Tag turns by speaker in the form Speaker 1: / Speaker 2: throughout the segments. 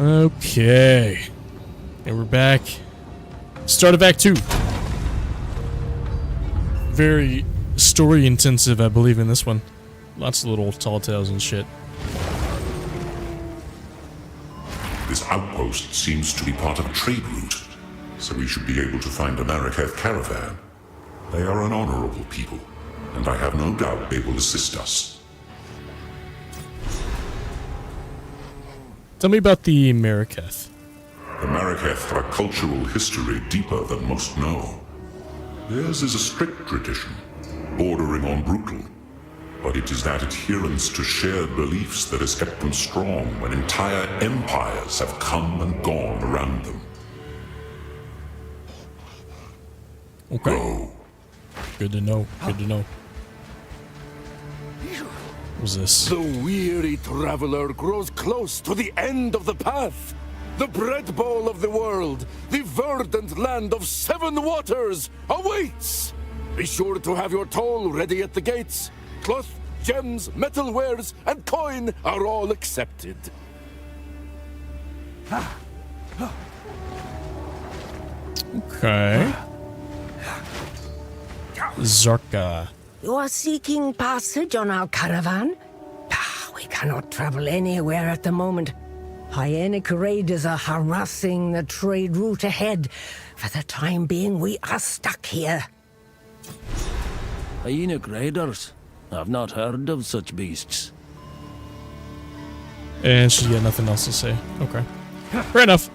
Speaker 1: Okay. And we're back. Start of Act 2. Very story intensive, I believe, in this one. Lots of little tall tales and shit.
Speaker 2: This outpost seems to be part of a trade route, so we should be able to find a Mariketh caravan. They are an honorable people, and I have no doubt they will assist us.
Speaker 1: Tell me about the Mariketh.
Speaker 2: The Mariketh have a cultural history deeper than most know. Theirs is a strict tradition, bordering on brutal. But it is that adherence to shared beliefs that has kept them strong when entire empires have come and gone around them.
Speaker 1: Okay.
Speaker 2: Go.
Speaker 1: Good to know. Good to know. What's this?
Speaker 3: The weary traveler grows close to the end of the path. The bread bowl of the world, the verdant land of 7 waters, awaits! Be sure to have your toll ready at the gates. Cloth, gems, metal wares, and coin are all accepted.
Speaker 1: Okay. Zarka.
Speaker 4: You are seeking passage on our caravan? We cannot travel anywhere at the moment. Hyenic raiders are harassing the trade route ahead. For the time being, we are stuck here.
Speaker 5: Hyenic raiders? I've not heard of such beasts.
Speaker 1: And she's got nothing else to say. Okay. Fair enough.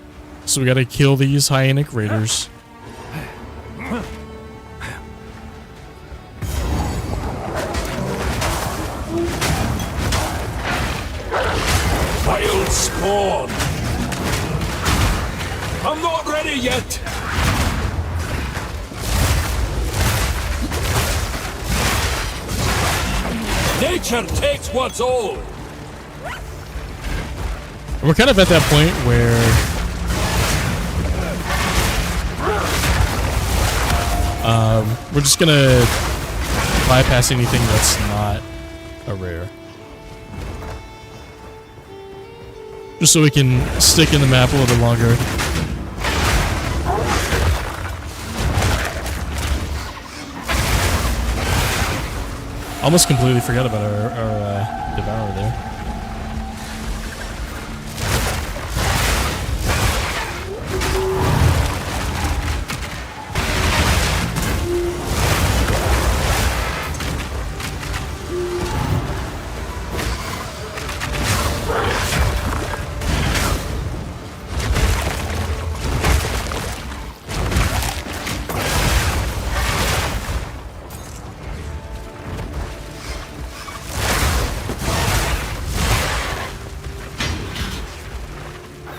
Speaker 1: So we gotta kill these Hyenic raiders.
Speaker 3: Wild spawn! I'm not ready yet! Nature takes what's old!
Speaker 1: We're kind of at that point where we're just gonna bypass anything that's not a rare. Just so we can stick in the map a little bit longer. Almost completely forgot about our Devourer there.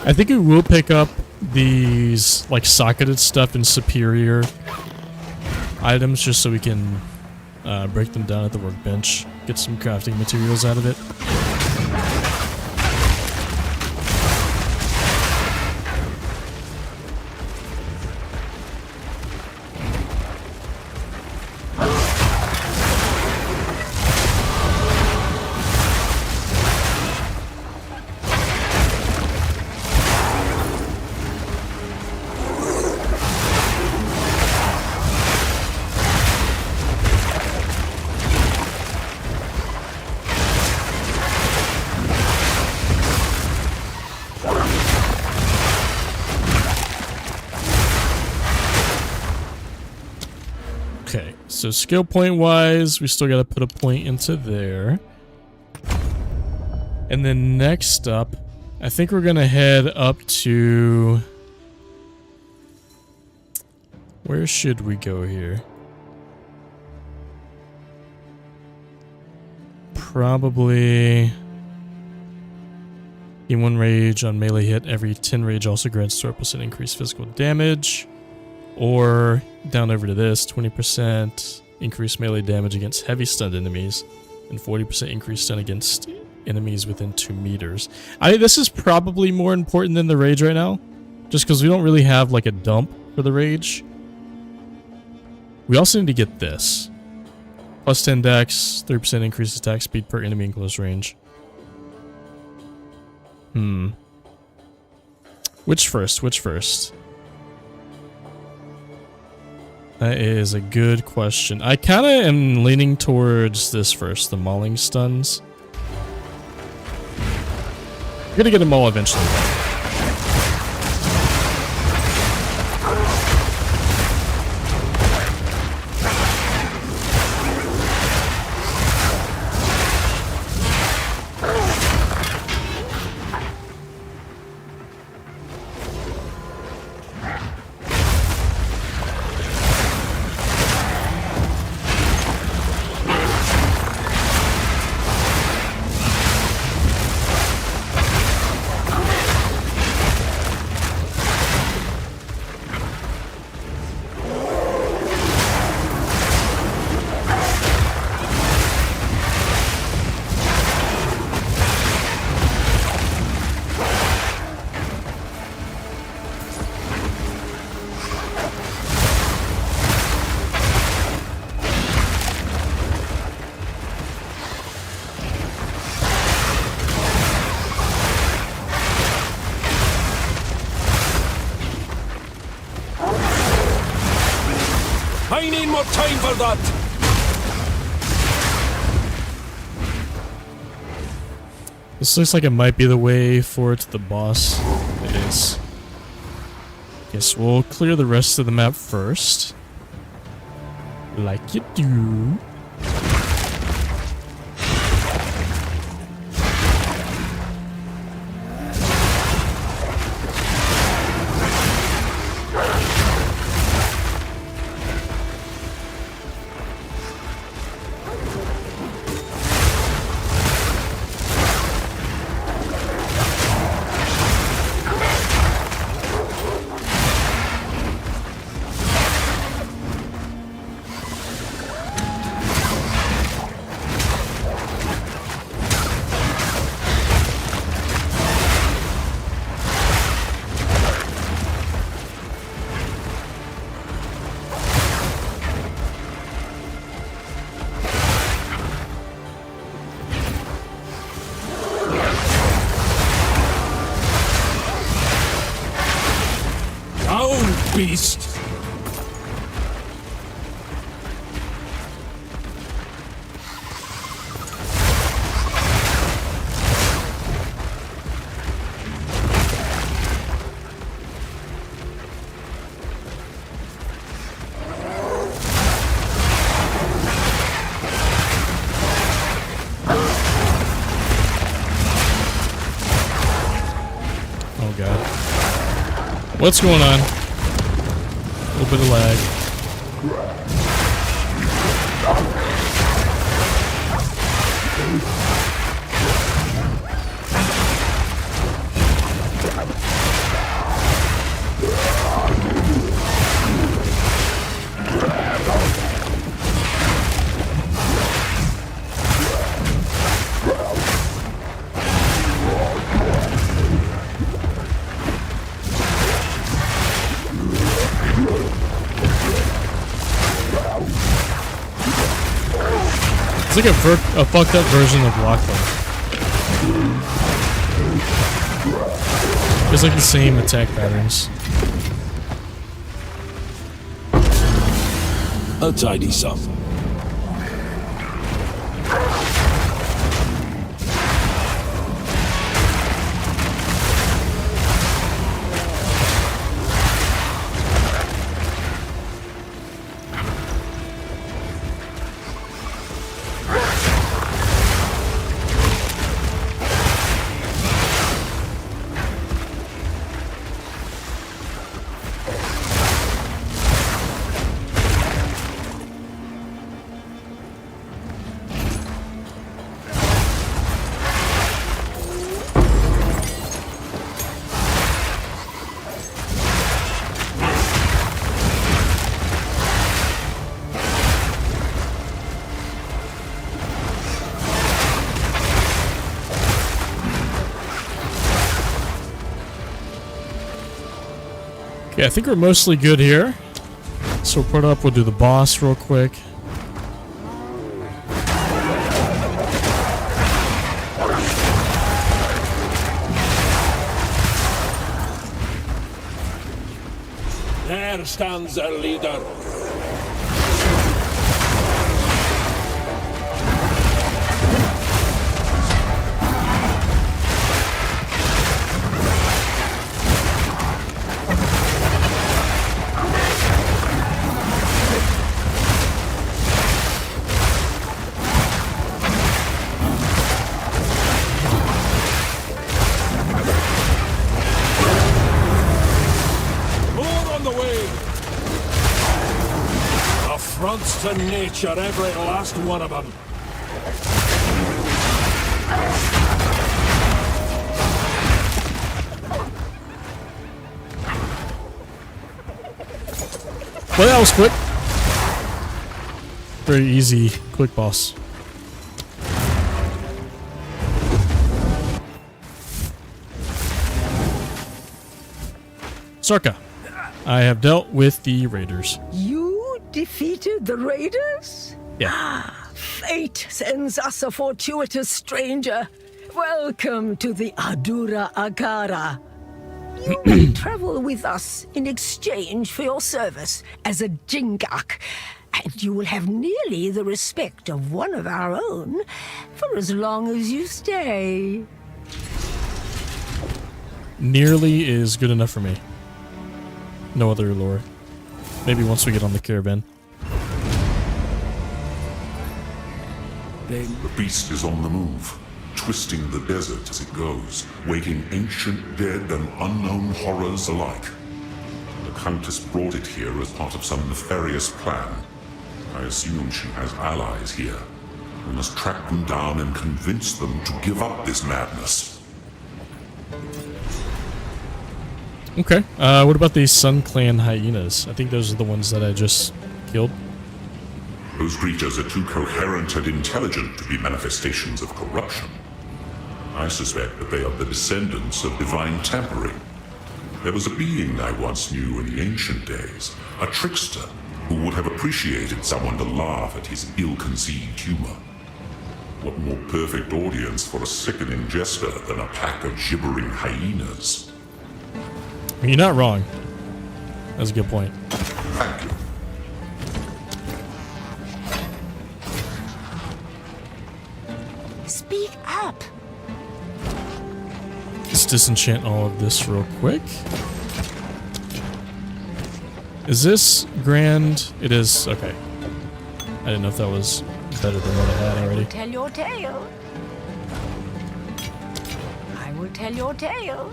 Speaker 1: I think we will pick up these, like, socketed stuff in superior items just so we can break them down at the workbench, get some crafting materials out of it. Okay, so skill point wise, we still gotta put a point into there. And then next up, I think we're gonna head up to... Where should we go here? Probably... Gain 1 rage on melee hit. Every 10 rage also grants 12% increased physical damage. Or down over to this, 20% increased melee damage against heavy stunned enemies, and 40% increased stun against enemies within 2 meters. I think this is probably more important than the rage right now, just because we don't really have like a dump for the rage. We also need to get this. Plus 10 dex, 3% increased attack speed per enemy in close range. Which first? Which first? That is a good question. I kind of am leaning towards this first, the mauling stuns. I'm gonna get them all eventually.
Speaker 3: I need more time for that!
Speaker 1: This looks like it might be the way forward to the boss. It is. Guess we'll clear the rest of the map first. Like you do.
Speaker 3: Beast!
Speaker 1: Oh god. What's going on? A little bit of lag. It's like a fucked up version of Lachlan. It's like the same attack patterns.
Speaker 3: A tidy sum.
Speaker 1: Okay, I think we're mostly good here. So we'll put up, we'll do the boss real quick.
Speaker 6: There stands our leader. Affronts to nature, every last one of them.
Speaker 1: Well, that was quick. Very easy, quick boss. Sarka, I have dealt with the raiders.
Speaker 4: You defeated the raiders?
Speaker 1: Yeah.
Speaker 4: Fate sends us a fortuitous stranger. Welcome to the Adura Agara. You may travel with us in exchange for your service as a Jingak, and you will have nearly the respect of one of our own for as long as you stay.
Speaker 1: Nearly is good enough for me. No other lore. Maybe once we get on the caravan.
Speaker 2: The beast is on the move, twisting the desert as it goes, waking ancient dead and unknown horrors alike. The Countess brought it here as part of some nefarious plan. I assume she has allies here. We must track them down and convince them to give up this madness.
Speaker 1: Okay. What about these Sun Clan hyenas? I think those are the ones that I just killed.
Speaker 2: Those creatures are too coherent and intelligent to be manifestations of corruption. I suspect that they are the descendants of divine tampering. There was a being I once knew in the ancient days, a trickster, who would have appreciated someone to laugh at his ill-conceived humor. What more perfect audience for a sickening jester than a pack of gibbering hyenas?
Speaker 1: You're not wrong. That's a good point.
Speaker 2: Thank you.
Speaker 4: Speak up.
Speaker 1: Let's disenchant all of this real quick. Is this grand? It is. Okay. I didn't know if that was better than what I had already.
Speaker 4: Tell your tale. I will tell your tale.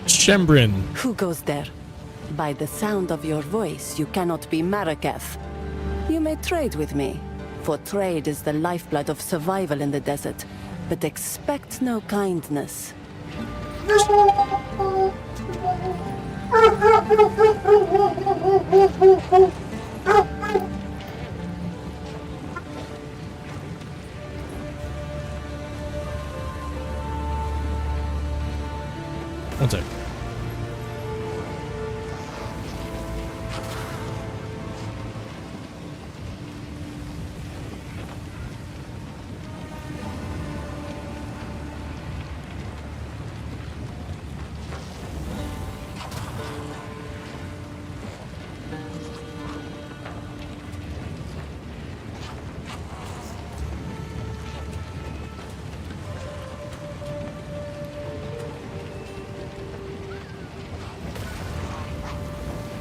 Speaker 1: Shembrin.
Speaker 7: Who goes there? By the sound of your voice, you cannot be Maraketh. You may trade with me, for trade is the lifeblood of survival in the desert, but expect no kindness.
Speaker 1: One sec.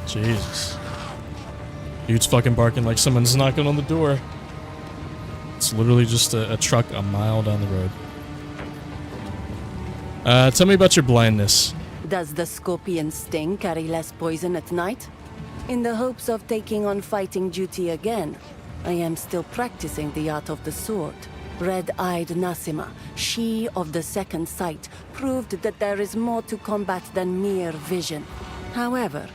Speaker 1: Jesus. Dude's fucking barking like someone's knocking on the door. It's literally just a truck a mile down the road. Tell me about your blindness.
Speaker 7: Does the scorpion sting carry less poison at night? In the hopes of taking on fighting duty again, I am still practicing the art of the sword. Red-eyed Nasima, she of the second sight, proved that there is more to combat than mere vision. However,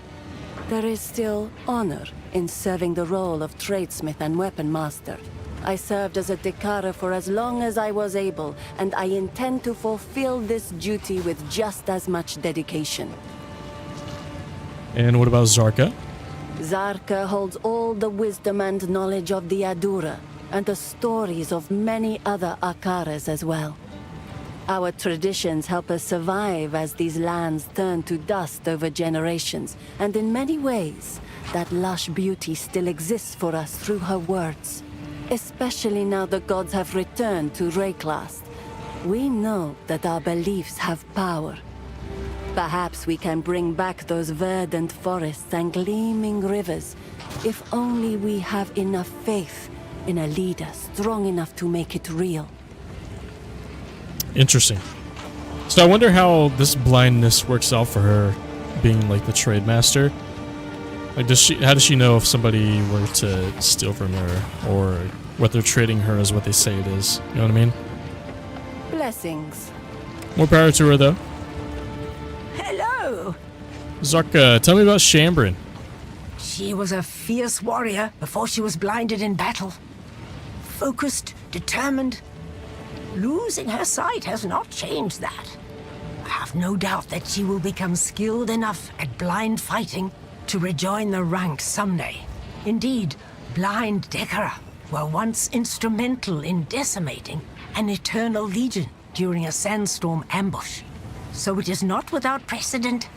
Speaker 7: there is still honor in serving the role of tradesmith and weapon master. I served as a Dekara for as long as I was able, and I intend to fulfill this duty with just as much dedication.
Speaker 1: And what about Zarka?
Speaker 7: Zarka holds all the wisdom and knowledge of the Adura. and the stories of many other Akaras as well. Our traditions help us survive as these lands turn to dust over generations, and in many ways, that lush beauty still exists for us through her words. Especially now the gods have returned to Rayclast. We know that our beliefs have power. Perhaps we can bring back those verdant forests and gleaming rivers, if only we have enough faith in a leader strong enough to make it real.
Speaker 1: Interesting. So I wonder how this blindness works out for her, being like the trade master. Like, how does she know if somebody were to steal from her, or what they're trading her is what they say it is? You know what I mean?
Speaker 7: Blessings.
Speaker 1: More power to her, though.
Speaker 4: Hello!
Speaker 1: Zarka, tell me about Shambrin.
Speaker 4: She was a fierce warrior before she was blinded in battle. Focused, determined. Losing her sight has not changed that. I have no doubt that she will become skilled enough at blind fighting to rejoin the ranks someday. Indeed, blind Dekara were once instrumental in decimating an eternal legion during a sandstorm ambush. So it is not without precedent.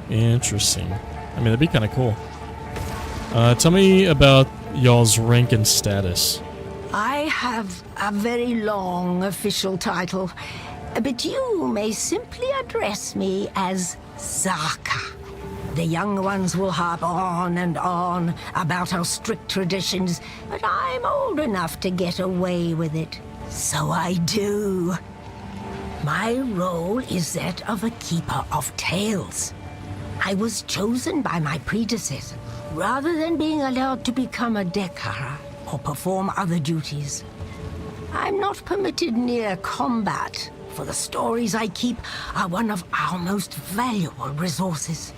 Speaker 1: Interesting. I mean, that'd be kind of cool. Tell me about y'all's rank and status.
Speaker 4: I have a very long official title, but you may simply address me as Zaka. The young ones will harp on and on about our strict traditions, but I'm old enough to get away with it. So I do. My role is that of a keeper of tales. I was chosen by my predecessor, rather than being allowed to become a Dekara or perform other duties. I'm not permitted near combat, for the stories I keep are one of our most valuable resources.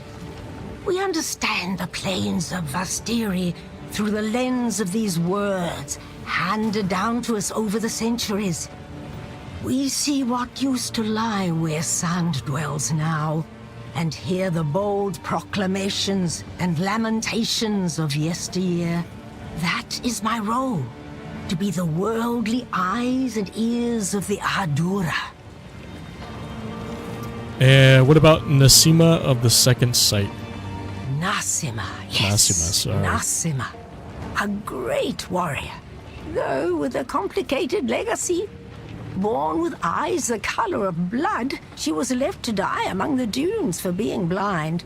Speaker 4: We understand the plains of Vastiri through the lens of these words handed down to us over the centuries. We see what used to lie where sand dwells now, and hear the bold proclamations and lamentations of yesteryear. That is my role, to be the worldly eyes and ears of the Ahadura.
Speaker 1: What about Nasima of the Second Sight?
Speaker 4: Nasima, yes.
Speaker 1: Nasima, sorry.
Speaker 4: Nasima. A great warrior, though with a complicated legacy. Born with eyes the color of blood, she was left to die among the dunes for being blind.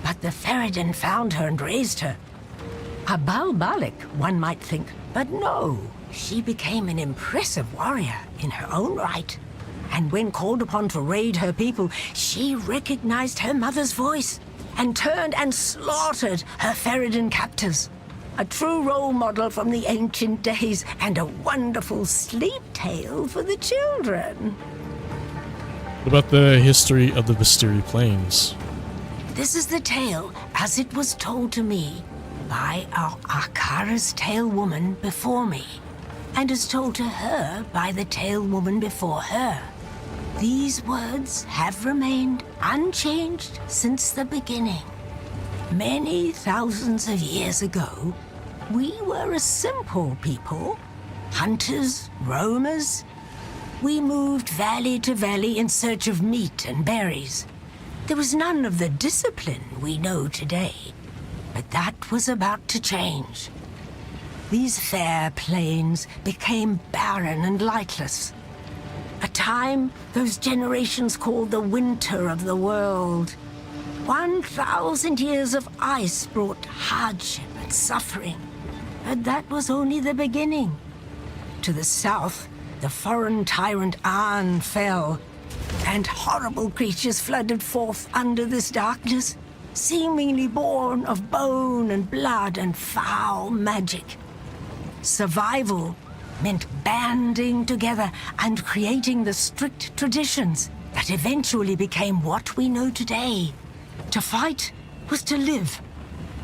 Speaker 4: But the Ferryden found her and raised her. A Balbalik, one might think, but no. She became an impressive warrior in her own right. And when called upon to raid her people, she recognized her mother's voice and turned and slaughtered her Ferryden captors. A true role model from the ancient days and a wonderful sleep tale for the children.
Speaker 1: What about the history of the Vastiri Plains?
Speaker 4: This is the tale as it was told to me by our Akara's Tale Woman before me, and as told to her by the Tale Woman before her. These words have remained unchanged since the beginning. Many thousands of years ago, we were a simple people, hunters, roamers. We moved valley to valley in search of meat and berries. There was none of the discipline we know today, but that was about to change. These fair plains became barren and lightless. A time those generations called the winter of the world. 1,000 years of ice brought hardship and suffering, but that was only the beginning. To the south, the foreign tyrant An fell, and horrible creatures flooded forth under this darkness, seemingly born of bone and blood and foul magic. Survival meant banding together and creating the strict traditions that eventually became what we know today. To fight was to live.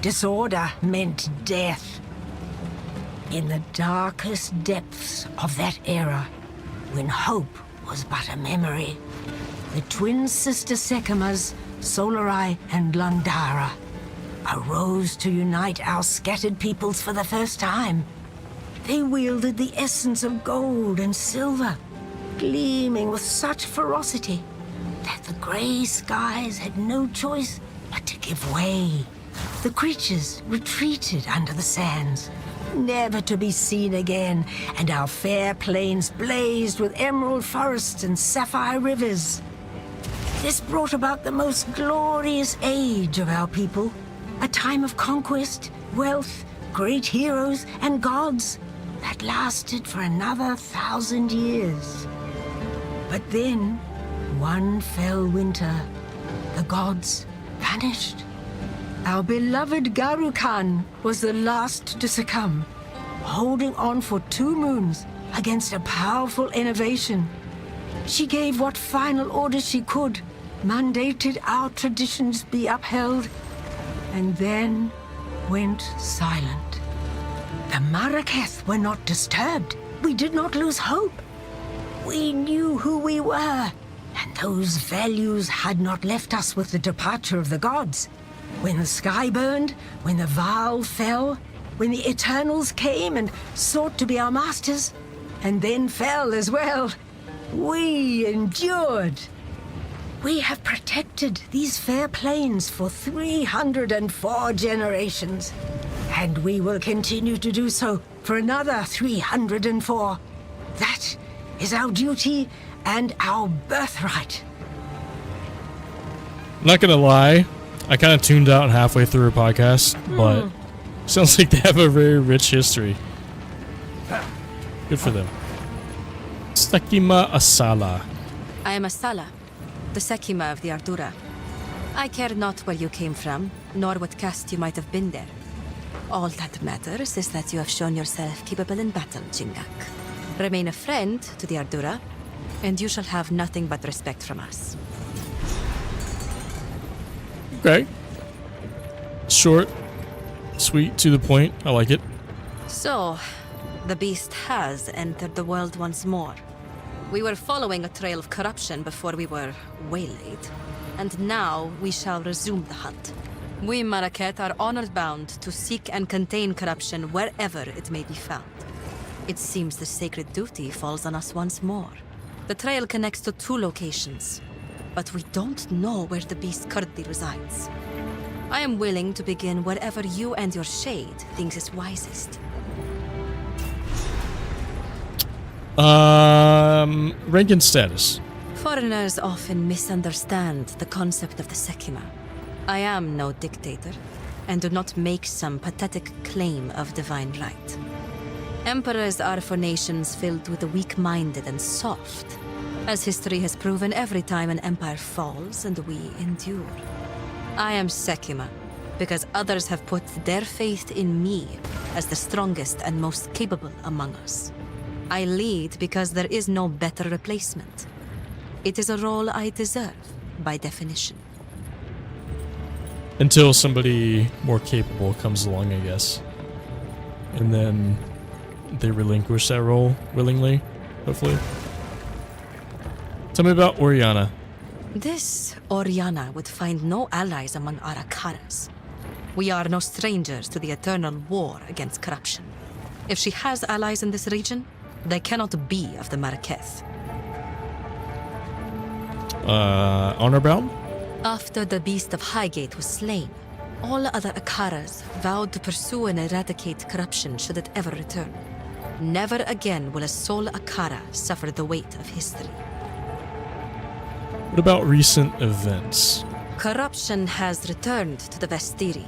Speaker 4: Disorder meant death. In the darkest depths of that era, when hope was but a memory, the twin sister Sekimas, Solarai and Landara, arose to unite our scattered peoples for the first time. They wielded the essence of gold and silver, gleaming with such ferocity that the grey skies had no choice but to give way. The creatures retreated under the sands, never to be seen again, and our fair plains blazed with emerald forests and sapphire rivers. This brought about the most glorious age of our people, a time of conquest, wealth, great heroes, and gods that lasted for another 1,000 years. But then, one fell winter, the gods vanished. Our beloved Garukan was the last to succumb, holding on for 2 moons against a powerful innovation. She gave what final orders she could, mandated our traditions be upheld, and then went silent. The Maraketh were not disturbed. We did not lose hope. We knew who we were, and those values had not left us with the departure of the gods. When the sky burned, when the Vaal fell, when the Eternals came and sought to be our masters, and then fell as well, we endured. We have protected these fair plains for 304 generations, and we will continue to do so for another 304. That is our duty and our birthright.
Speaker 1: Not gonna lie, I kind of tuned out halfway through a podcast, but sounds like they have a very rich history. Good for them. Sekima Asala.
Speaker 8: I am Asala, the Sekima of the Ardura. I care not where you came from, nor what caste you might have been there. All that matters is that you have shown yourself capable in battle, Jingak. Remain a friend to the Ardura, and you shall have nothing but respect from us.
Speaker 1: Okay. Short, sweet, to the point. I like it.
Speaker 8: So, the beast has entered the world once more. We were following a trail of corruption before we were waylaid, and now we shall resume the hunt. We Maraketh are honored bound to seek and contain corruption wherever it may be found. It seems the sacred duty falls on us once more. The trail connects to 2 locations, but we don't know where the beast currently resides. I am willing to begin wherever you and your shade thinks is wisest.
Speaker 1: Rank and status.
Speaker 8: Foreigners often misunderstand the concept of the Sekima. I am no dictator, and do not make some pathetic claim of divine right. Emperors are for nations filled with the weak-minded and soft, as history has proven every time an empire falls and we endure. I am Sekima, because others have put their faith in me as the strongest and most capable among us. I lead because there is no better replacement. It is a role I deserve, by definition.
Speaker 1: Until somebody more capable comes along, I guess. And then they relinquish that role willingly, hopefully. Tell me about Oriana.
Speaker 8: This Oriana would find no allies among our Akaras. We are no strangers to the eternal war against corruption. If she has allies in this region, they cannot be of the Maraketh.
Speaker 1: Honor bound?
Speaker 8: After the Beast of Highgate was slain, all other Akaras vowed to pursue and eradicate corruption should it ever return. Never again will a sole Akara suffer the weight of history.
Speaker 1: What about recent events?
Speaker 8: Corruption has returned to the Vestiri.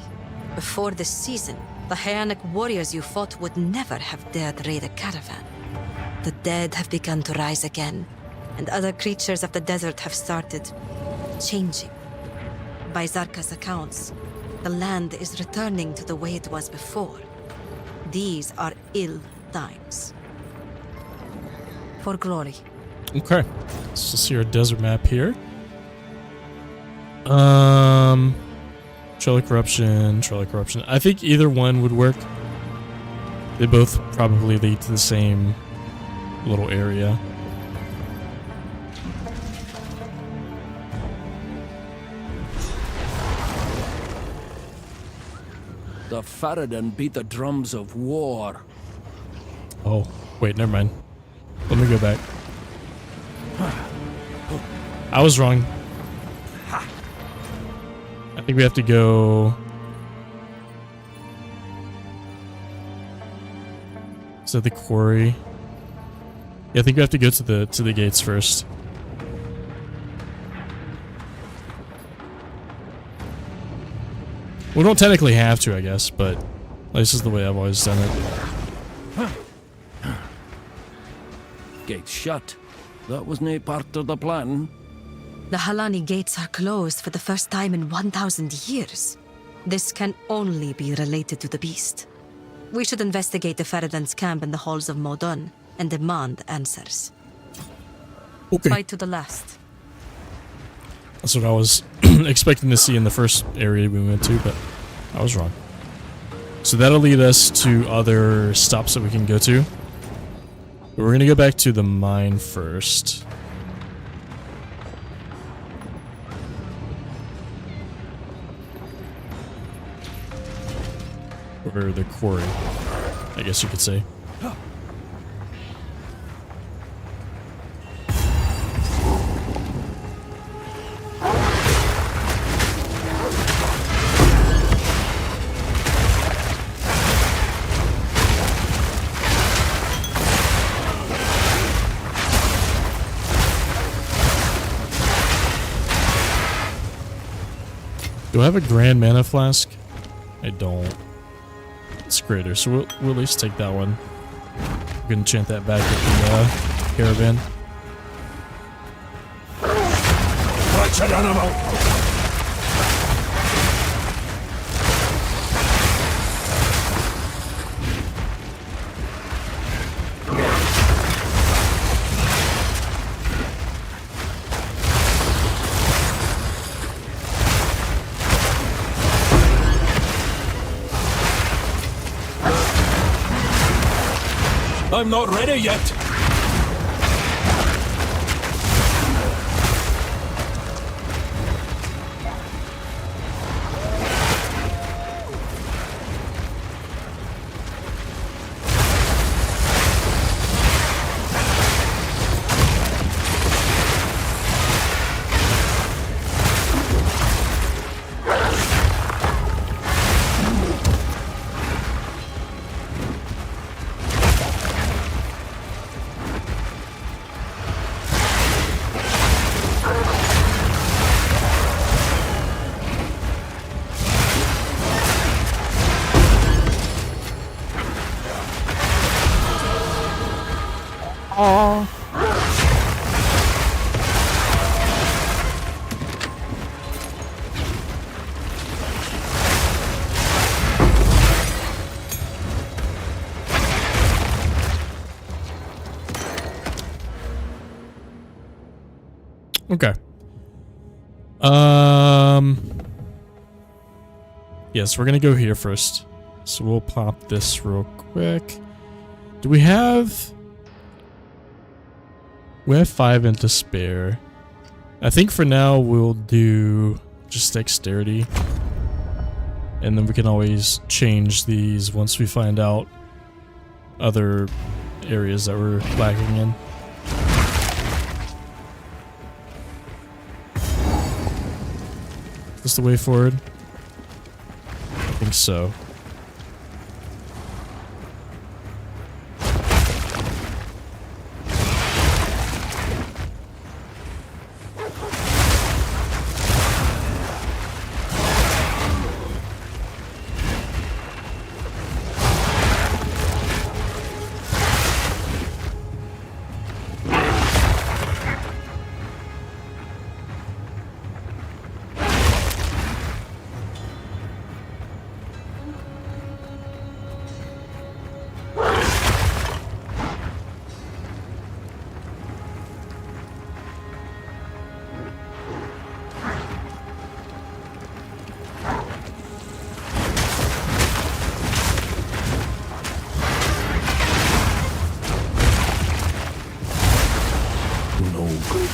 Speaker 8: Before this season, the Hyanic warriors you fought would never have dared raid a caravan. The dead have begun to rise again, and other creatures of the desert have started changing. By Zarka's accounts, the land is returning to the way it was before. These are ill times. For glory.
Speaker 1: Okay. Let's just see our desert map here. Trail of corruption. I think either one would work. They both probably lead to the same little area.
Speaker 5: The Farad'n beat the drums of war.
Speaker 1: Oh, wait, never mind. Let me go back. I was wrong. I think we have to go... Is that the quarry? Yeah, I think we have to go to the gates first. We don't technically have to, I guess, but this is the way I've always done it.
Speaker 5: Gates shut. That was no part of the plan.
Speaker 8: The Halani gates are closed for the first time in 1,000 years. This can only be related to the beast. We should investigate the Feridan's camp in the halls of Modon and demand answers.
Speaker 1: Okay.
Speaker 8: Fight to the last.
Speaker 1: That's what I was expecting to see in the first area we went to, but I was wrong. So that'll lead us to other stops that we can go to. But we're gonna go back to the mine first. Or the quarry, I guess you could say. Do I have a grand mana flask? I don't. It's greater, so we'll at least take that one. We can enchant that back at the caravan.
Speaker 6: Wretched animal! I'm not ready yet!
Speaker 1: Okay. Yes, we're gonna go here first. So we'll pop this real quick. Do we have... We have 5 into spare. I think for now we'll do just dexterity. And then we can always change these once we find out other areas that we're lacking in. Is this the way forward? I think so.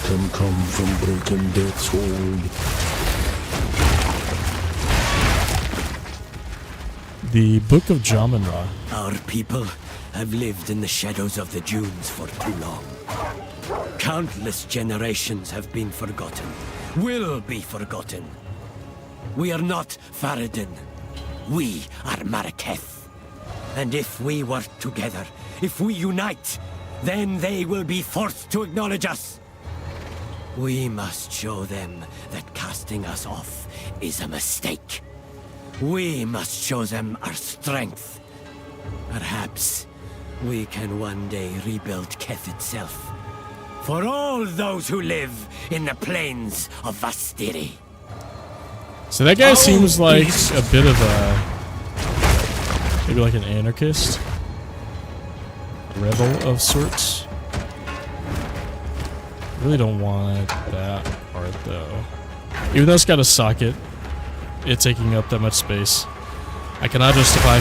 Speaker 5: Can come from breaking death's hold.
Speaker 1: The Book of Jamanra.
Speaker 5: Our people,
Speaker 9: have lived in the shadows of the dunes for too long. Countless generations have been forgotten, will be forgotten. We are not Faradin. We are Maraketh. And if we work together, if we unite, then they will be forced to acknowledge us. We must show them that casting us off is a mistake. We must show them our strength. Perhaps we can one day rebuild Keth itself. For all those who live in the plains of Vastiri.
Speaker 1: So that guy seems like a bit of a... maybe like an anarchist? Rebel of sorts? Really don't want that part though. Even though it's got a socket, it taking up that much space, I cannot justify.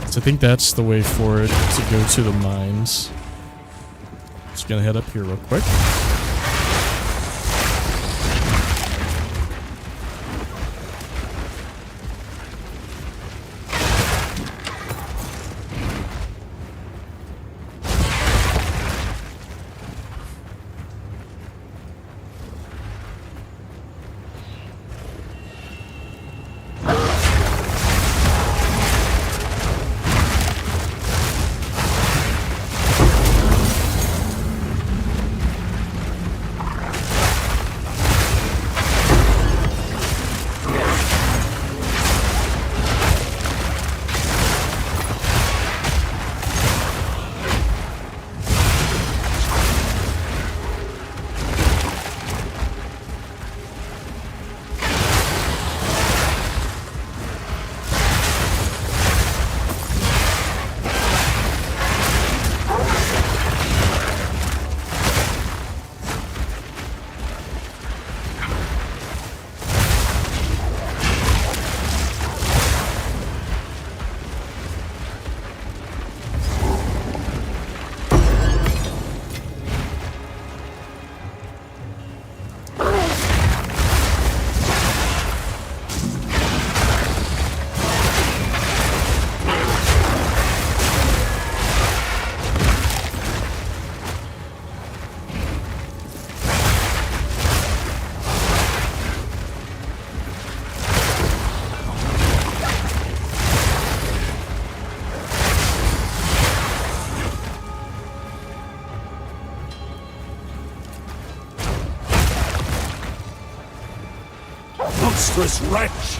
Speaker 1: I think that's the way forward to go to the mines. Just gonna head up here real quick.
Speaker 6: Monstrous wretch!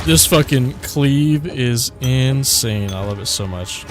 Speaker 1: This fucking cleave is insane. I love it so much.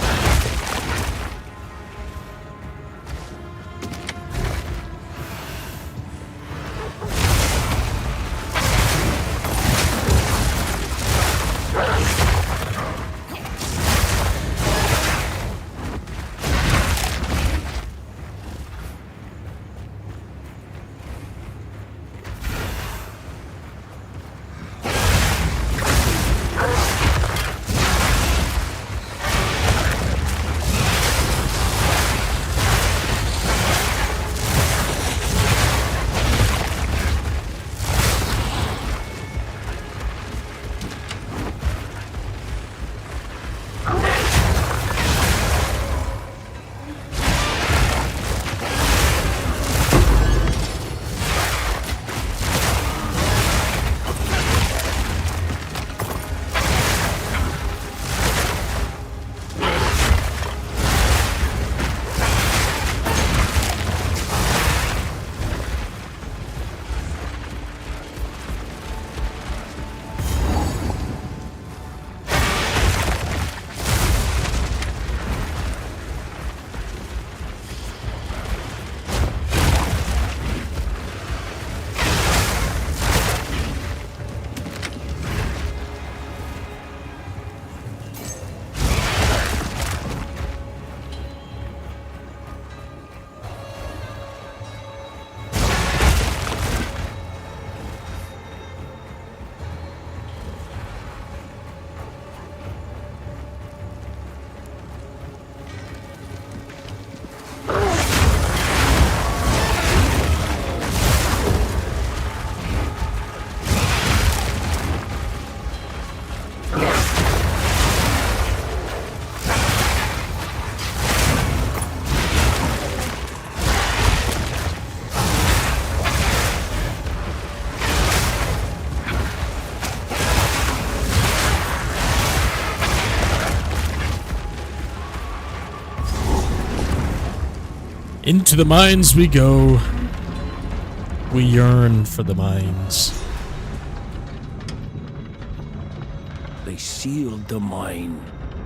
Speaker 1: Into the mines we go. We yearn for the mines.
Speaker 5: They sealed the mine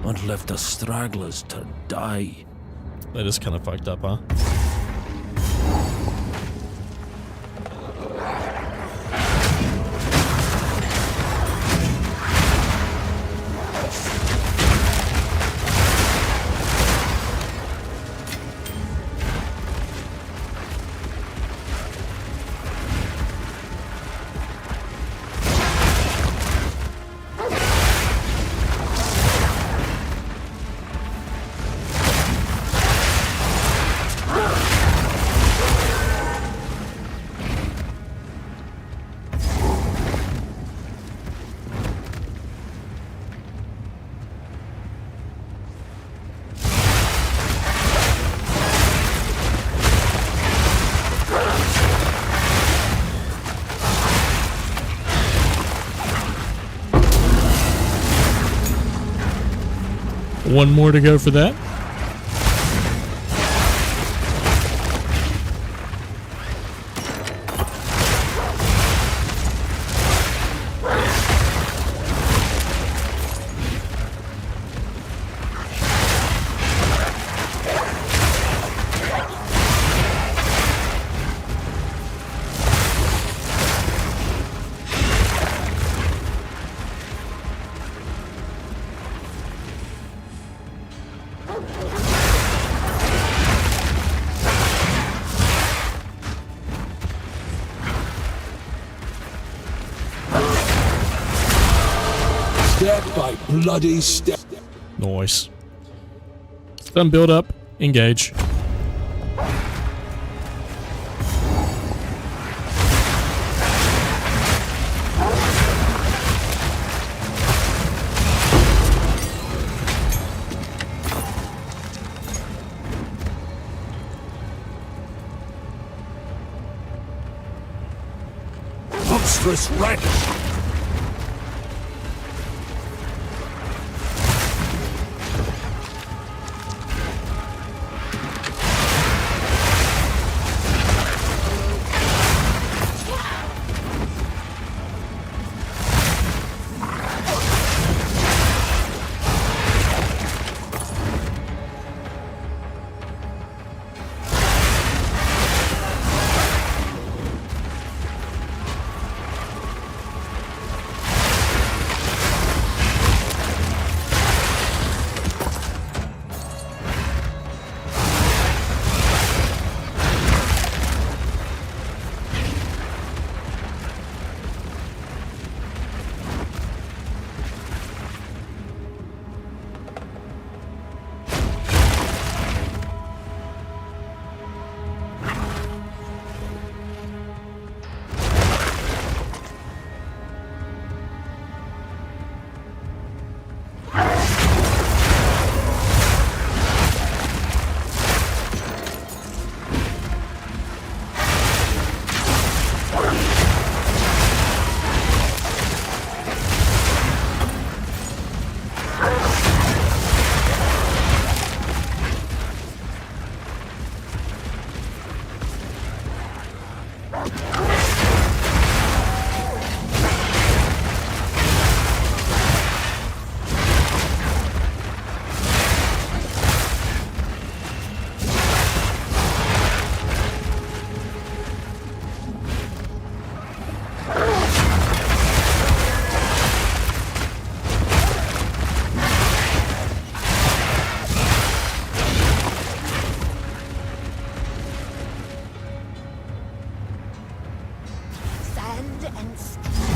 Speaker 5: and left the stragglers to die.
Speaker 1: That is kind of fucked up, huh? One more to go for that.
Speaker 6: Step by bloody step.
Speaker 1: Nice. Stun build up. Engage.
Speaker 6: Monstrous wretch!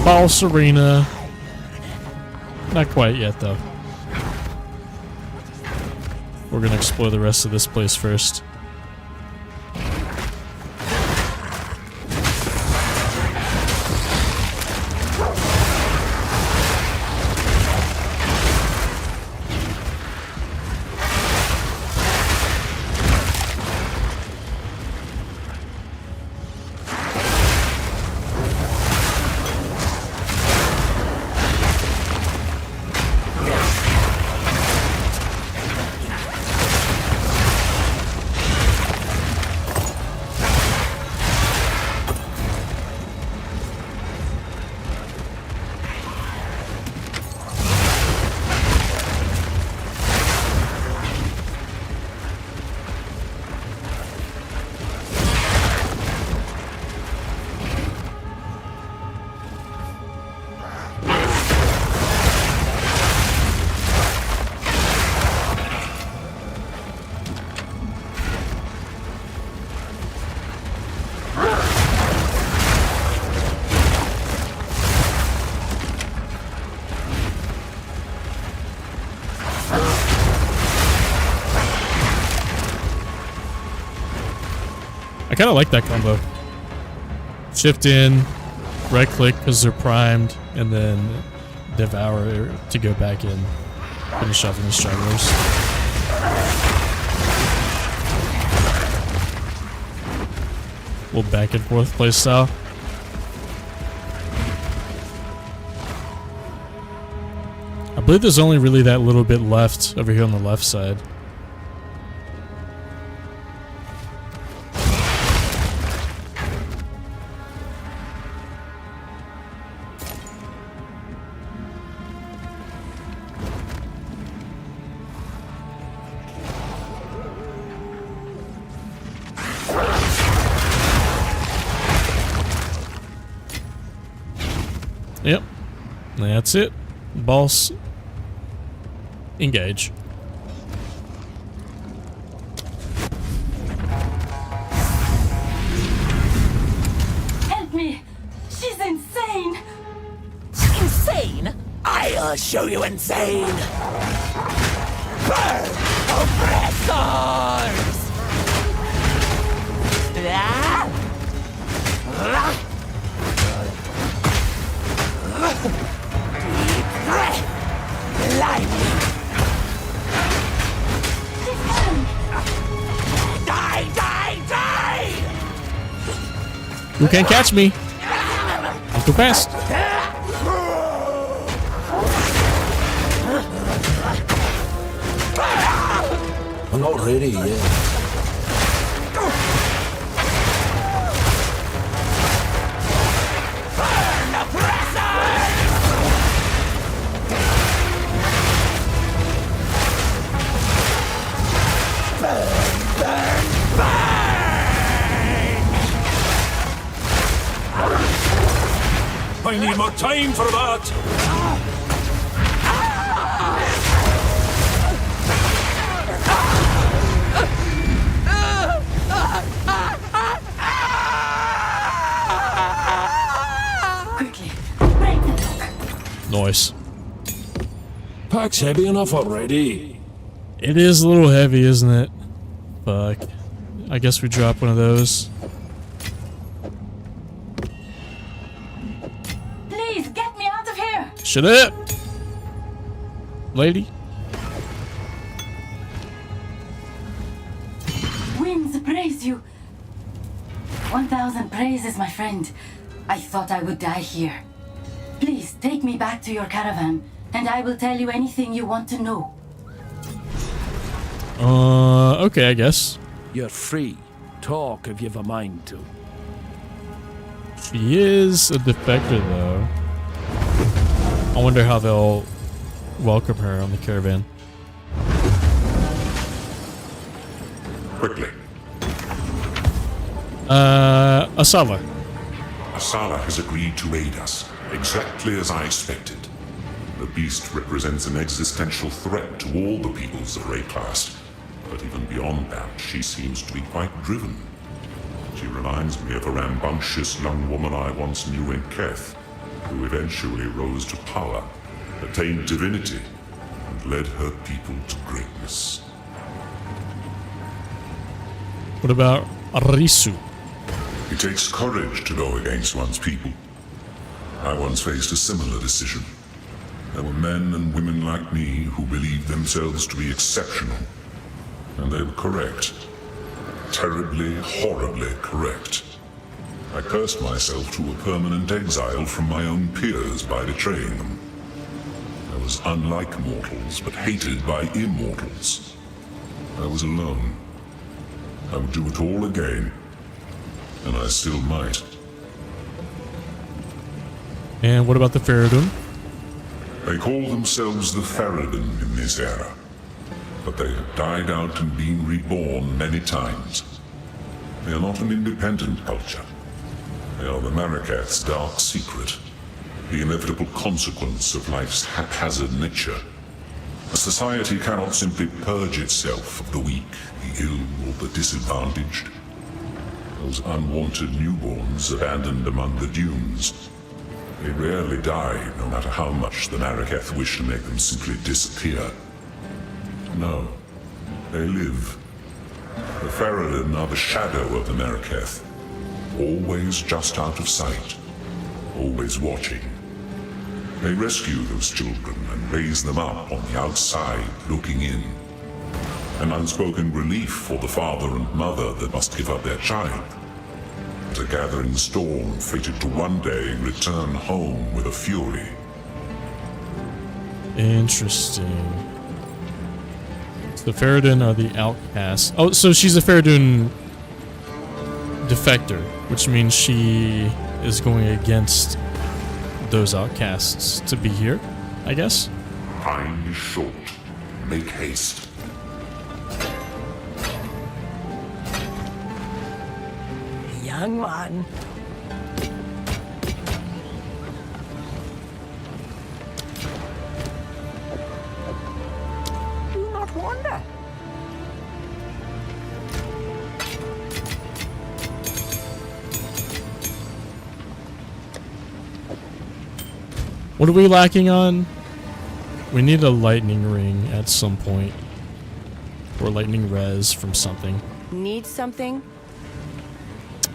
Speaker 1: False arena. Not quite yet, though. We're gonna explore the rest of this place first. kind of like that combo. Shift in, right click because they're primed, and then devour to go back in. Finish off any stragglers. Little back and forth play style. I believe there's only really that little bit left over here on the left side. Yep, that's it. Boss, engage.
Speaker 10: Help me! She's insane!
Speaker 11: Insane? I'll show you insane! Burn, oppressors! Deep breath! Lightning! Die, die, die!
Speaker 1: You can't catch me. I'm too fast.
Speaker 5: I'm not ready yet.
Speaker 6: I need more time for that!
Speaker 10: Quickly, break the lock.
Speaker 1: Nice.
Speaker 6: Pack's heavy enough already.
Speaker 1: It is a little heavy, isn't it? Fuck. I guess we drop one of those.
Speaker 10: Please, get me out of here!
Speaker 1: Shut up! Lady.
Speaker 10: Winds praise you. 1,000 praises, my friend. I thought I would die here. Please, take me back to your caravan, and I will tell you anything you want to know.
Speaker 1: Okay, I guess.
Speaker 5: You're free. Talk if you've a mind to.
Speaker 1: She is a defector, though. I wonder how they'll welcome her on the caravan.
Speaker 2: Quickly.
Speaker 1: Asala.
Speaker 2: Asala has agreed to aid us, exactly as I expected. The beast represents an existential threat to all the peoples of Rayclast. But even beyond that, she seems to be quite driven. She reminds me of a rambunctious young woman I once knew in Keth, who eventually rose to power, attained divinity, and led her people to greatness.
Speaker 1: What about Arisu?
Speaker 2: It takes courage to go against one's people. I once faced a similar decision. There were men and women like me who believed themselves to be exceptional. And they were correct. Terribly, horribly correct. I cursed myself to a permanent exile from my own peers by betraying them. I was unlike mortals, but hated by immortals. I was alone. I would do it all again. And I still might.
Speaker 1: And what about the Faradun?
Speaker 2: They call themselves the Faradun in this era. But they have died out and been reborn many times. They are not an independent culture. They are the Marikath's dark secret, the inevitable consequence of life's haphazard nature. A society cannot simply purge itself of the weak, the ill, or the disadvantaged. Those unwanted newborns abandoned among the dunes. They rarely die, no matter how much the Marikath wish to make them simply disappear. No, they live, The Faradin are the shadow of the Meraketh, always just out of sight, always watching. They rescue those children and raise them up on the outside, looking in. An unspoken relief for the father and mother that must give up their child. A gathering storm fated to one day return home with a fury.
Speaker 1: Interesting. So the Faradin are the outcasts. Oh, so she's a Faradin defector, which means she is going against those outcasts to be here, I guess?
Speaker 2: Time is short. Make haste.
Speaker 4: Young one. Do not wander.
Speaker 1: What are we lacking on? We need a lightning ring at some point. Or lightning res from something.
Speaker 7: Need something?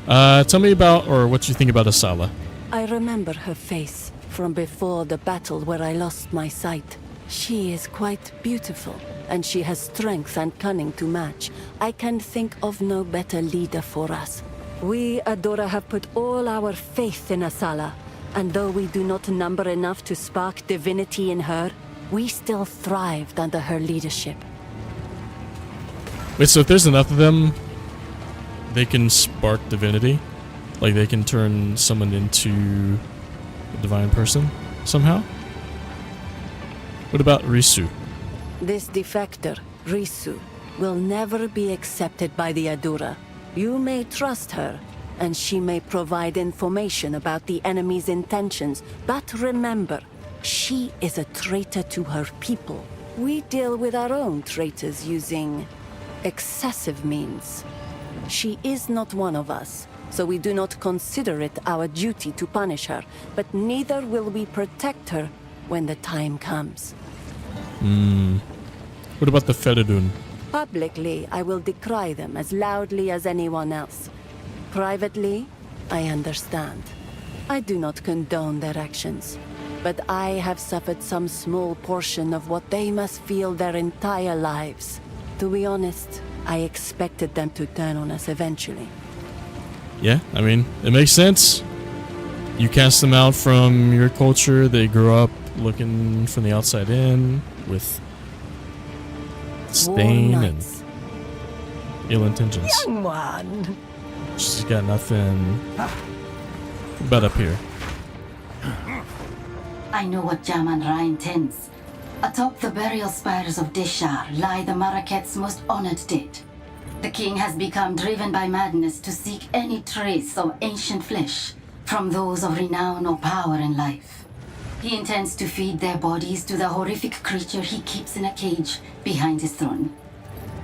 Speaker 1: Tell me about, or what you think about Asala.
Speaker 7: I remember her face from before the battle where I lost my sight. She is quite beautiful, and she has strength and cunning to match. I can think of no better leader for us. We, Adora, have put all our faith in Asala, and though we do not number enough to spark divinity in her, we still thrived under her leadership.
Speaker 1: Wait, so if there's enough of them, they can spark divinity? Like they can turn someone into a divine person somehow? What about Risu?
Speaker 7: This defector, Risu, will never be accepted by the Adura. You may trust her, and she may provide information about the enemy's intentions, but remember, she is a traitor to her people. We deal with our own traitors using excessive means. She is not one of us, so we do not consider it our duty to punish her, but neither will we protect her when the time comes.
Speaker 1: What about the Faradun?
Speaker 7: Publicly, I will decry them as loudly as anyone else. Privately, I understand. I do not condone their actions, but I have suffered some small portion of what they must feel their entire lives. To be honest, I expected them to turn on us eventually.
Speaker 1: Yeah, I mean, it makes sense. You cast them out from your culture, they grow up looking from the outside in, with disdain and ill intentions.
Speaker 4: Young one.
Speaker 1: She's got nothing. What about up here?
Speaker 10: I know what Jaman-Ra intends. Atop the burial spires of Deshar lie the Maraketh's most honored dead. The king has become driven by madness to seek any trace of ancient flesh from those of renown or power in life. He intends to feed their bodies to the horrific creature he keeps in a cage behind his throne.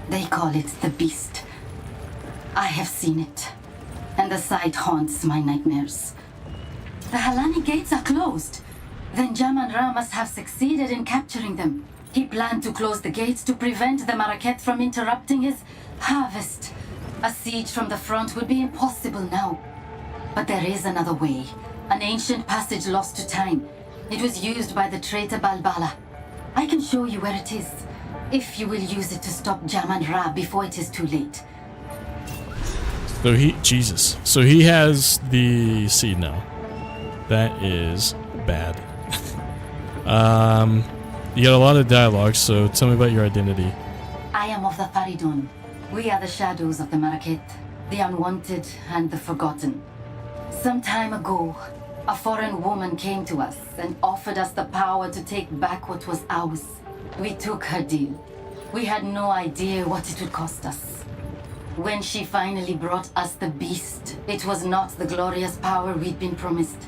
Speaker 10: They call it the Beast. I have seen it, and the sight haunts my nightmares. The Halani gates are closed. Then Jaman-Ra must have succeeded in capturing them. He planned to close the gates to prevent the Maraketh from interrupting his harvest. A siege from the front would be impossible now. But there is another way. An ancient passage lost to time. It was used by the traitor Balbala. I can show you where it is, if you will use it to stop Jaman-Ra before it is too late.
Speaker 1: So so he has the seed now. That is bad. You got a lot of dialogue, so tell me about your identity.
Speaker 10: I am of the Faridun. We are the shadows of the Maraketh, the unwanted and the forgotten. Some time ago, a foreign woman came to us and offered us the power to take back what was ours. We took her deal. We had no idea what it would cost us. When she finally brought us the Beast, it was not the glorious power we'd been promised.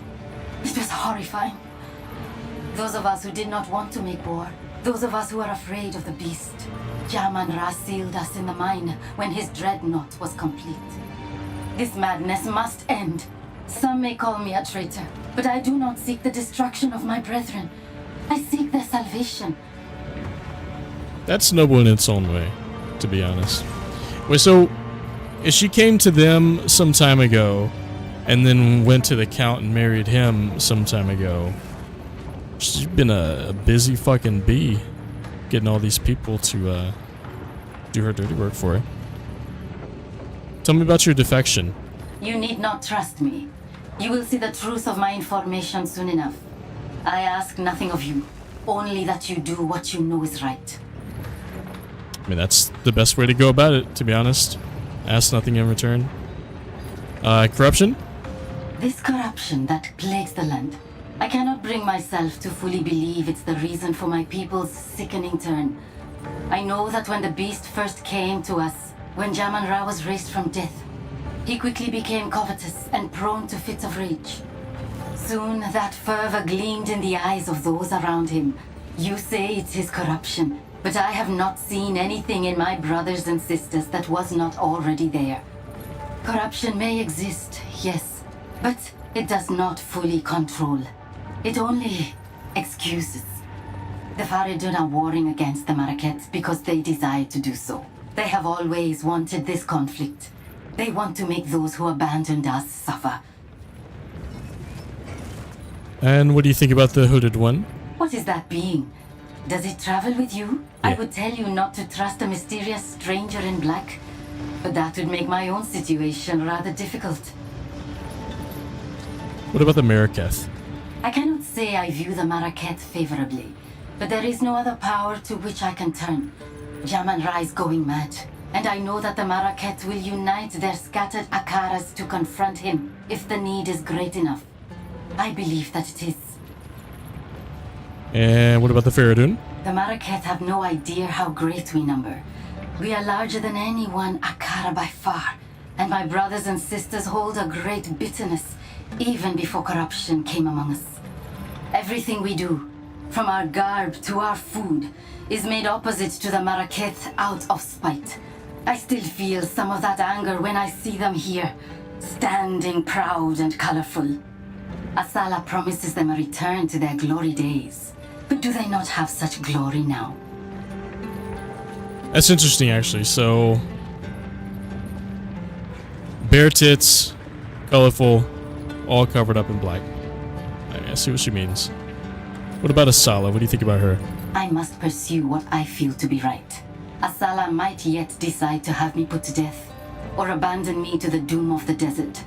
Speaker 10: It was horrifying. Those of us who did not want to make war, those of us who were afraid of the Beast, Jaman-Ra sealed us in the mine when his dreadnought was complete. This madness must end. Some may call me a traitor, but I do not seek the destruction of my brethren. I seek their salvation.
Speaker 1: That's noble in its own way, to be honest. Wait, so if she came to them some time ago and then went to the Count and married him some time ago, she's been a busy fucking bee getting all these people to do her dirty work for her. Tell me about your defection.
Speaker 10: You need not trust me. You will see the truth of my information soon enough. I ask nothing of you, only that you do what you know is right.
Speaker 1: I mean, that's the best way to go about it, to be honest. Ask nothing in return. Corruption?
Speaker 10: This corruption that plagues the land, I cannot bring myself to fully believe it's the reason for my people's sickening turn. I know that when the beast first came to us, when Jaman-Ra was raised from death, he quickly became covetous and prone to fits of rage. Soon that fervor gleamed in the eyes of those around him. You say it's his corruption, but I have not seen anything in my brothers and sisters that was not already there. Corruption may exist, yes, but it does not fully control. It only excuses. The Faridun are warring against the Marakets because they desire to do so. They have always wanted this conflict. They want to make those who abandoned us suffer.
Speaker 1: And what do you think about the Hooded One?
Speaker 10: What is that being? Does it travel with you?
Speaker 1: Yeah.
Speaker 10: I would tell you not to trust a mysterious stranger in black, but that would make my own situation rather difficult.
Speaker 1: What about the Maraketh?
Speaker 10: I cannot say I view the Maraket favorably, but there is no other power to which I can turn. Jaman-Ra is going mad, and I know that the Maraket will unite their scattered Akaras to confront him if the need is great enough. I believe that it is.
Speaker 1: And what about the Faridun?
Speaker 10: The Maraket have no idea how great we number. We are larger than any one Akara by far, and my brothers and sisters hold a great bitterness, even before corruption came among us. Everything we do, from our garb to our food, is made opposite to the Maraket out of spite. I still feel some of that anger when I see them here, standing proud and colorful. Asala promises them a return to their glory days. But do they not have such glory now?
Speaker 1: That's interesting, actually. So, bare tits, colorful, all covered up in black. I see what she means. What about Asala? What do you think about her?
Speaker 10: I must pursue what I feel to be right. Asala might yet decide to have me put to death, or abandon me to the doom of the desert.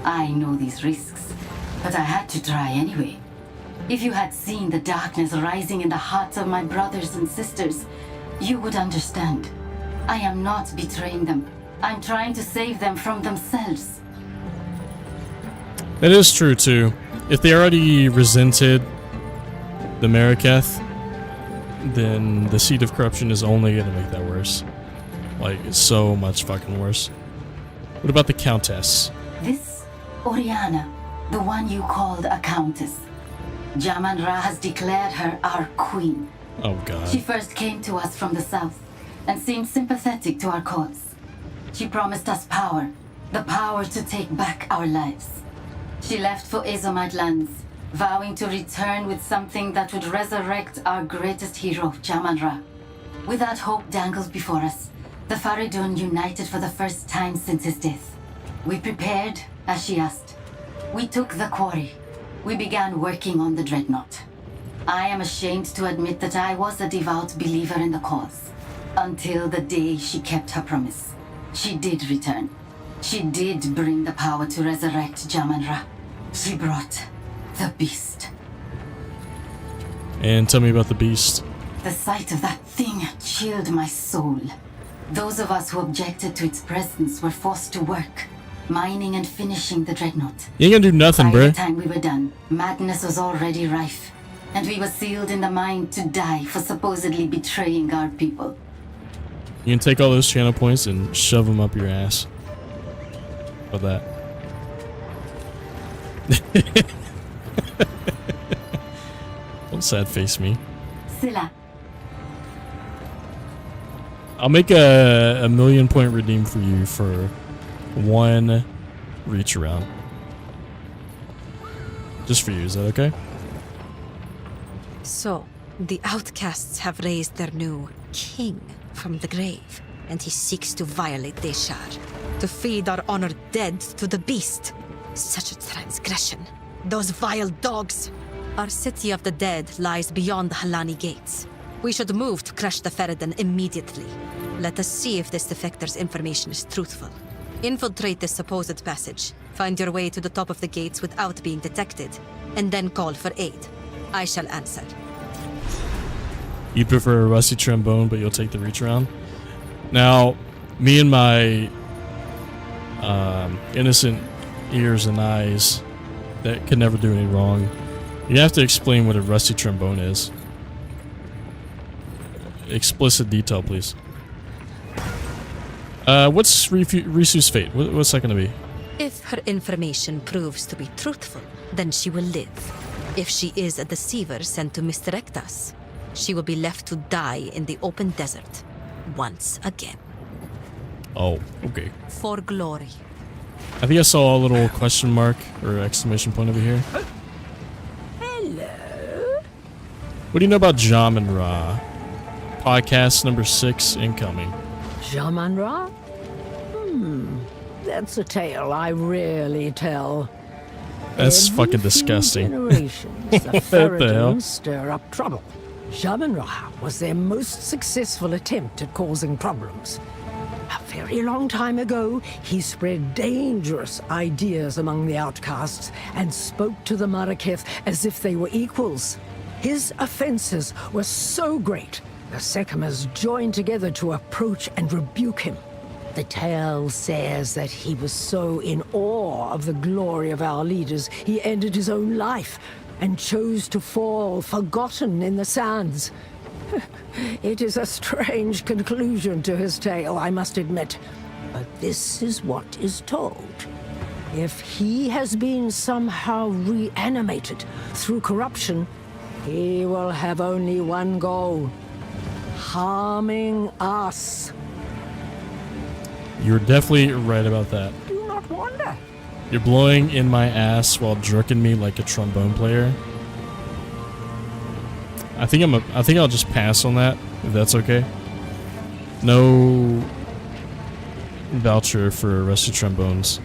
Speaker 10: I know these risks, but I had to try anyway. If you had seen the darkness rising in the hearts of my brothers and sisters, you would understand. I am not betraying them. I'm trying to save them from themselves.
Speaker 1: That is true, too. If they already resented the Maraketh, then the seed of corruption is only going to make that worse. Like, so much fucking worse. What about the Countess?
Speaker 10: This Oriana, the one you called a countess. Jaman-Ra has declared her our queen.
Speaker 1: Oh god.
Speaker 10: She first came to us from the south and seemed sympathetic to our cause. She promised us power, the power to take back our lives. She left for Azomite lands, vowing to return with something that would resurrect our greatest hero, Jaman-Ra. With that hope dangled before us, the Faridun united for the first time since his death. We prepared, as she asked. We took the quarry. We began working on the dreadnought. I am ashamed to admit that I was a devout believer in the cause. Until the day she kept her promise. She did return. She did bring the power to resurrect Jaman-Ra. She brought the beast.
Speaker 1: And tell me about the beast.
Speaker 10: The sight of that thing chilled my soul. Those of us who objected to its presence were forced to work, mining and finishing the dreadnought.
Speaker 1: You ain't gonna do nothing,
Speaker 10: By
Speaker 1: bruh.
Speaker 10: the time we were done, madness was already rife, and we were sealed in the mine to die for supposedly betraying our people.
Speaker 1: You can take all those channel points and shove them up your ass. How about that? Don't sad face me.
Speaker 10: Silla,
Speaker 1: I'll make a 1,000,000 redeem for you for one reach around. Just for you, is that okay?
Speaker 8: So, the outcasts have raised their new king from the grave. and he seeks to violate Deshar, to feed our honored dead to the beast. Such a transgression. Those vile dogs. Our city of the dead lies beyond the Halani gates. We should move to crush the Farad'n immediately. Let us see if this defector's information is truthful. Infiltrate this supposed passage. Find your way to the top of the gates without being detected, and then call for aid. I shall answer.
Speaker 1: You prefer a rusty trombone, but you'll take the reach around? Now, me and my innocent ears and eyes that could never do any wrong, you have to explain what a rusty trombone is. Explicit detail, please. What's Risu's fate? What's that going to be?
Speaker 8: If her information proves to be truthful, then she will live. If she is a deceiver sent to misdirect us, she will be left to die in the open desert once again.
Speaker 1: Oh, okay.
Speaker 8: For glory.
Speaker 1: I think I saw a little question mark or exclamation point over here.
Speaker 4: Hello?
Speaker 1: What do you know about Jamin Ra? Podcast number 6 incoming.
Speaker 4: Jamin Ra? That's a tale I rarely tell.
Speaker 1: That's
Speaker 4: Every
Speaker 1: fucking
Speaker 4: few
Speaker 1: disgusting.
Speaker 4: Generations, the
Speaker 1: What the hell?
Speaker 4: Farad'n stir up trouble. Jamin Ra was their most successful attempt at causing problems. A very long time ago, he spread dangerous ideas among the outcasts and spoke to the Maraketh as if they were equals. His offenses were so great, the Sekimas joined together to approach and rebuke him. The tale says that he was so in awe of the glory of our leaders, he ended his own life and chose to fall forgotten in the sands. It is a strange conclusion to his tale, I must admit. But this is what is told. If he has been somehow reanimated through corruption, he will have only one goal: harming us.
Speaker 1: You're definitely right about that.
Speaker 4: Do not wonder.
Speaker 1: You're blowing in my ass while jerking me like a trombone player. I think I'll just pass on that, if that's okay. No voucher for rusty trombones.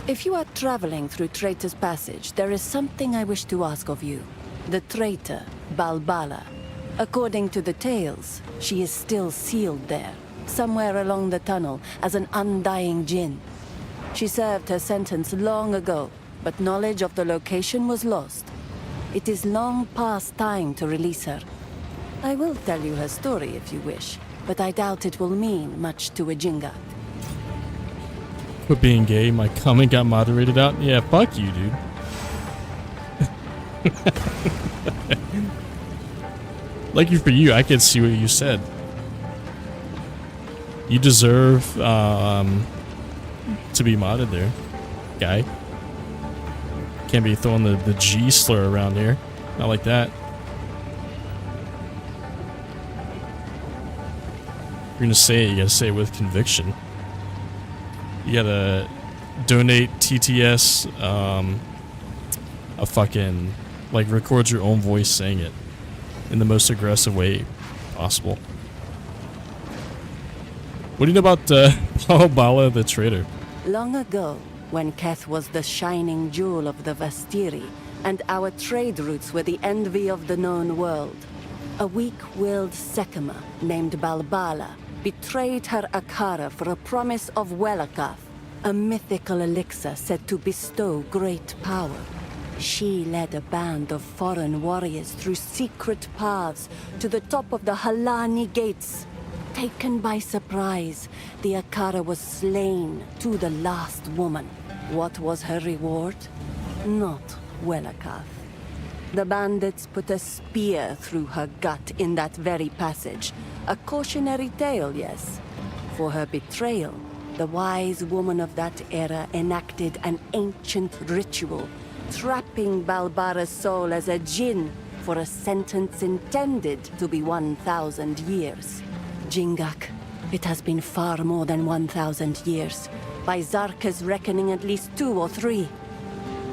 Speaker 7: If you are traveling through Traitor's Passage, there is something I wish to ask of you. The traitor, Balbala. According to the tales, she is still sealed there, somewhere along the tunnel, as an undying djinn. She served her sentence long ago, but knowledge of the location was lost. It is long past time to release her. I will tell you her story if you wish, but I doubt it will mean much to a Jingat.
Speaker 1: Quit being gay, my comment got moderated out. Yeah, fuck you, dude. Lucky for you, I could see what you said. You deserve to be modded there, guy. Can't be throwing the G slur around here. Not like that. You're gonna say it, you gotta say it with conviction. You gotta donate TTS, a fucking, like, record your own voice saying it in the most aggressive way possible. What do you know about Balbala the traitor?
Speaker 7: Long ago, when Keth was the shining jewel of the Vastiri, and our trade routes were the envy of the known world, a weak-willed Sekima named Balbala betrayed her Akara for a promise of Welakath, a mythical elixir said to bestow great power. She led a band of foreign warriors through secret paths to the top of the Halani gates. Taken by surprise, the Akara was slain to the last woman. What was her reward? Not Welakath. The bandits put a spear through her gut in that very passage. A cautionary tale, yes. For her betrayal, the wise woman of that era enacted an ancient ritual, trapping Balbara's soul as a djinn for a sentence intended to be 1,000 years. Jingak, it has been far more than 1,000 years. By Zarka's reckoning, at least 2 or 3.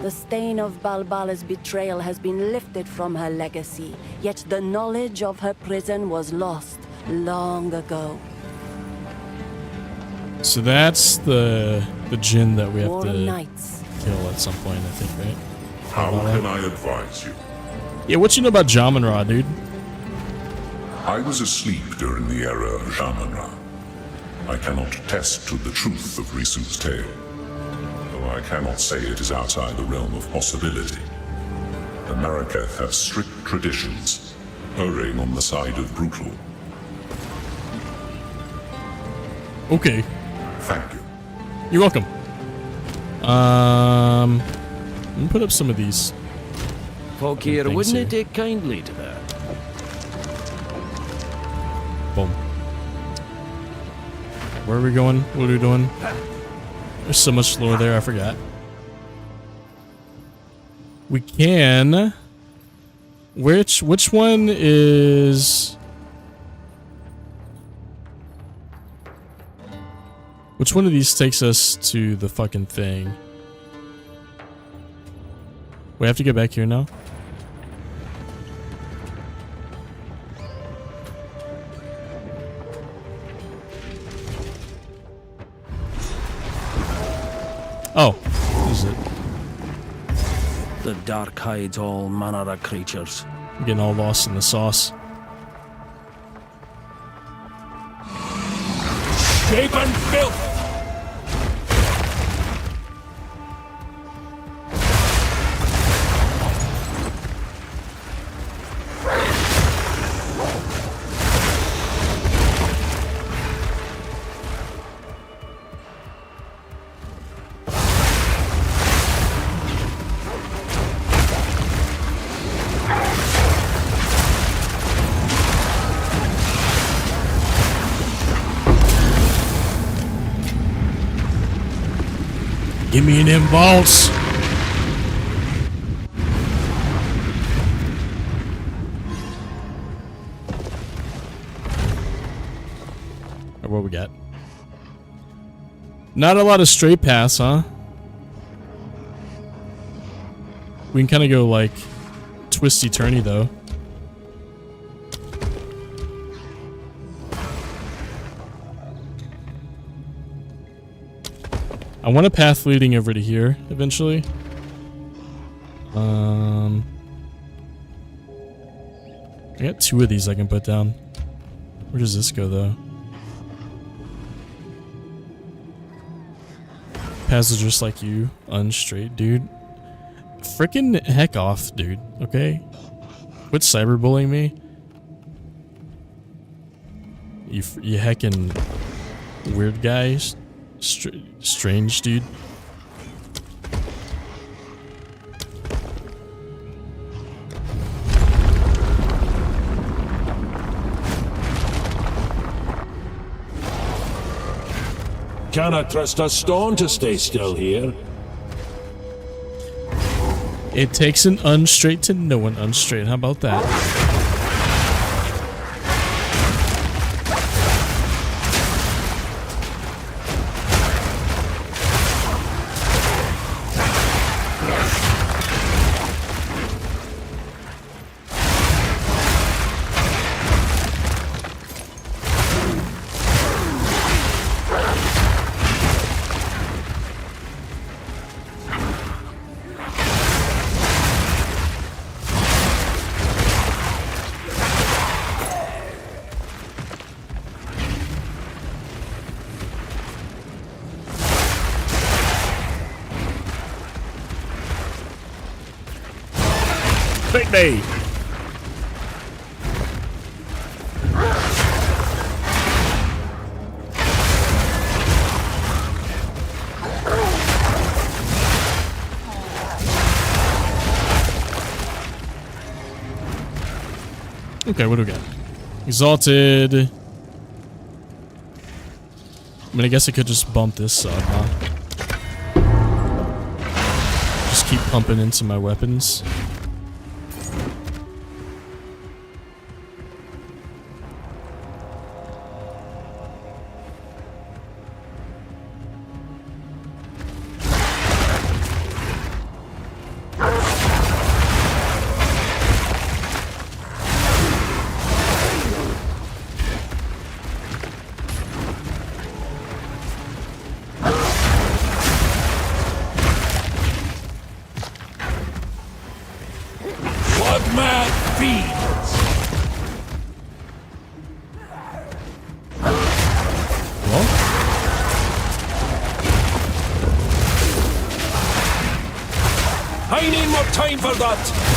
Speaker 7: The stain of Balbala's betrayal has been lifted from her legacy, yet the knowledge of her prison was lost, long ago.
Speaker 1: So that's the djinn that we have
Speaker 7: War
Speaker 1: to
Speaker 7: nights.
Speaker 1: kill at some point, I think, right?
Speaker 2: How can I advise you?
Speaker 1: Yeah, what you know about Jamun-Ra, dude?
Speaker 2: I was asleep during the era of Shaman-Ra. I cannot attest to the truth of Risu's tale, though I cannot say it is outside the realm of possibility. The Maraketh have strict traditions, erring on the side of brutal.
Speaker 1: Okay.
Speaker 2: Thank you.
Speaker 1: You're welcome. Let me put up some of these.
Speaker 5: Folk here
Speaker 1: things
Speaker 5: wouldn't
Speaker 1: here.
Speaker 5: take kindly to that.
Speaker 1: Boom. Where are we going? What are we doing? There's so much lore there, I forgot. We can... Which one is... Which one of these takes us to the fucking thing? We have to get back here now? Oh, this is it.
Speaker 5: The dark hides all manner of creatures.
Speaker 1: I'm getting all lost in the sauce.
Speaker 6: Shapen filth!
Speaker 1: Give me an impulse. What we got? Not a lot of straight paths, huh? We can kind of go like twisty turny though. I want a path leading over to here eventually. I got 2 of these I can put down. Where does this go though? Paths are just like you, unstraight, dude. Frickin' heck off, dude. Okay, quit cyberbullying me. You heckin' weird guys. Strange, dude.
Speaker 6: Cannot trust a stone to stay still here.
Speaker 1: It takes an unstraight to know an unstraight. How about that?
Speaker 6: Pick me!
Speaker 1: Okay, what do we got? Exalted. I mean, I guess I could just bump this up, huh? Just keep pumping into my weapons.
Speaker 6: mad fiends!
Speaker 1: Well,
Speaker 6: I need more time for that!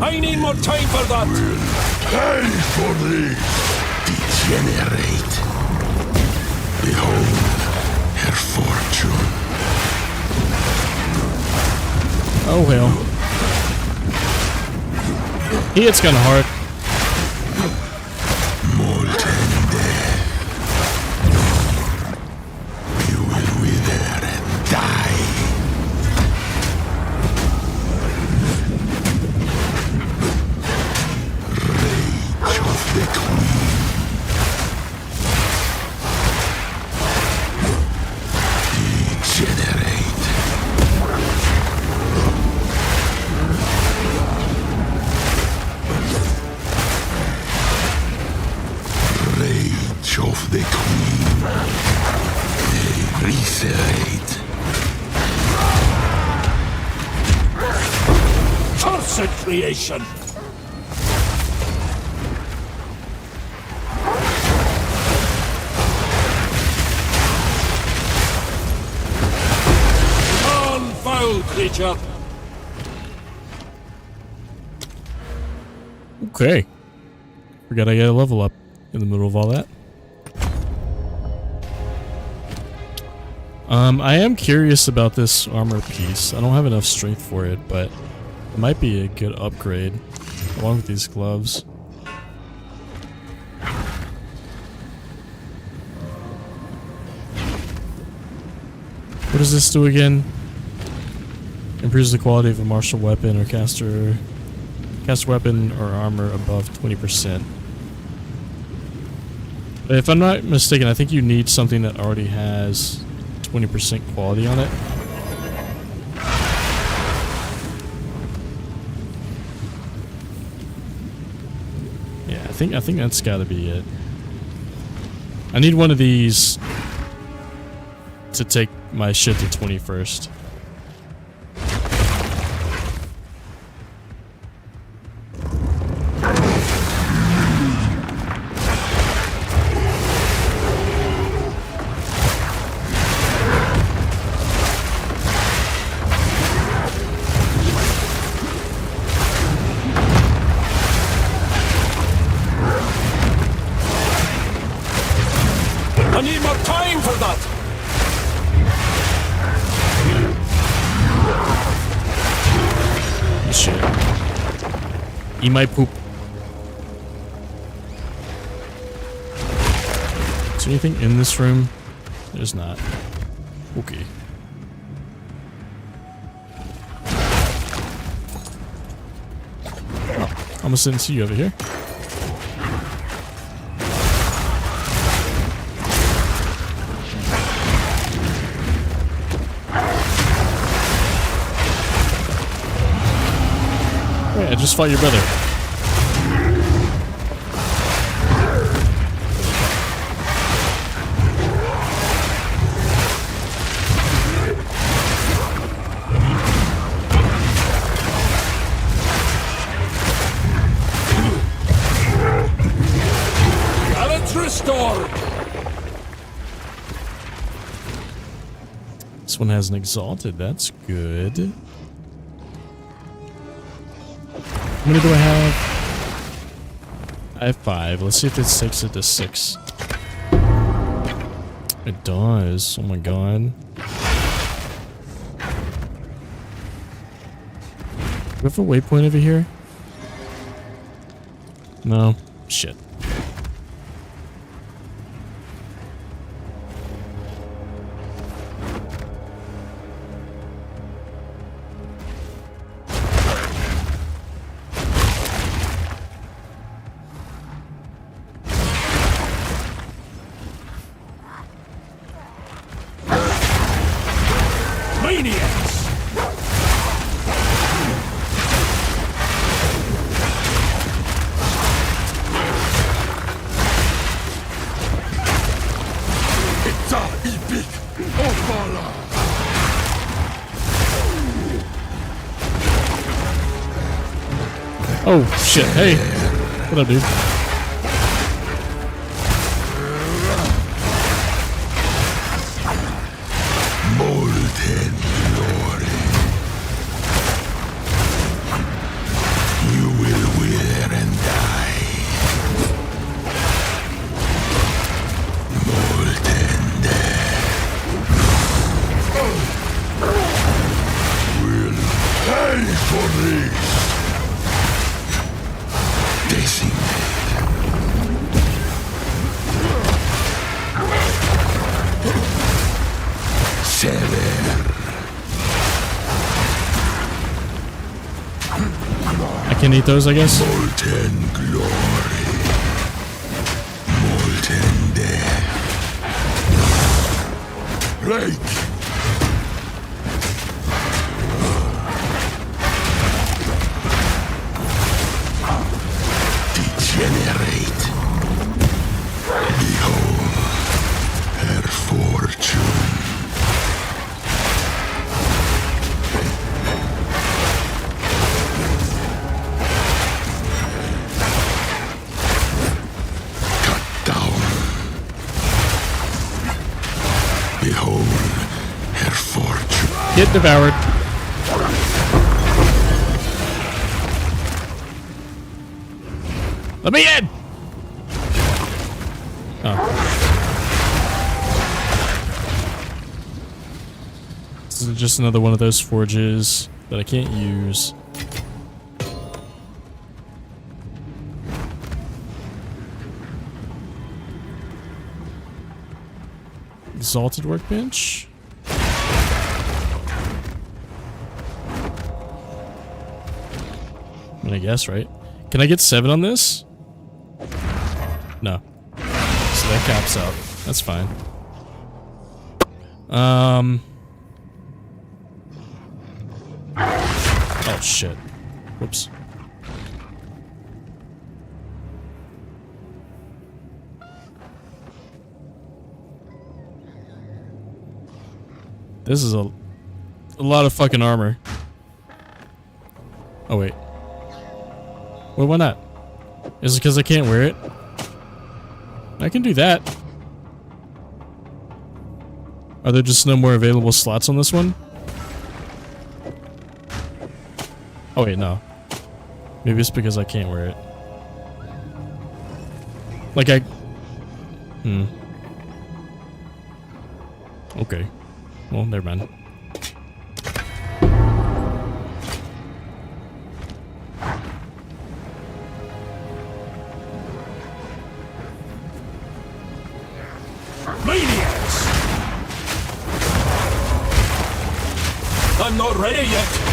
Speaker 6: I need more time for that!
Speaker 2: Pay for this, degenerate. Behold her fortune.
Speaker 1: oh well. He hits kind of hard.
Speaker 2: Molten death. You will wither and die. Rage of the Queen. Degenerate. Rage of the Queen. Eviscerate.
Speaker 6: Cursed creation! Foul creature!
Speaker 1: Okay. Forgot I got a level up in the middle of all that. I am curious about this armor piece. I don't have enough strength for it, but it might be a good upgrade along with these gloves. What does this do again? Improves the quality of a martial weapon or cast weapon or armor above 20%. If I'm not mistaken, I think you need something that already has 20% quality on it. Yeah, I think that's got to be it. I need one of these to take my shit to 20 first.
Speaker 6: I need more time for that!
Speaker 1: Shit. Eat my poop. Is there anything in this room? There's not. Okay. Oh, almost didn't see you over here. I just fought your brother. This one has an exalted. That's good. How many do I have? I have 5. Let's see if this takes it to 6. It does. Oh my god. Do we have a waypoint over here? No. Shit. Oh shit, hey. What up, dude?
Speaker 2: Molten glory. You will wither and die. Molten death. Will pay for this.
Speaker 1: I can eat those, I guess.
Speaker 2: Molten glory. Molten death. Break. Degenerate. Behold her fortune. Behold her fortune.
Speaker 1: Get devoured. Let me in! Oh. This is just another one of those forges that I can't use. Exalted workbench. I mean, I guess, right? Can I get 7 on this? No. So that caps out. That's fine. Oh shit. Whoops. This is a lot of fucking armor. Oh wait. Well, why not? Is it because I can't wear it? I can do that. Are there just no more available slots on this one? Oh wait, no. Maybe it's because I can't wear it. Like I... Okay. Well, never mind.
Speaker 6: Maniacs! I'm not ready yet!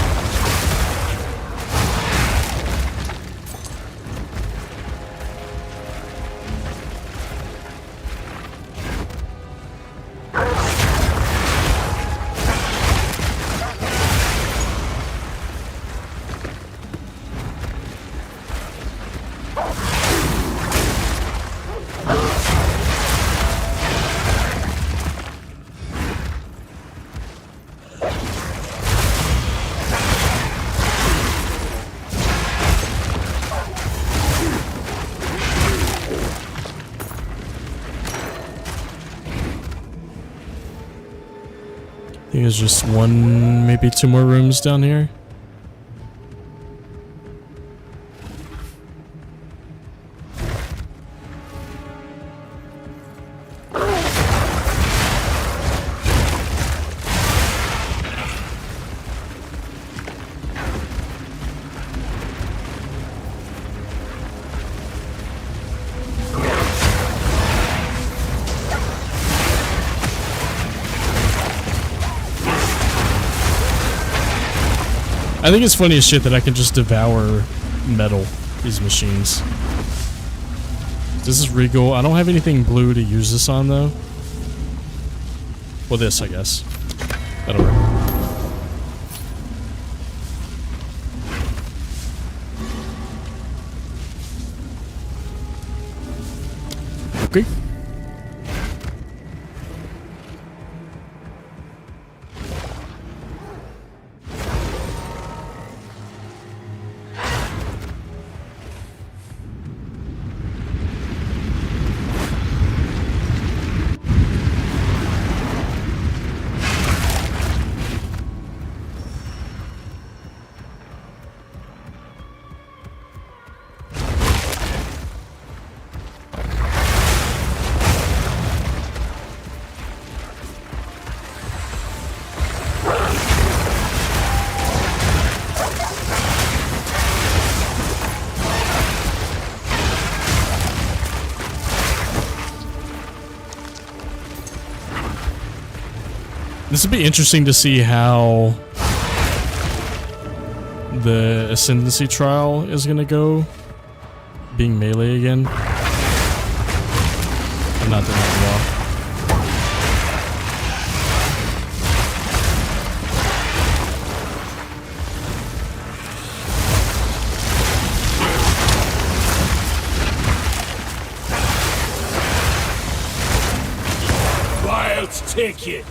Speaker 1: think there's just one, maybe two more rooms down here. I think it's funny as shit that I can just devour metal, these machines. This is Regal. I don't have anything blue to use this on, though. Well, this, I guess. That'll work. Okay. This would be interesting to see how the Ascendancy trial is going to go. Being melee again. I'm not doing that well.
Speaker 6: Take it.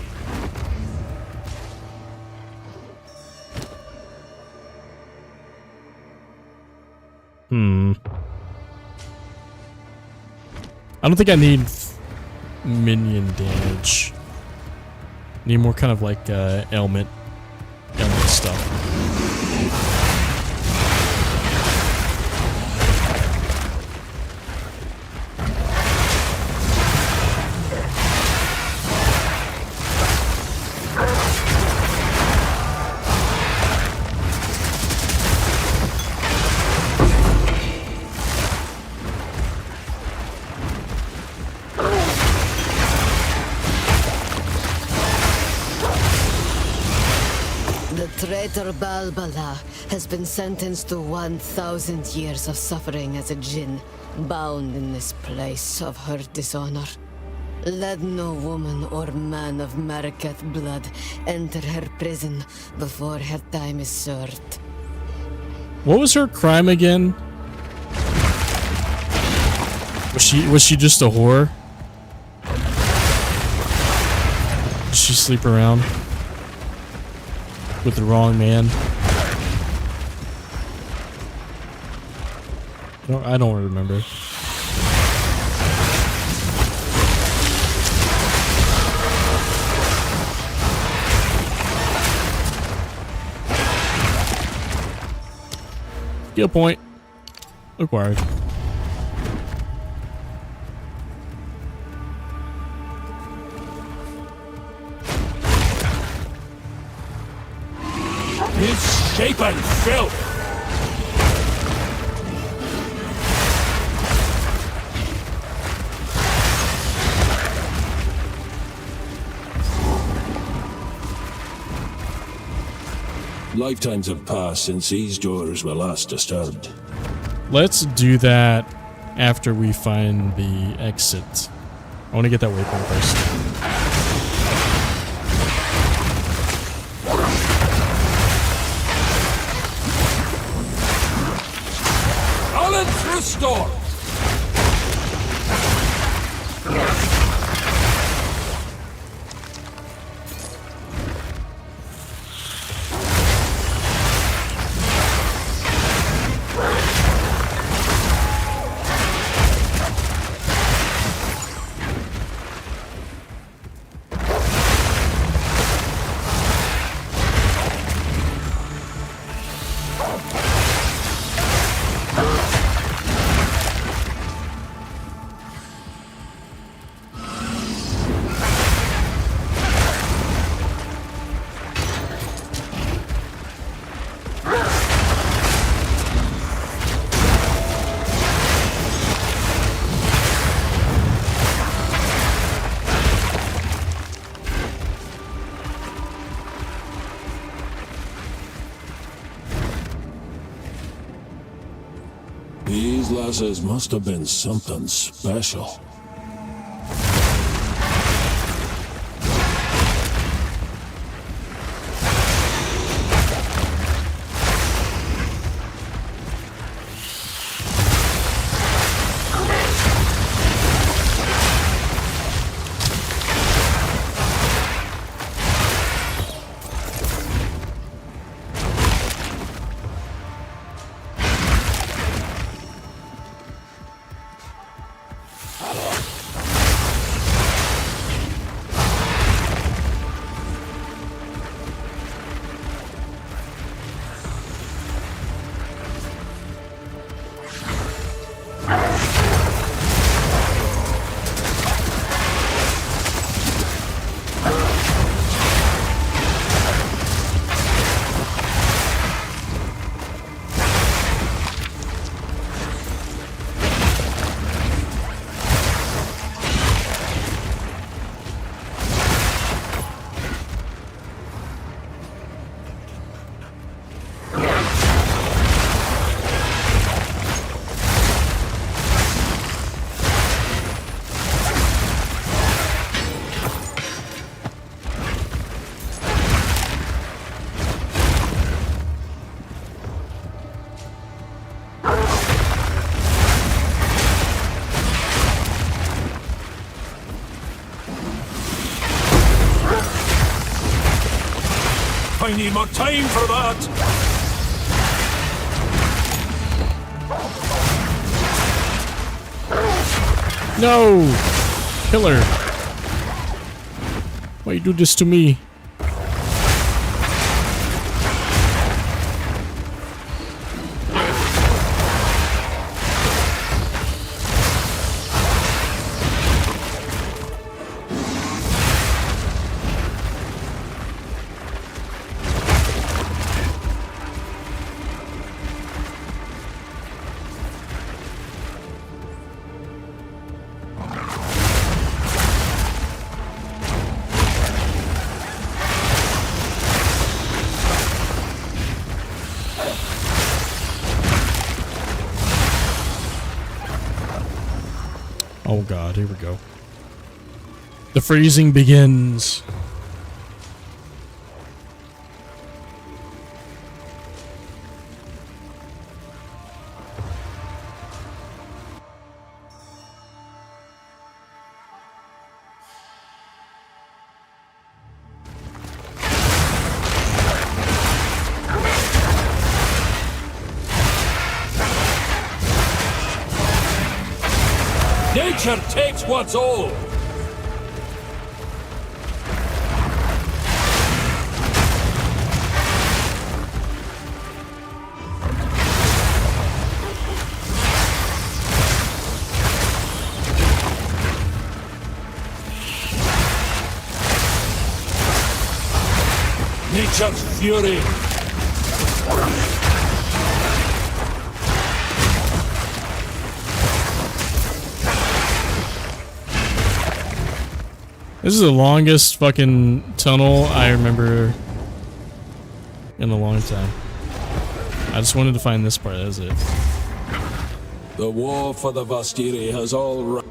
Speaker 1: I don't think I need minion damage. Need more kind of like ailment stuff.
Speaker 12: Traitor Balbala has been sentenced to 1,000 years of suffering as a djinn, bound in this place of her dishonor. Let no woman or man of Maraketh blood enter her prison before her time is served.
Speaker 1: What was her crime again? Was she just a whore? Did she sleep around with the wrong man? I don't remember. Skill point acquired.
Speaker 6: Misshapen filth!
Speaker 5: Lifetimes have passed since these doors were last disturbed.
Speaker 1: Let's do that after we find the exit. I want to get that waypoint first.
Speaker 6: Storm! glasses must have been something special. I need more time for that!
Speaker 1: No! Killer! Why you do this to me? Oh god, here we go. The freezing begins.
Speaker 6: Nature takes what's old! Nature's fury!
Speaker 1: This is the longest fucking tunnel I remember in a long time. I just wanted to find this part, that's it.
Speaker 6: The war for the Vastiri has all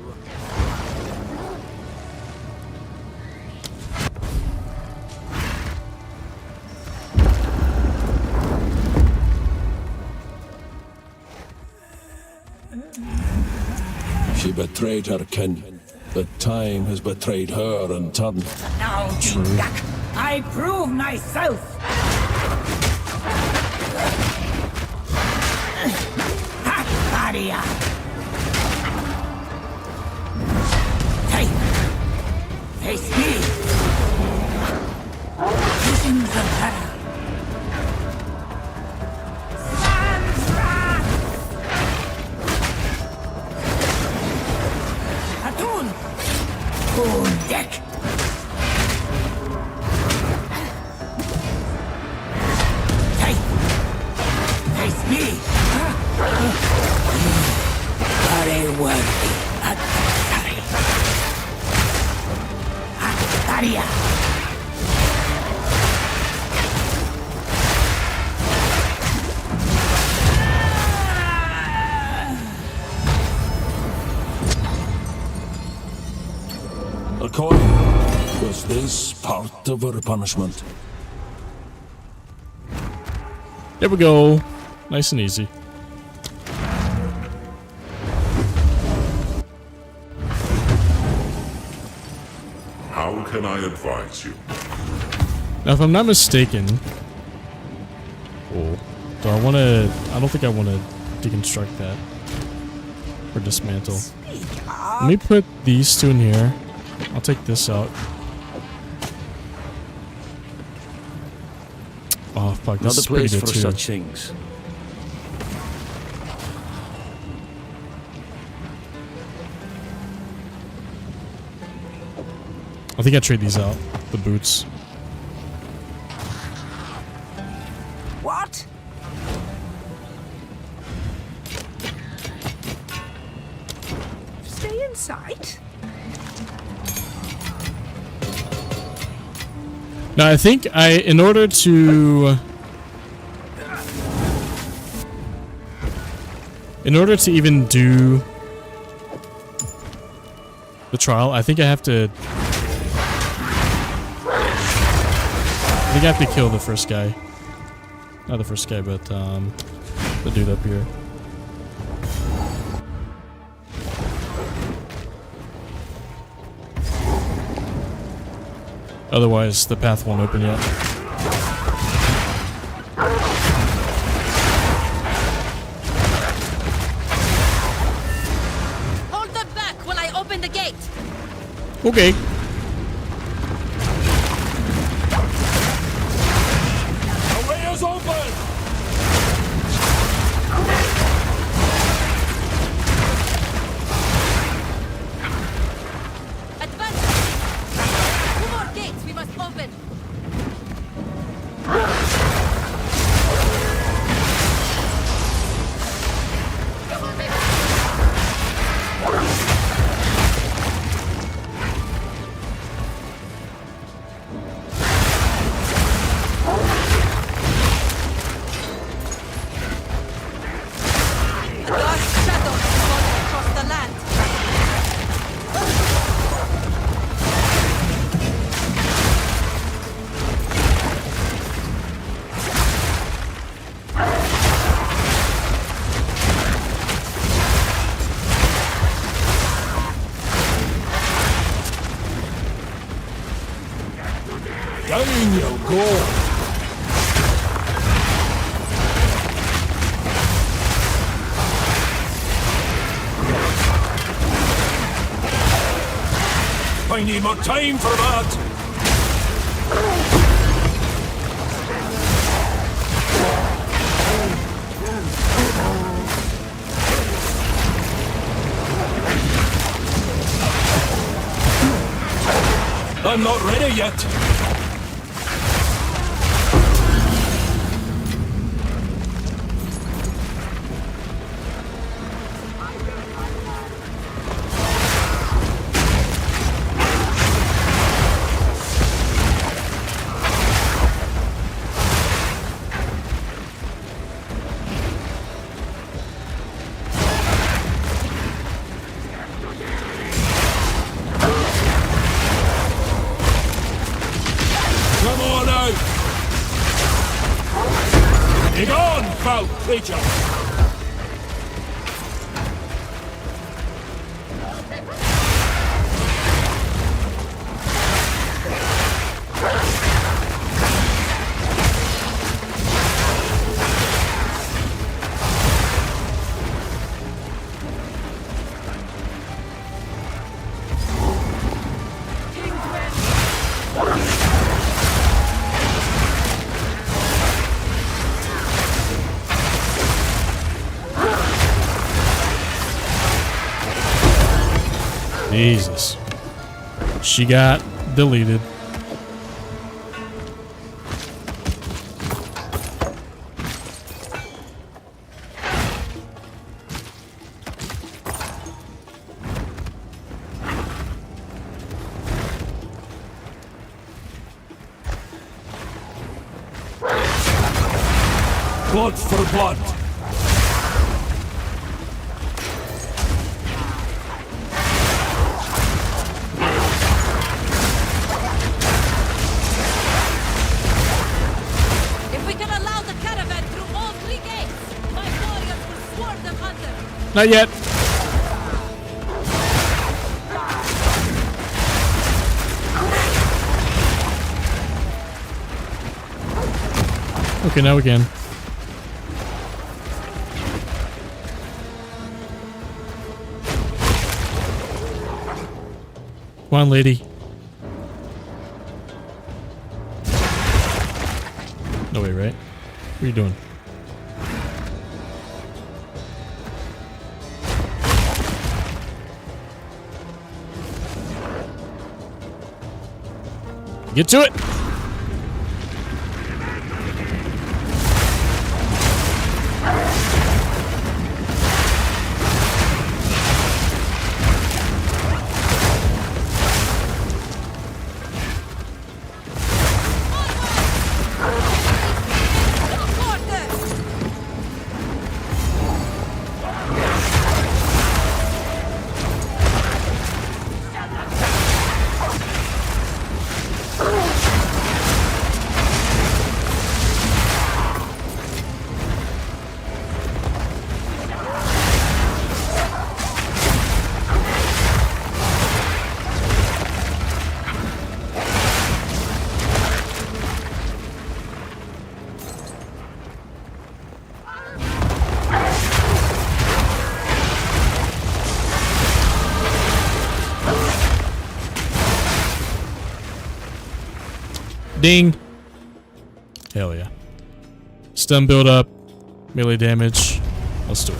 Speaker 6: She betrayed her kin. But time has betrayed her in turn.
Speaker 11: Now, Dingak, I prove myself! Hakaria! Hey! Face me! Visions of terror! Deck! Hey! Face me! Very worthy adversary! Hakaria!
Speaker 6: coin. Was this part of our punishment?
Speaker 1: There we go. Nice and easy.
Speaker 2: How can I advise you?
Speaker 1: Now, if I'm not mistaken... Oh. Do I want to... I don't think I want to deconstruct that. Or dismantle. Let me put these two in here. I'll take this out. Oh, fuck. This
Speaker 5: Not
Speaker 1: is
Speaker 5: a
Speaker 1: pretty
Speaker 5: place
Speaker 1: good
Speaker 5: for
Speaker 1: too.
Speaker 5: such things.
Speaker 1: I think I trade these out. The boots.
Speaker 11: What? Stay in sight?
Speaker 1: Now, I think in order to even do the trial, I think I have to kill the first guy. Not the first guy, but the dude up here. Otherwise, the path won't open yet.
Speaker 8: Hold them back while I open the gate.
Speaker 1: Okay.
Speaker 6: The way is open!
Speaker 8: Advance! Two more gates we must open. Dark shadows falling across the land.
Speaker 6: Down you go! I need more time for that! I'm not ready yet! Come on out! Begone, foul creature!
Speaker 1: Jesus. She got deleted.
Speaker 6: Blood for blood!
Speaker 1: Not yet. Okay, now we can. Come on, lady. No way, right? What are you doing? Get to it! Ding. Hell yeah. Stun build up. Melee damage. Let's do it.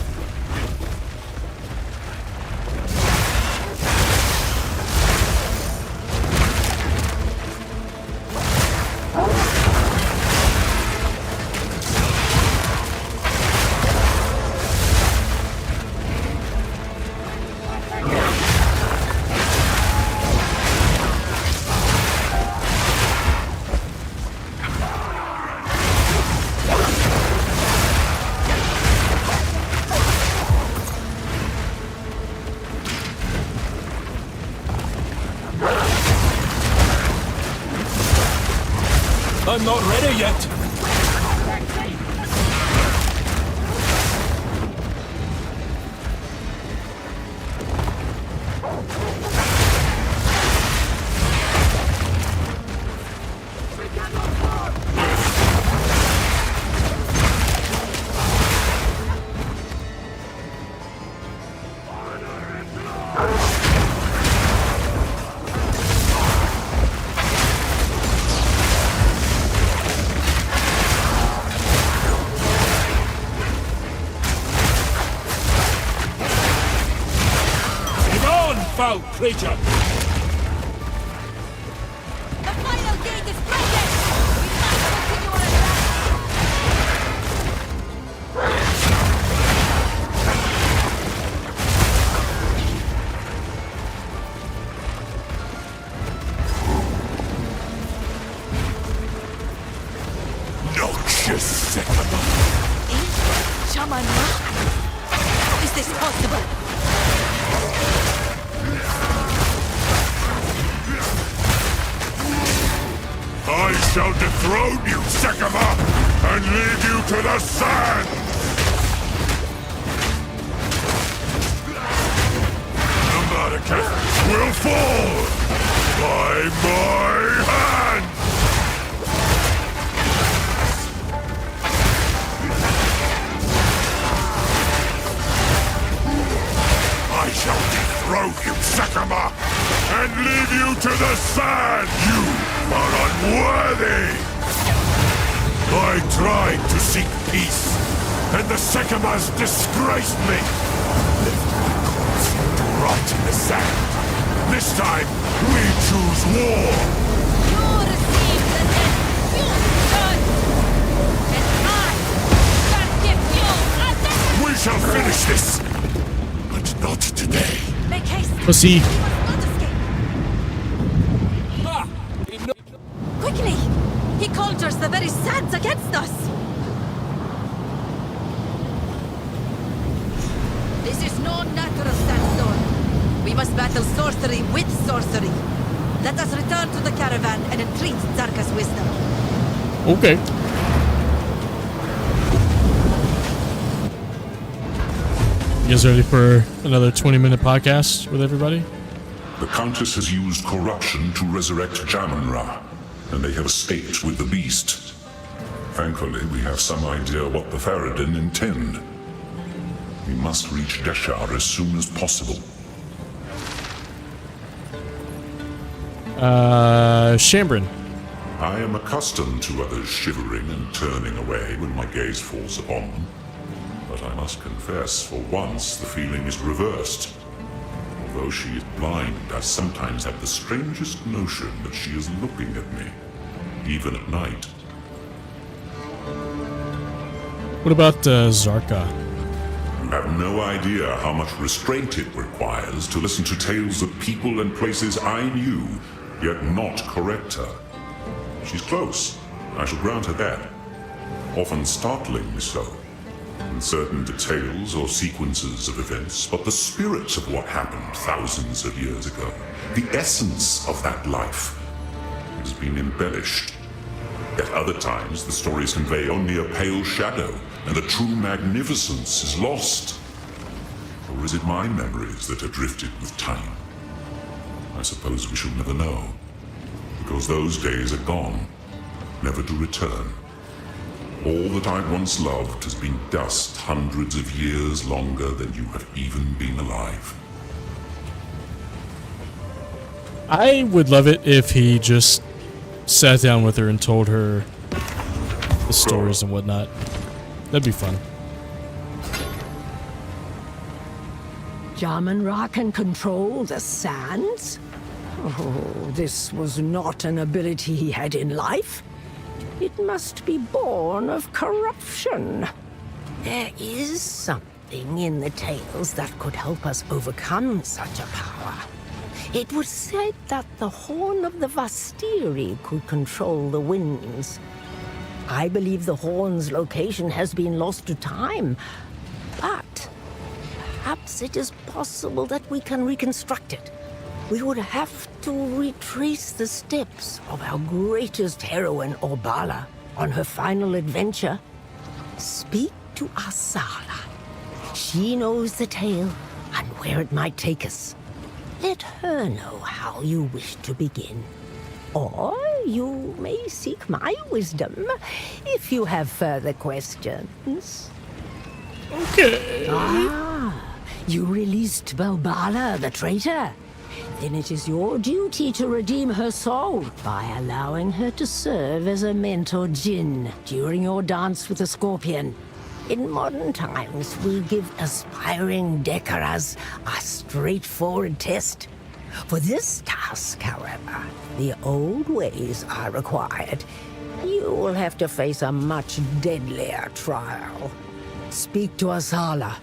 Speaker 6: I'm not ready yet. Foul creature!
Speaker 8: The final gate is broken! We must continue our
Speaker 2: Noxious Sycamore!
Speaker 8: Shaman, how is this possible?
Speaker 2: I shall dethrone you, Sycamore, and leave you to the sand! The Maracas will fall by my hand! I shall dethrone you, Sycamore, and leave you to the sand! You are unworthy! I tried to seek peace, and the Sycamores disgraced me! Left my corpse to rot in the sand. This time, we choose war!
Speaker 8: You receive the death you deserve! And I shall give you a death!
Speaker 2: We shall finish this! But not today.
Speaker 8: Make haste!
Speaker 1: Pussy.
Speaker 8: We must not escape! Quickly! He conjures the very sands against us! This is no natural sandstorm. We must battle sorcery with sorcery. Let us return to the caravan and entreat Zarka's wisdom.
Speaker 1: You guys ready for another 20-minute podcast with everybody?
Speaker 2: The Countess has used corruption to resurrect Jamun-Ra, and they have escaped with the beast. Thankfully, we have some idea what the Faradin intend. We must reach Deshar as soon as possible.
Speaker 1: Shambrin.
Speaker 2: I am accustomed to others shivering and turning away when my gaze falls upon them. But I must confess, for once, the feeling is reversed. Although she is blind, I sometimes have the strangest notion that she is looking at me, even at night.
Speaker 1: What about Zarka?
Speaker 2: You have no idea how much restraint it requires to listen to tales of people and places I knew, yet not correct her. She's close, I shall grant her that. Often startlingly so. In certain details or sequences of events, but the spirit of what happened thousands of years ago, the essence of that life, has been embellished. At other times, the stories convey only a pale shadow, and the true magnificence is lost. Or is it my memories that have drifted with time? I suppose we shall never know, because those days are gone, never to return. All that I once loved has been dust hundreds of years longer than you have even been alive.
Speaker 1: I would love it if he just sat down with her and told her the stories and whatnot. That'd be fun.
Speaker 4: Jamun-Ra can control the sands? Oh, this was not an ability he had in life. It must be born of corruption. There is something in the tales that could help us overcome such a power. It was said that the Horn of the Vastiri could control the winds. I believe the Horn's location has been lost to time, but perhaps it is possible that we can reconstruct it. We would have to retrace the steps of our greatest heroine, Orbala, on her final adventure. Speak to Asala. She knows the tale and where it might take us. Let her know how you wish to begin. Or you may seek my wisdom if you have further questions.
Speaker 1: Okay.
Speaker 4: You released Balbala, the traitor? Then it is your duty to redeem her soul by allowing her to serve as a mentor djinn during your dance with the scorpion. In modern times, we give aspiring Dekaras a straightforward test. For this task, however, the old ways are required. You will have to face a much deadlier trial. Speak to Asala.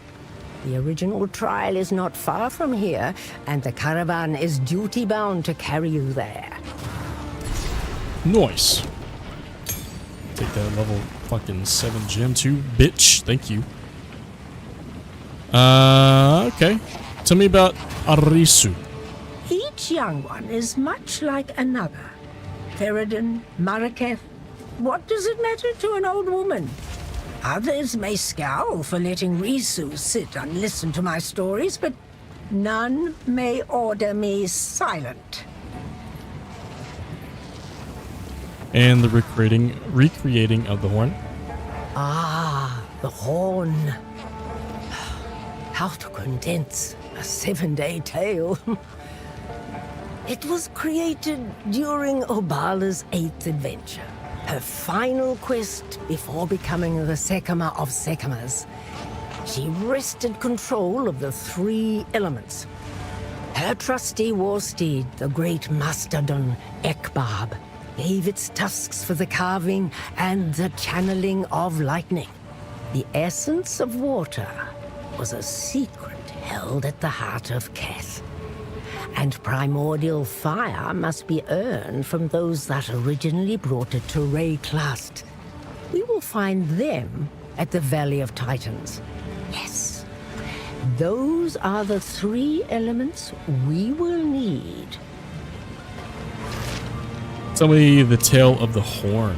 Speaker 4: The original trial is not far from here, and the caravan is duty-bound to carry you there.
Speaker 1: Nice. Take that level fucking 7 gem too, bitch. Thank you. Okay. Tell me about Arisu.
Speaker 4: Each young one is much like another. Faradin, Maraketh. What does it matter to an old woman? Others may scowl for letting Risu sit and listen to my stories, but none may order me silent.
Speaker 1: And the recreating of the horn.
Speaker 4: Ah, the horn. How to condense a 7-day tale. It was created during Obala's 8th adventure. Her final quest before becoming the Sekama of Sekamas. She wrested control of the 3 elements. Her trusty war steed, the great mastodon Ekbab, gave its tusks for the carving and the channeling of lightning. The essence of water was a secret held at the heart of Keth. And primordial fire must be earned from those that originally brought it to Rayclast. We will find them at the Valley of Titans. Yes, those are the 3 elements we will need.
Speaker 1: Tell me the tale of the horn.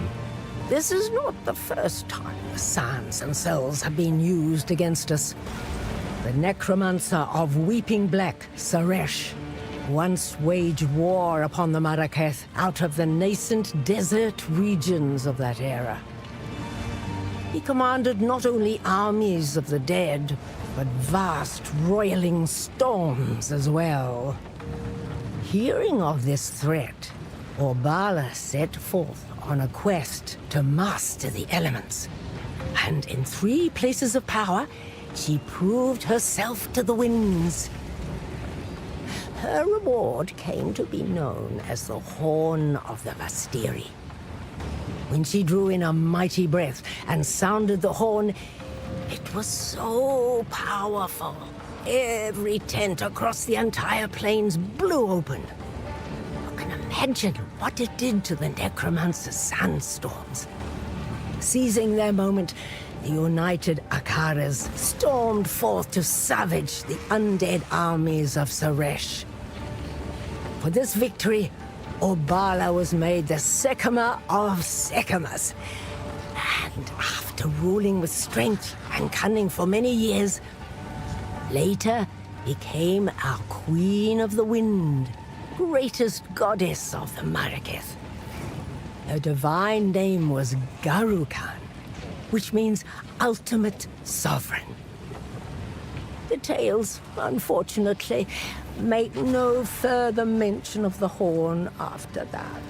Speaker 4: This is not the first time the sands themselves have been used against us. the necromancer of Weeping Black, Saresh, once waged war upon the Maraketh out of the nascent desert regions of that era. He commanded not only armies of the dead, but vast roiling storms as well. Hearing of this threat, Orbala set forth on a quest to master the elements. And in 3 places of power, she proved herself to the winds. Her reward came to be known as the Horn of the Vastiri. When she drew in a mighty breath and sounded the horn, it was so powerful. Every tent across the entire plains blew open. You can imagine what it did to the necromancer's sandstorms. Seizing their moment, the united Akaras stormed forth to savage the undead armies of Saresh. For this victory, Orbala was made the Sekima of Sekimas. And after ruling with strength and cunning for many years, later became our Queen of the Wind, greatest goddess of the Maraketh. Her divine name was Garukan, which means ultimate sovereign. The tales, unfortunately, make no further mention of the horn after that.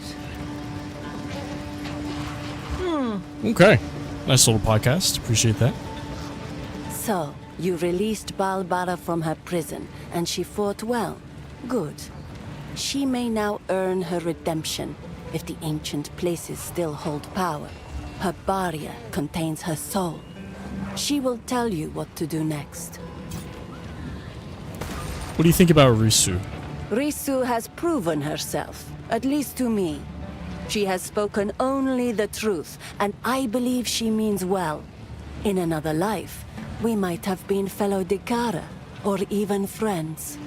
Speaker 1: Okay. Nice little podcast. Appreciate that.
Speaker 7: So, you released Balbara from her prison, and she fought well. Good. She may now earn her redemption, if the ancient places still hold power. Her barrier contains her soul. She will tell you what to do next.
Speaker 1: What do you think about Risu?
Speaker 7: Risu has proven herself, at least to me. She has spoken only the truth, and I believe she means well. In another life, we might have been fellow Dikara, or even friends.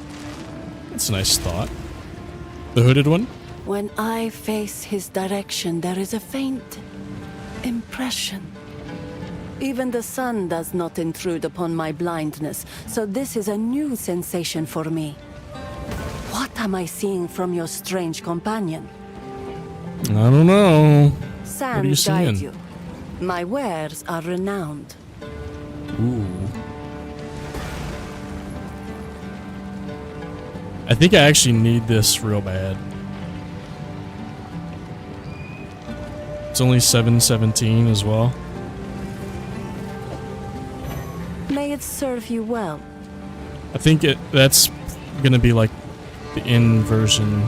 Speaker 1: That's a nice thought. The hooded one?
Speaker 7: When I face his direction, there is a faint impression. Even the sun does not intrude upon my blindness, so this is a new sensation for me. What am I seeing from your strange companion?
Speaker 1: I don't know.
Speaker 7: Sand
Speaker 1: What are you
Speaker 7: guide
Speaker 1: seeing?
Speaker 7: you. My wares are renowned.
Speaker 1: Ooh. I think I actually need this real bad. It's only 717 as well.
Speaker 7: May it serve you well.
Speaker 1: I think that's gonna be like the in version.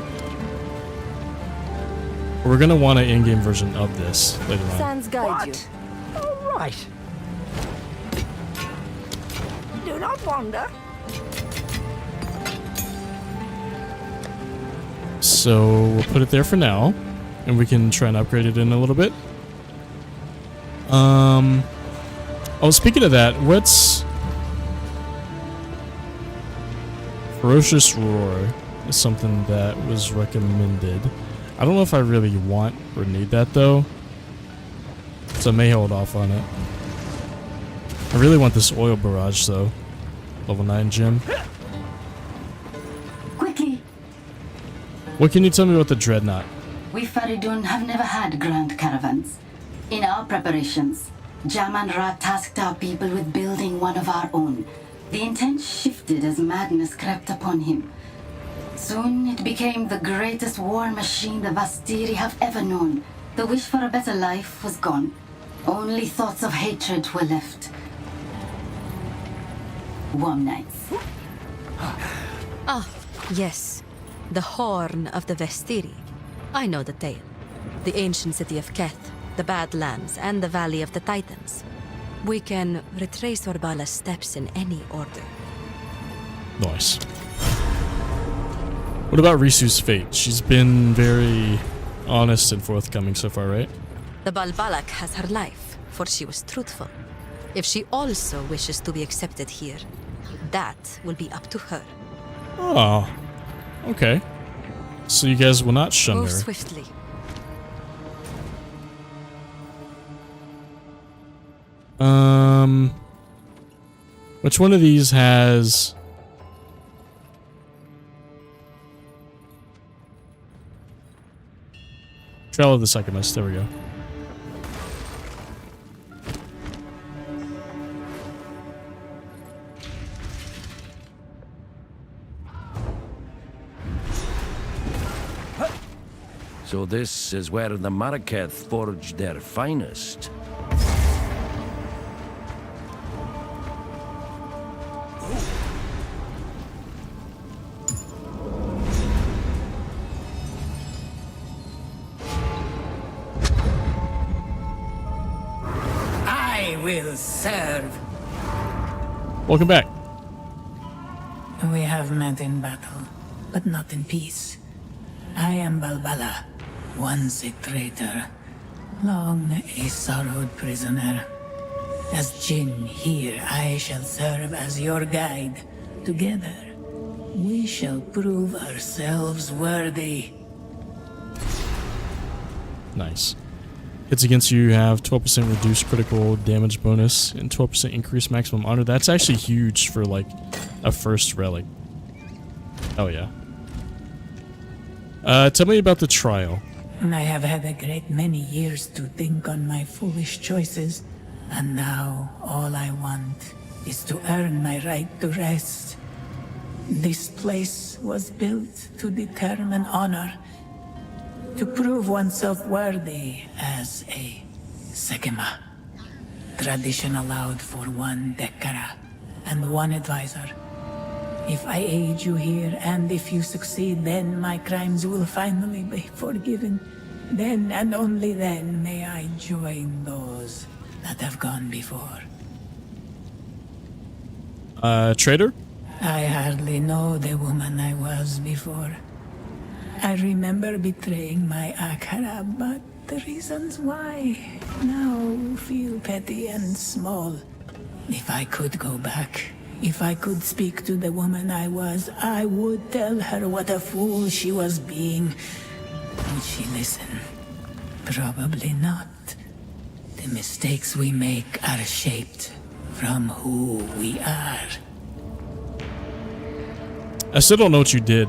Speaker 1: We're gonna want an in-game version of this later on.
Speaker 7: Sands guide you.
Speaker 4: All right. Do not wander.
Speaker 1: So we'll put it there for now, and we can try and upgrade it in a little bit. Oh, speaking of that, what's Ferocious Roar is something that was recommended. I don't know if I really want or need that though, so I may hold off on it. I really want this oil barrage though. Level 9 gem.
Speaker 10: Quickly!
Speaker 1: What can you tell me about the Dreadnought?
Speaker 10: We Faridun have never had grand caravans. In our preparations, Jaman Ra tasked our people with building one of our own. The intent shifted as madness crept upon him. Soon it became the greatest war machine the Vastiri have ever known. The wish for a better life was gone. Only thoughts of hatred were left. Warm nights.
Speaker 8: Ah, yes. The Horn of the Vestiri. I know the tale. The ancient city of Keth, the Badlands, and the Valley of the Titans. We can retrace Orbala's steps in any order.
Speaker 1: Nice. What about Risu's fate? She's been very honest and forthcoming so far, right?
Speaker 8: The Balbalak has her life, for she was truthful. If she also wishes to be accepted here, that will be up to her.
Speaker 1: Oh, okay. So you guys will not shun
Speaker 8: Move
Speaker 1: her.
Speaker 8: swiftly.
Speaker 1: Which one of these has... Trail of the Sycamist, there we go.
Speaker 5: So this is where the Maraketh forged their finest.
Speaker 11: I will serve.
Speaker 1: Welcome back.
Speaker 11: We have met in battle, but not in peace. I am Balbala, once a traitor, long a sorrowed prisoner. As Jinn here, I shall serve as your guide. Together, we shall prove ourselves worthy.
Speaker 1: Nice. Hits against you have 12% reduced critical damage bonus and 12% increased maximum honor. That's actually huge for like a first relic. Oh yeah. Tell me about the trial.
Speaker 11: I have had a great many years to think on my foolish choices, and now all I want is to earn my right to rest. This place was built to determine honor, to prove oneself worthy as a Sekima. Tradition allowed for one Dekkara and one advisor. If I aid you here, and if you succeed, then my crimes will finally be forgiven. Then, and only then, may I join those that have gone before.
Speaker 1: Traitor?
Speaker 11: I hardly know the woman I was before. I remember betraying my Akara, but the reasons why now feel petty and small. If I could go back, if I could speak to the woman I was, I would tell her what a fool she was being. Would she listen? Probably not. The mistakes we make are shaped from who we are.
Speaker 1: I still don't know what you did,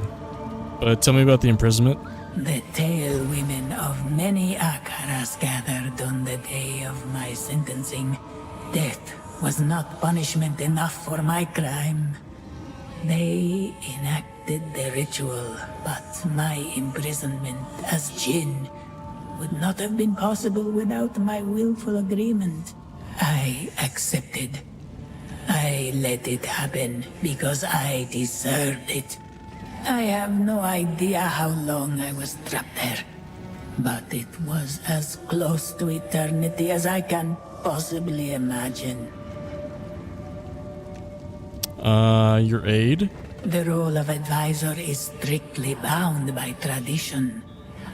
Speaker 1: but tell me about the imprisonment.
Speaker 11: The tale women of many Akaras gathered on the day of my sentencing. Death was not punishment enough for my crime. They enacted the ritual, but my imprisonment as Jinn would not have been possible without my willful agreement. I accepted. I let it happen because I deserved it. I have no idea how long I was trapped there, but it was as close to eternity as I can possibly imagine.
Speaker 1: Your aid?
Speaker 11: The role of advisor is strictly bound by tradition.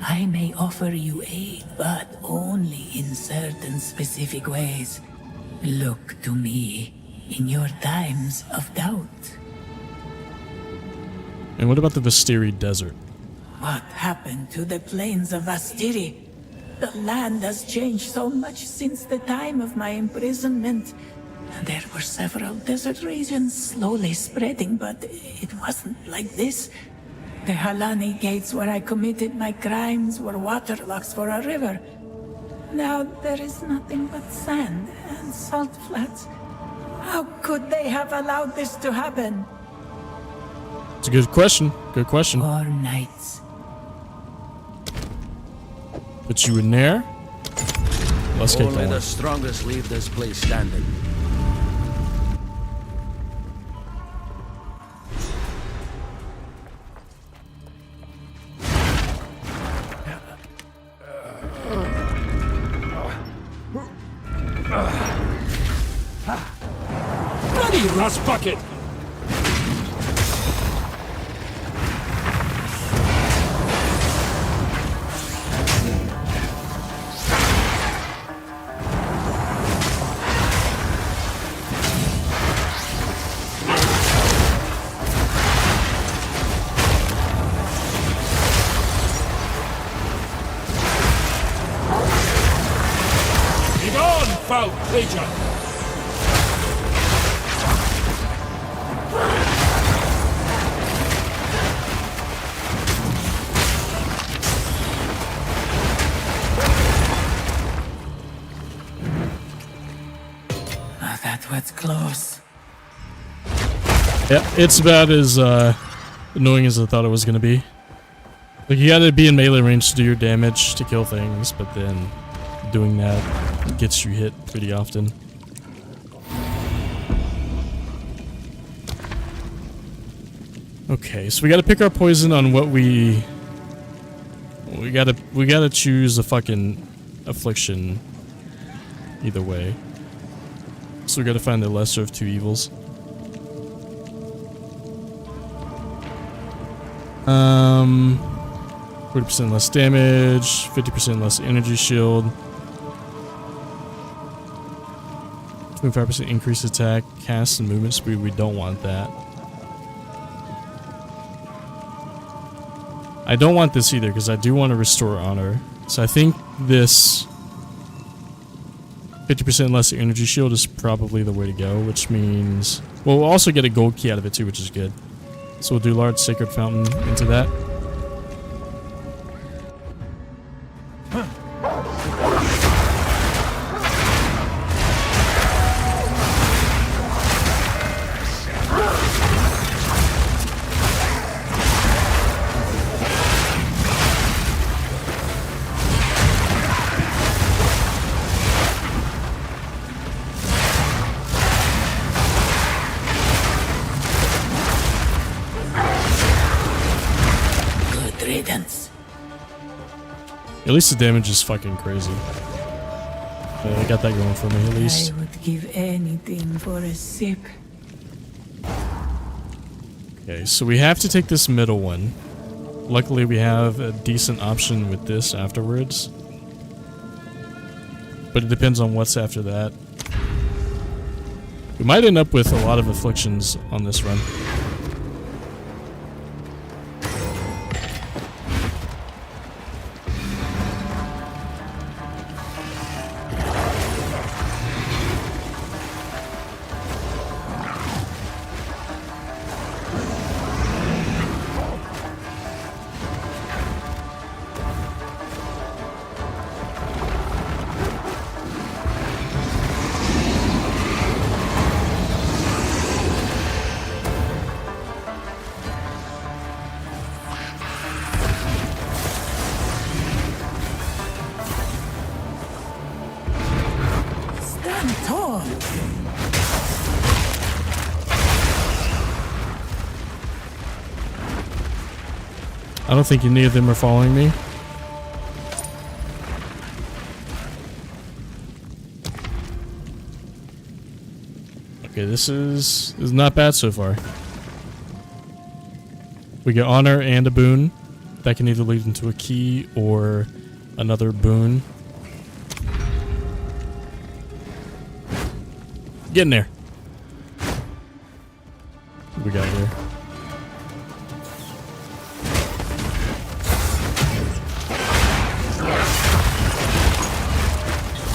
Speaker 11: I may offer you aid, but only in certain specific ways. Look to me in your times of doubt.
Speaker 1: And what about the Vistiri Desert?
Speaker 11: What happened to the plains of Vastiri? The land has changed so much since the time of my imprisonment. There were several desert regions slowly spreading, but it wasn't like this. The Halani gates where I committed my crimes were waterlocks for a river. Now there is nothing but sand and salt flats. How could they have allowed this to happen?
Speaker 1: It's a good question. Good question.
Speaker 11: 4 nights.
Speaker 1: Put you in there. Let's get
Speaker 5: Only
Speaker 1: going.
Speaker 5: the strongest leave this place standing.
Speaker 6: Bloody rust bucket! Foul creature!
Speaker 11: That's close.
Speaker 1: Yeah, it's about as annoying as I thought it was gonna be. Like, you gotta be in melee range to do your damage to kill things, but then doing that gets you hit pretty often. Okay, so we gotta pick our poison on what we gotta choose a fucking affliction either way. So we gotta find the lesser of two evils. 40% less damage, 50% less energy shield, 25% increased attack, cast, and movement speed. We don't want that. I don't want this either because I do want to restore honor. So I think this 50% less energy shield is probably the way to go, which means we'll also get a gold key out of it too, which is good. So we'll do large sacred fountain into that. At least the damage is fucking crazy. I got that going for me, at least.
Speaker 11: I would give anything for a sip.
Speaker 1: Okay, so we have to take this middle one. Luckily, we have a decent option with this afterwards. But it depends on what's after that. We might end up with a lot of afflictions on this run. I don't think any of them are following me. Okay, this is not bad so far. We get honor and a boon. That can either lead into a key or another boon. Get in there. What we got here?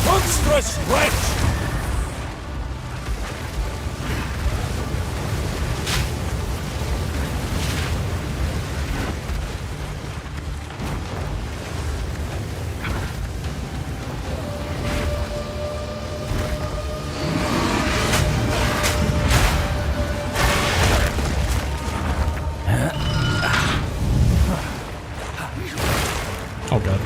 Speaker 6: Monstrous wretch!
Speaker 1: Oh god.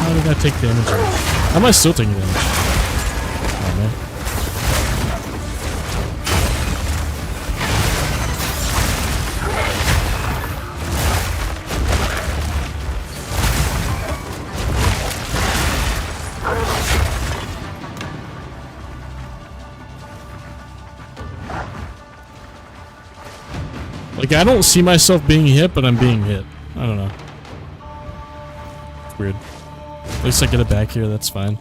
Speaker 1: How did I take damage? How am I still taking damage? Oh man. Like, I don't see myself being hit, but I'm being hit. I don't know. Weird. At least I get it back here, that's fine.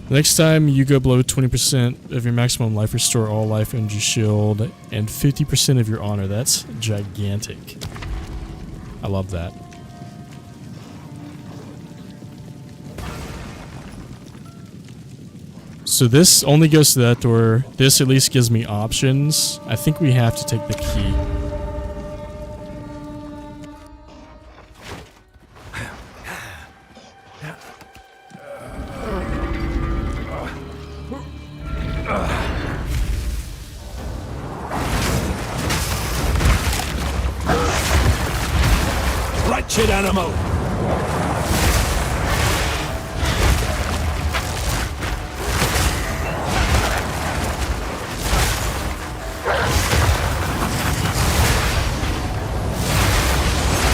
Speaker 1: Next time you go below 20% of your maximum life, restore all life energy shield and 50% of your honor. That's gigantic. I love that. So this only goes to that door. This at least gives me options. I think we have to take the key.
Speaker 6: Wretched animal!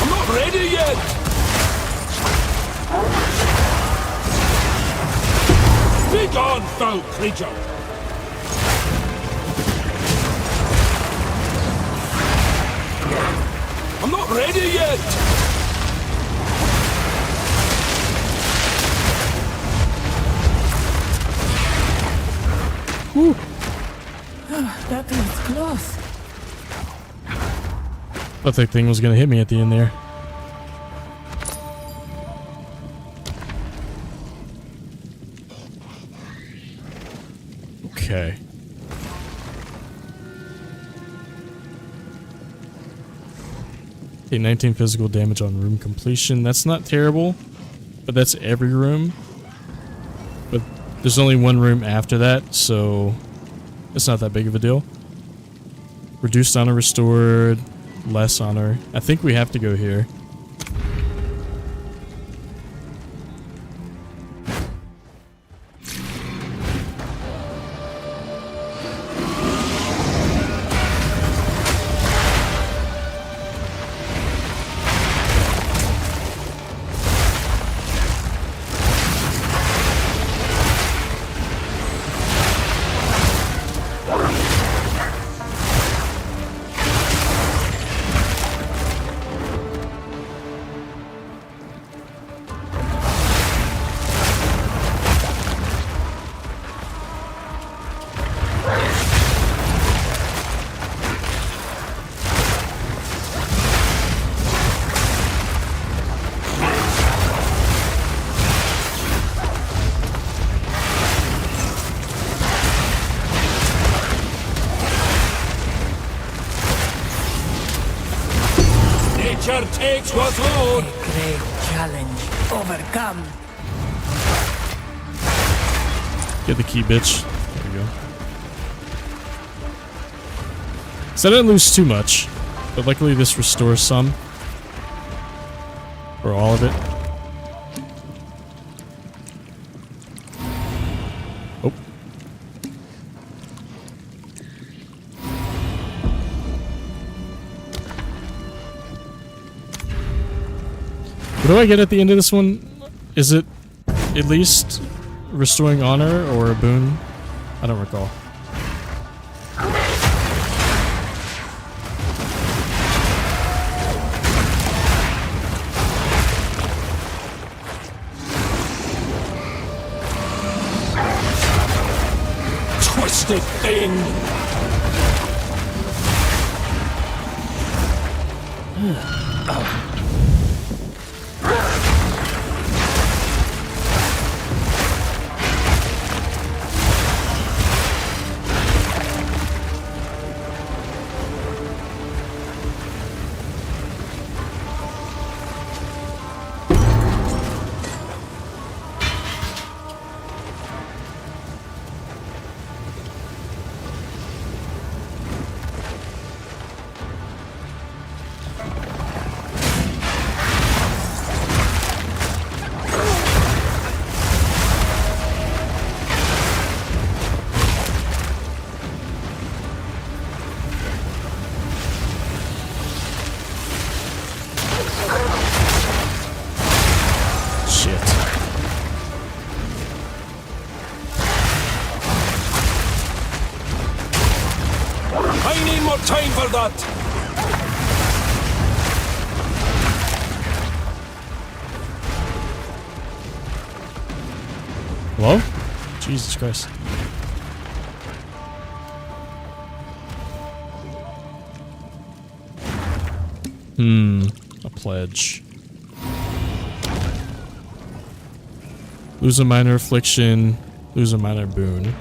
Speaker 6: I'm not ready yet! Be gone, foul creature! I'm not ready yet!
Speaker 11: Ooh. Oh, that was close.
Speaker 1: Thought that thing was gonna hit me at the end there. Okay. Okay, 19 physical damage on room completion. That's not terrible, but that's every room. But there's only one room after that, so it's not that big of a deal. Reduced honor restored, less honor. I think we have to go here.
Speaker 6: Nature takes what's owed!
Speaker 11: A great challenge overcome.
Speaker 1: Get the key, bitch. There we go. So I didn't lose too much, but luckily this restores some. Or all of it. Oh. What do I get at the end of this one? Is it at least restoring honor or a boon? I don't recall.
Speaker 6: Twisted thing! I need more time for that!
Speaker 1: Hello? Jesus Christ. A pledge. Lose a minor affliction, lose a minor boon.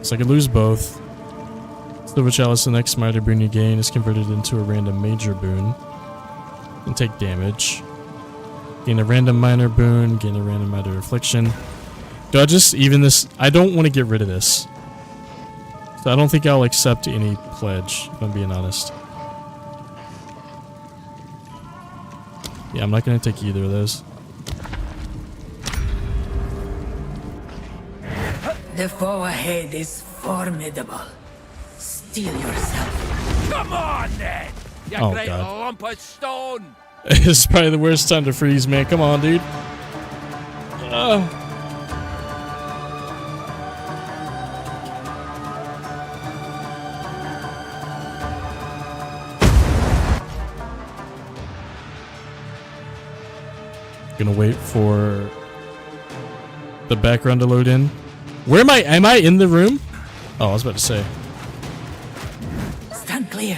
Speaker 1: So I could lose both. Silver Chalice, the next minor boon you gain is converted into a random major boon. And take damage. Gain a random minor boon, gain a random minor affliction. Do I just even this? I don't want to get rid of this. So I don't think I'll accept any pledge, if I'm being honest. Yeah, I'm not going to take either of those.
Speaker 11: The foe ahead is formidable. Steel yourself.
Speaker 5: Come on, then! You
Speaker 1: Oh,
Speaker 5: great
Speaker 1: God.
Speaker 5: lump of stone!
Speaker 1: This is probably the worst time to freeze, man. Come on, dude. Gonna wait for the background to load in. Where am I? Am I in the room? Oh, I was about to say.
Speaker 11: Stand clear.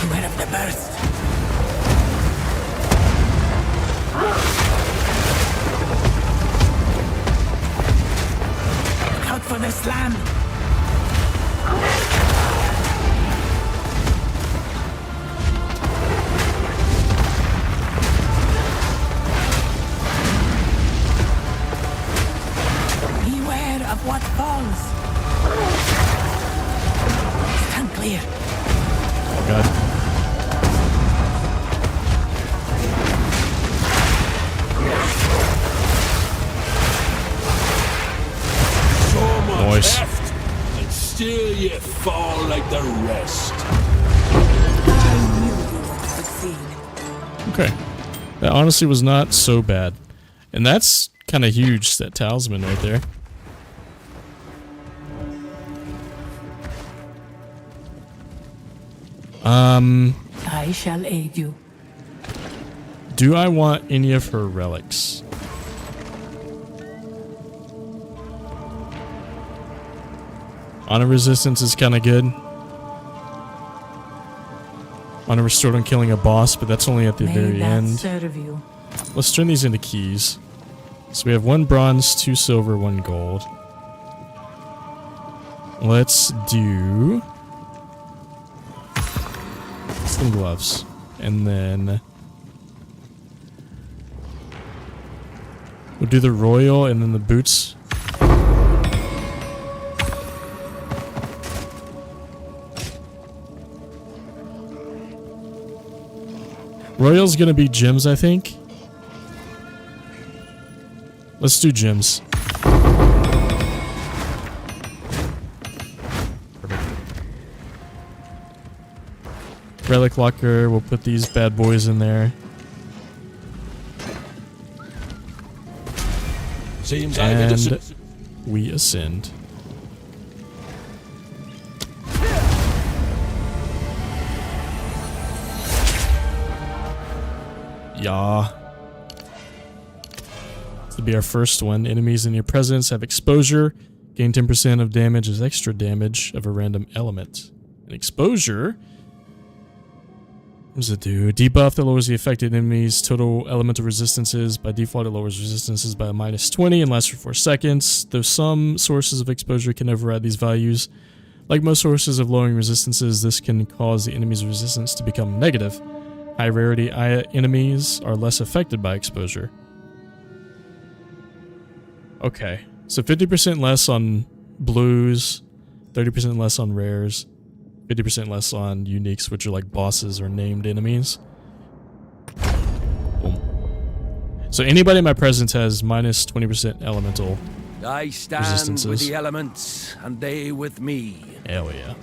Speaker 11: Beware of the burst. Look out for the slam. Beware of what falls. Stand clear.
Speaker 1: Oh, God.
Speaker 6: So much
Speaker 1: Nice.
Speaker 6: heft, and still you fall like the rest.
Speaker 11: I knew you would succeed.
Speaker 1: Okay. That honestly was not so bad. And that's kind of huge, that talisman right there.
Speaker 11: I shall aid you.
Speaker 1: Do I want any of her relics? Honor resistance is kind of good. Honor restored on killing a boss, but that's only at the
Speaker 11: May
Speaker 1: very
Speaker 11: that
Speaker 1: end.
Speaker 11: serve you.
Speaker 1: Let's turn these into keys. So we have 1 bronze, 2 silver, 1 gold. Let's do some gloves. And then we'll do the royal and then the boots. Royal's gonna be gems, I think. Let's do gems. Relic locker, we'll put these bad boys in there.
Speaker 6: Seems like a
Speaker 1: And we ascend. Yeah. This will be our first one. Enemies in your presence have exposure. Gain 10% of damage as extra damage of a random element. And exposure. What does it do? Debuff that lowers the affected enemy's total elemental resistances. By default, it lowers resistances by -20 and lasts for 4 seconds. Though some sources of exposure can override these values. Like most sources of lowering resistances, this can cause the enemy's resistance to become negative. High rarity enemies are less affected by exposure. Okay, so 50% less on blues, 30% less on rares, 50% less on uniques, which are like bosses or named enemies. Boom. So anybody in my presence has minus 20% elemental
Speaker 5: I stand
Speaker 1: resistances.
Speaker 5: with the elements, and they with me.
Speaker 1: Hell yeah.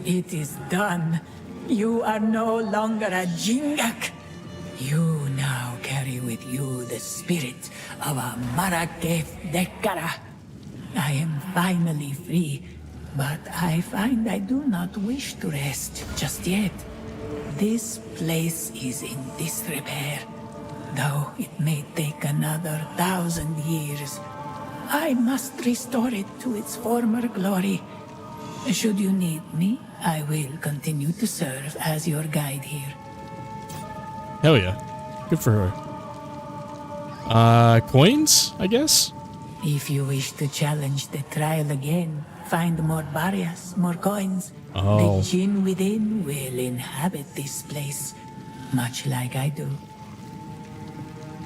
Speaker 11: It is done. You are no longer a Jingak. You now carry with you the spirit of a Maraketh Dekara. I am finally free, but I find I do not wish to rest just yet. This place is in disrepair, though it may take another 1,000 years. I must restore it to its former glory. Should you need me, I will continue to serve as your guide here.
Speaker 1: Hell yeah. Good for her. Coins, I guess?
Speaker 11: If you wish to challenge the trial again, find more barriers, more coins.
Speaker 1: Oh.
Speaker 11: The Jinn within will inhabit this place, much like I do.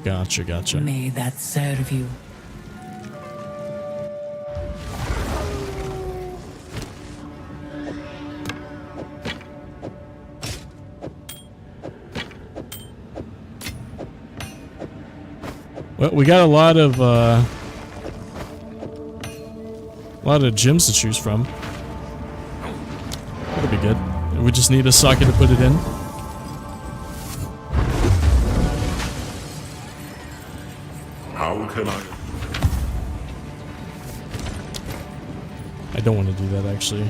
Speaker 1: Gotcha, gotcha.
Speaker 11: May that serve you.
Speaker 1: Well, we got a lot of gems to choose from. That'll be good. We just need a socket to put it in.
Speaker 2: How can
Speaker 1: I don't want to do that, actually.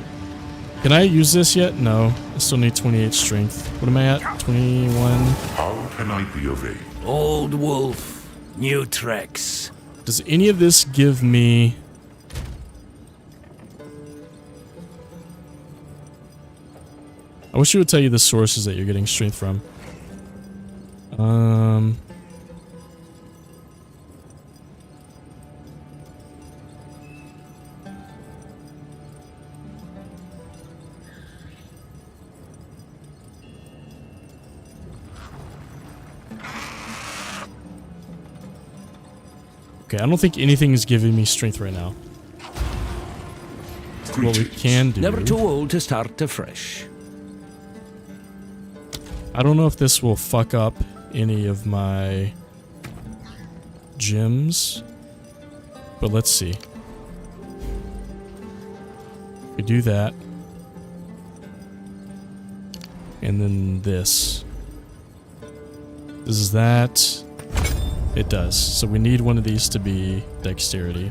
Speaker 1: Can I use this yet? No. I still need 28 strength. What am I at? 21?
Speaker 2: How can I be of aid?
Speaker 5: Old wolf. New tricks.
Speaker 1: Does any of this give me... I wish it would tell you the sources that you're getting strength from. Okay, I don't think anything is giving me strength right now. So what we can do...
Speaker 5: Never too old to start afresh.
Speaker 1: I don't know if this will fuck up any of my gems, but let's see. We do that. And then this. This is that. It does. So we need one of these to be dexterity.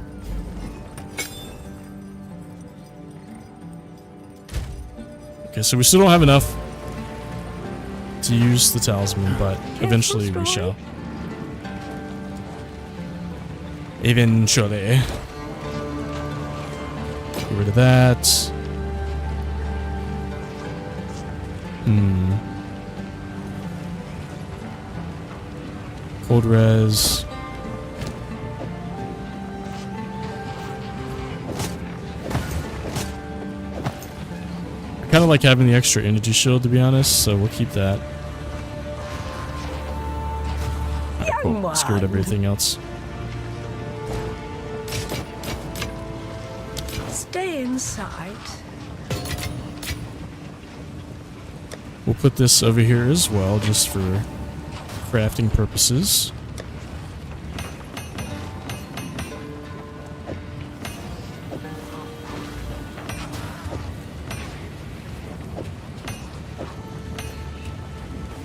Speaker 1: Okay, so we still don't have enough to use the talisman, but eventually we shall. Eventually. Get rid of that. Cold res. I kind of like having the extra energy shield, to be honest, so we'll keep that. Alright, cool. Screwed everything else.
Speaker 4: Stay inside.
Speaker 1: We'll put this over here as well, just for crafting purposes.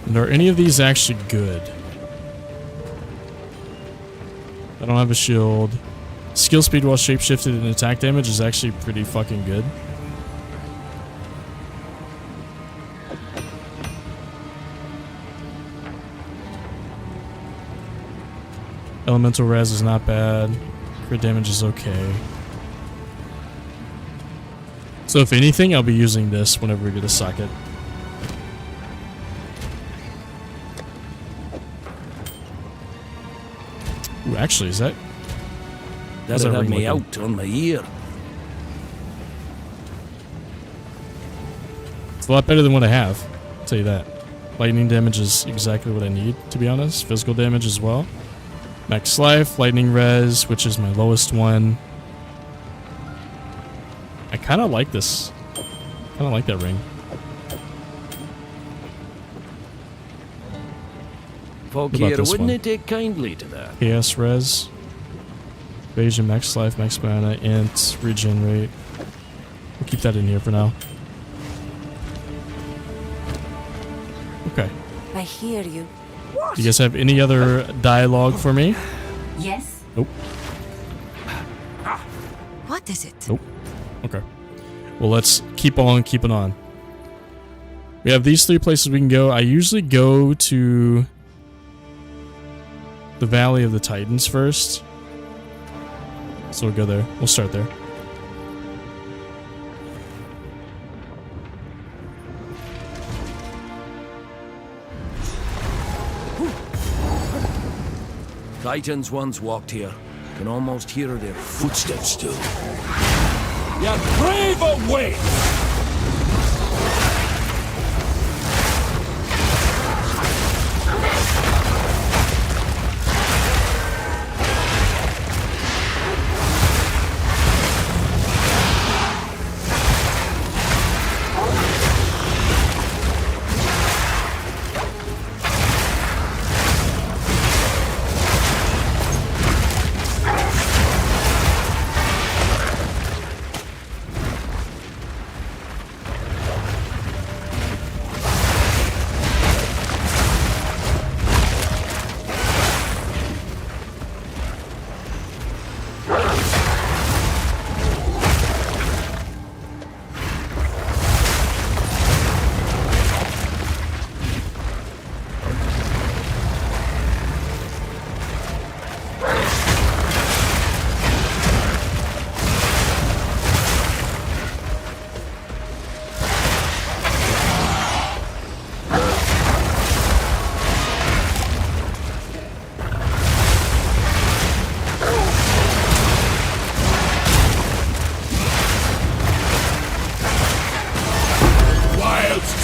Speaker 1: And are any of these actually good? I don't have a shield. Skill speed while shapeshifted and attack damage is actually pretty fucking good. Elemental res is not bad. Crit damage is okay. So if anything, I'll be using this whenever we get a socket. Ooh, actually, is that...
Speaker 5: That'll have me out on my ear.
Speaker 1: It's a lot better than what I have. I'll tell you that. Lightning damage is exactly what I need, to be honest. Physical damage as well. Max life, lightning res, which is my lowest one. I kind of like this. Kind of like that ring.
Speaker 5: Folk
Speaker 1: What about
Speaker 5: here
Speaker 1: this
Speaker 5: wouldn't
Speaker 1: one?
Speaker 5: take kindly to that.
Speaker 1: Chaos res. Evasion, max life, max mana, int, regenerate. We'll keep that in here for now. Okay.
Speaker 7: I hear you.
Speaker 1: Do you guys have any other dialogue for me?
Speaker 10: Yes?
Speaker 1: Nope.
Speaker 8: What is it?
Speaker 1: Nope. Okay. Well, let's keep on keeping on. We have these 3 places we can go. I usually go to the Valley of the Titans first. So we'll go there. We'll start there.
Speaker 5: Titans once walked here. Can almost hear their footsteps still.
Speaker 6: You brave away!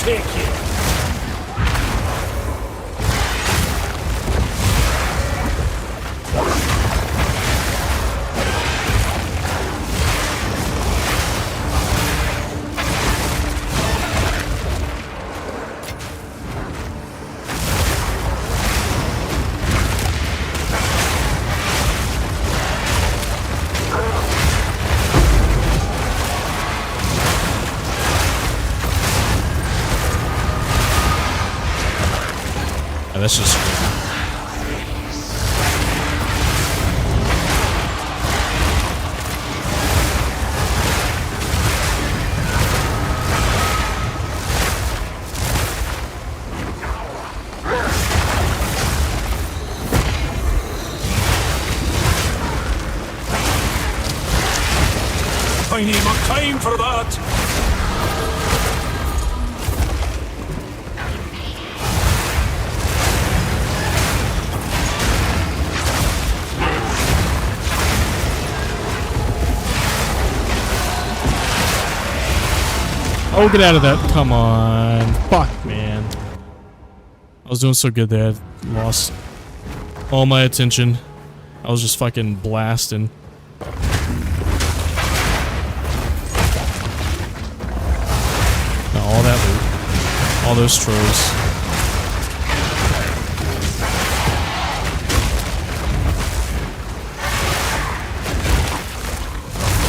Speaker 6: Take it!
Speaker 1: That's just
Speaker 6: I need more time for that!
Speaker 1: Oh, get out of that. Come on. Fuck, man. I was doing so good there. I lost all my attention. I was just fucking blasting. Now, all that loot. All those trolls.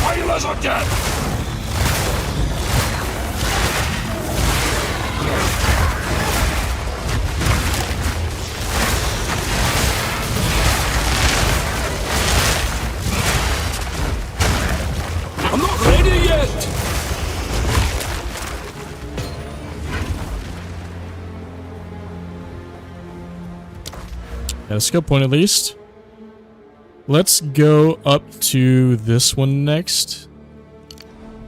Speaker 6: Sailors are dead! I'm not ready yet!
Speaker 1: Got a skill point at least. Let's go up to this one next.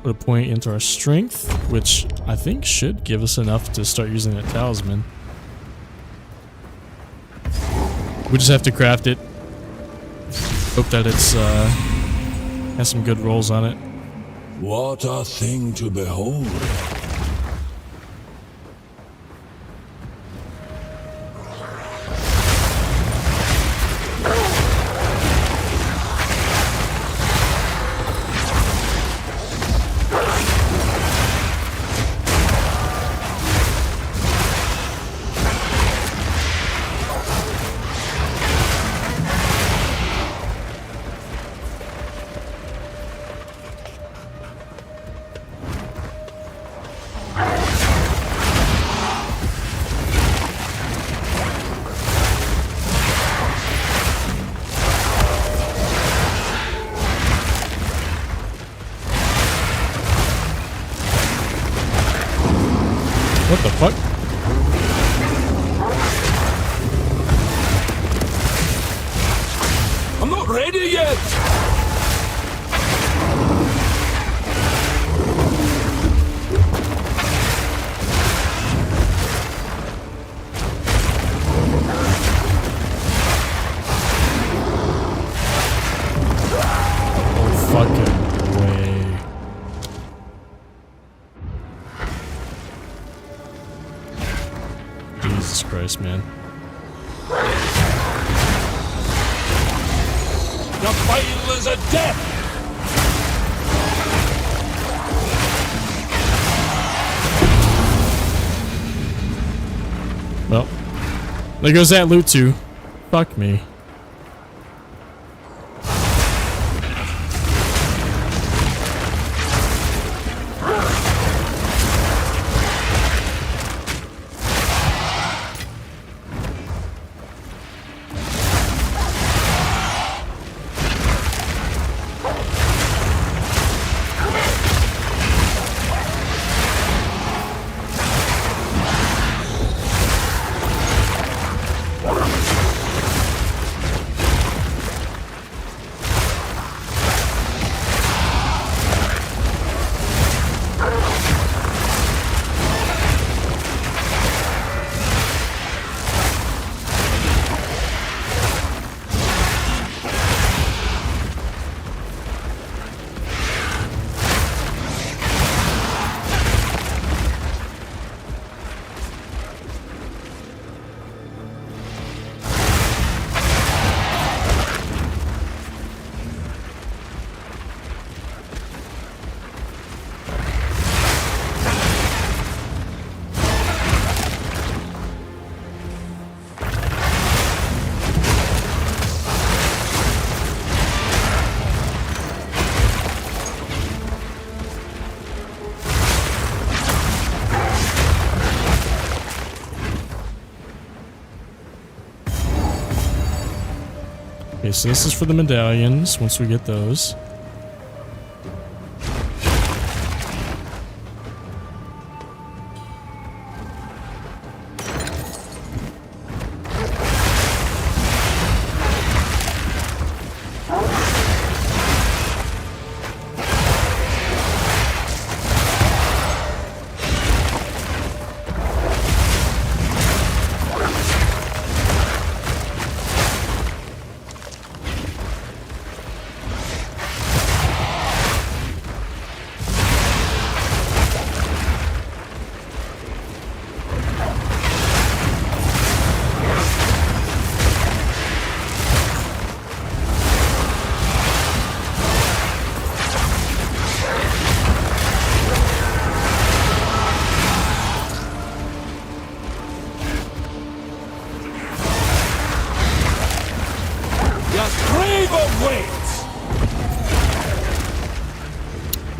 Speaker 1: Put a point into our strength, which I think should give us enough to start using that talisman. We just have to craft it. Hope that it's has some good rolls on it.
Speaker 6: What a thing to behold.
Speaker 1: What the fuck?
Speaker 6: I'm not ready yet!
Speaker 1: Oh, fucking way. Jesus Christ, man.
Speaker 6: The vial is a death!
Speaker 1: Well, there goes that loot too. Fuck me. Okay, so this is for the medallions, once we get those.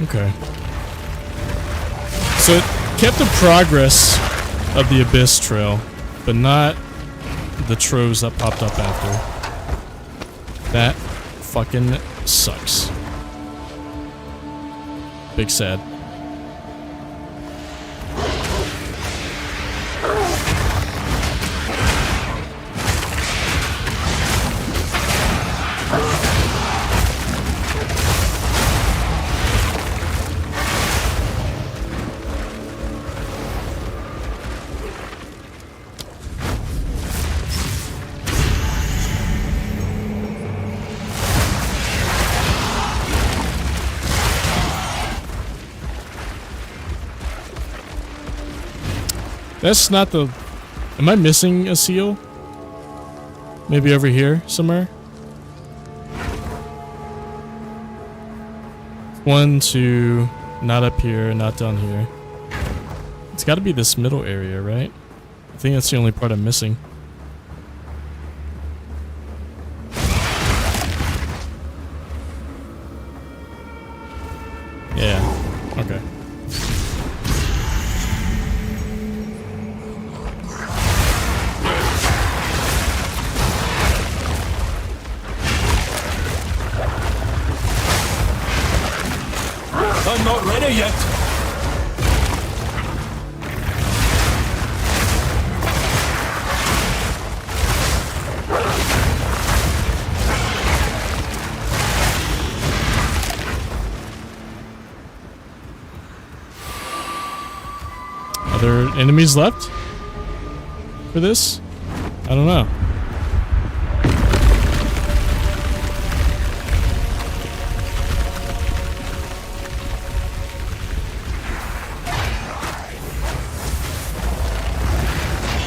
Speaker 1: Okay. So it kept the progress of the Abyss Trail, but not the troves that popped up after. That fucking sucks. Big sad. That's not the... Am I missing a seal? Maybe over here somewhere? 1, 2... Not up here, not down here. It's gotta be this middle area, right? I think that's the only part I'm missing. Yeah, okay.
Speaker 6: I'm not ready yet.
Speaker 1: there enemies left for this? I don't know.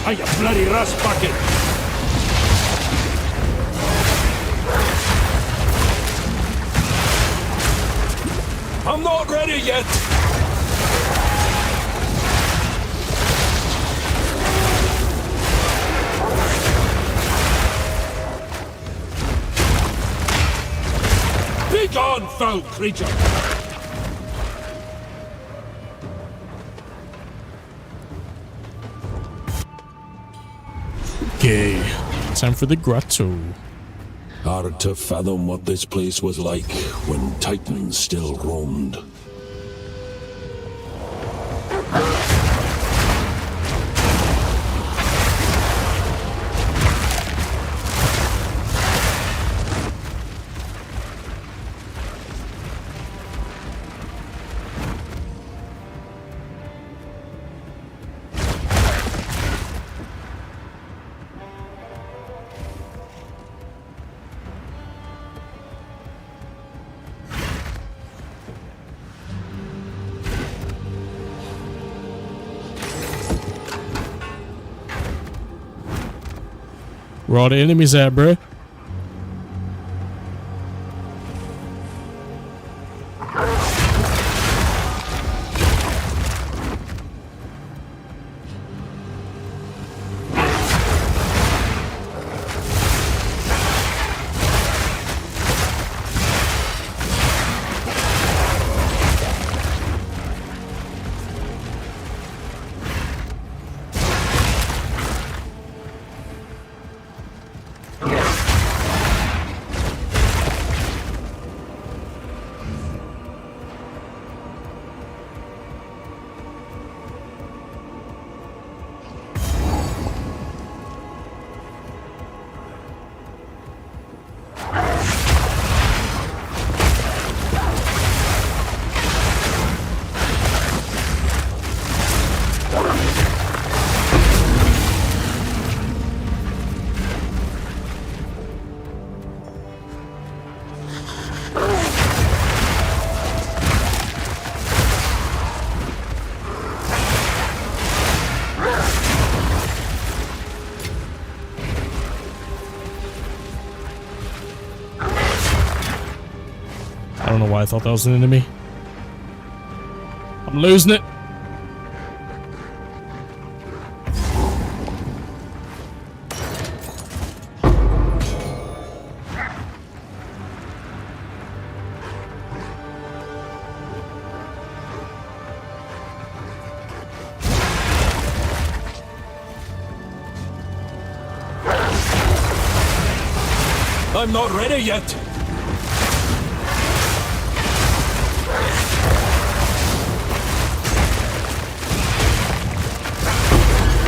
Speaker 6: Hey, you bloody rust bucket! I'm not ready yet! Be gone, foul creature!
Speaker 1: Okay, time for the grotto.
Speaker 5: Hard to fathom what this place was like when Titans still roamed.
Speaker 1: Where all the enemies at, bruh? I don't know why I thought that was an enemy. I'm losing it.
Speaker 6: I'm not ready yet!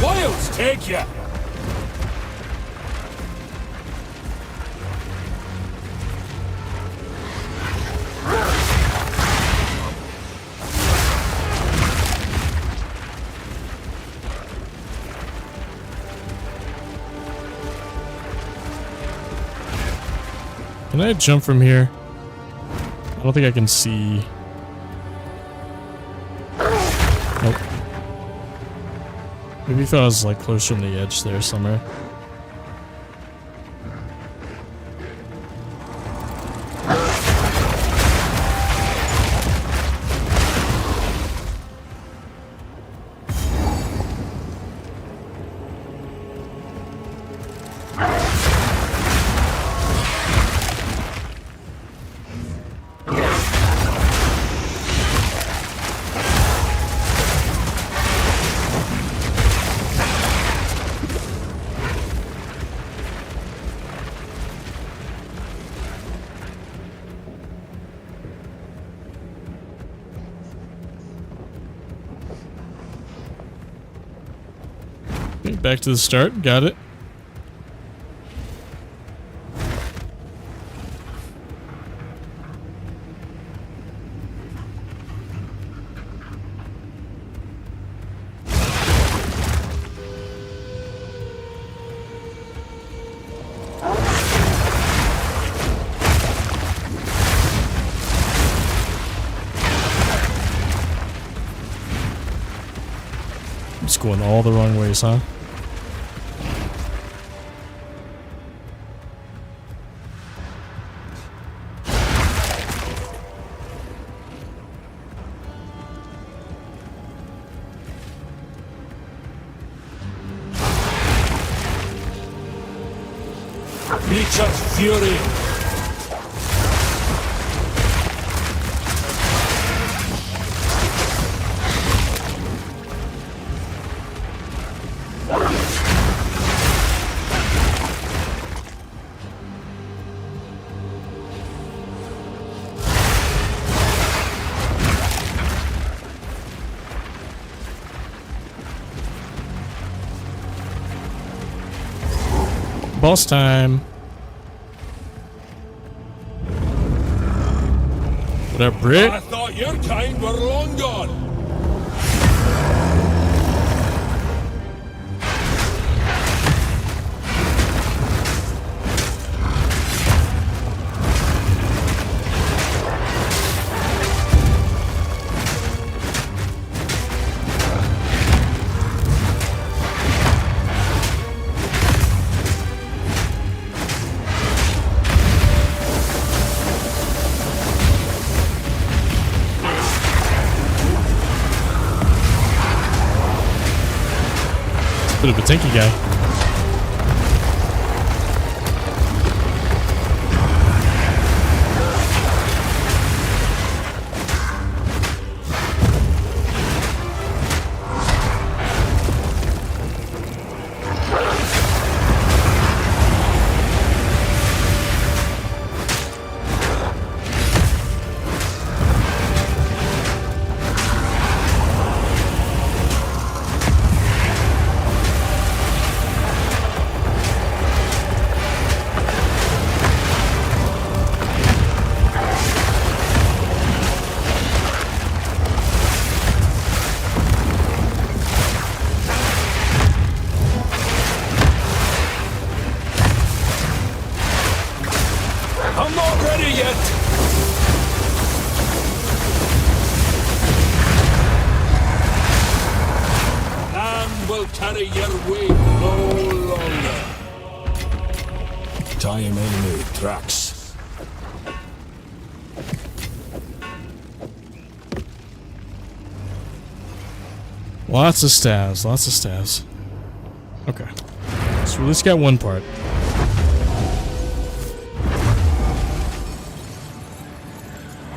Speaker 6: Wilds take ya!
Speaker 1: Can I jump from here? I don't think I can see. Nope. Maybe if I was like closer on the edge there somewhere. Okay, back to the start. Got it. It's going all the wrong ways, huh?
Speaker 6: Nature's fury.
Speaker 1: Boss time. What up, Brit?
Speaker 6: I thought your kind were long gone.
Speaker 1: Bit of a tanky guy.
Speaker 6: I'm not ready yet. Land will carry your weight no longer. Time enemy tracks.
Speaker 1: Lots of stabs, lots of stabs. Okay. So we at least got one part.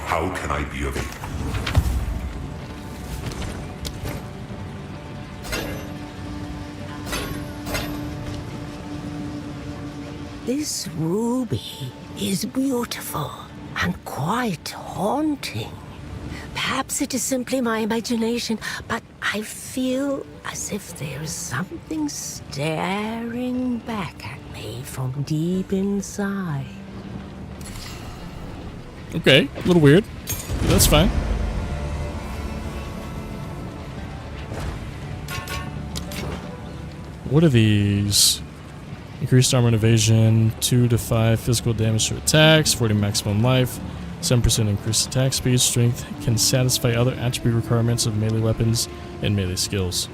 Speaker 2: How can I be of aid?
Speaker 4: This ruby is beautiful and quite haunting. Perhaps it is simply my imagination, but I feel as if there is something staring back at me from deep inside.
Speaker 1: Okay, a little weird. That's fine. What are these? Increased armor and evasion, 2 to 5 physical damage to attacks, 40 maximum life, 7% increased attack speed, strength, can satisfy other attribute requirements of melee weapons and melee skills.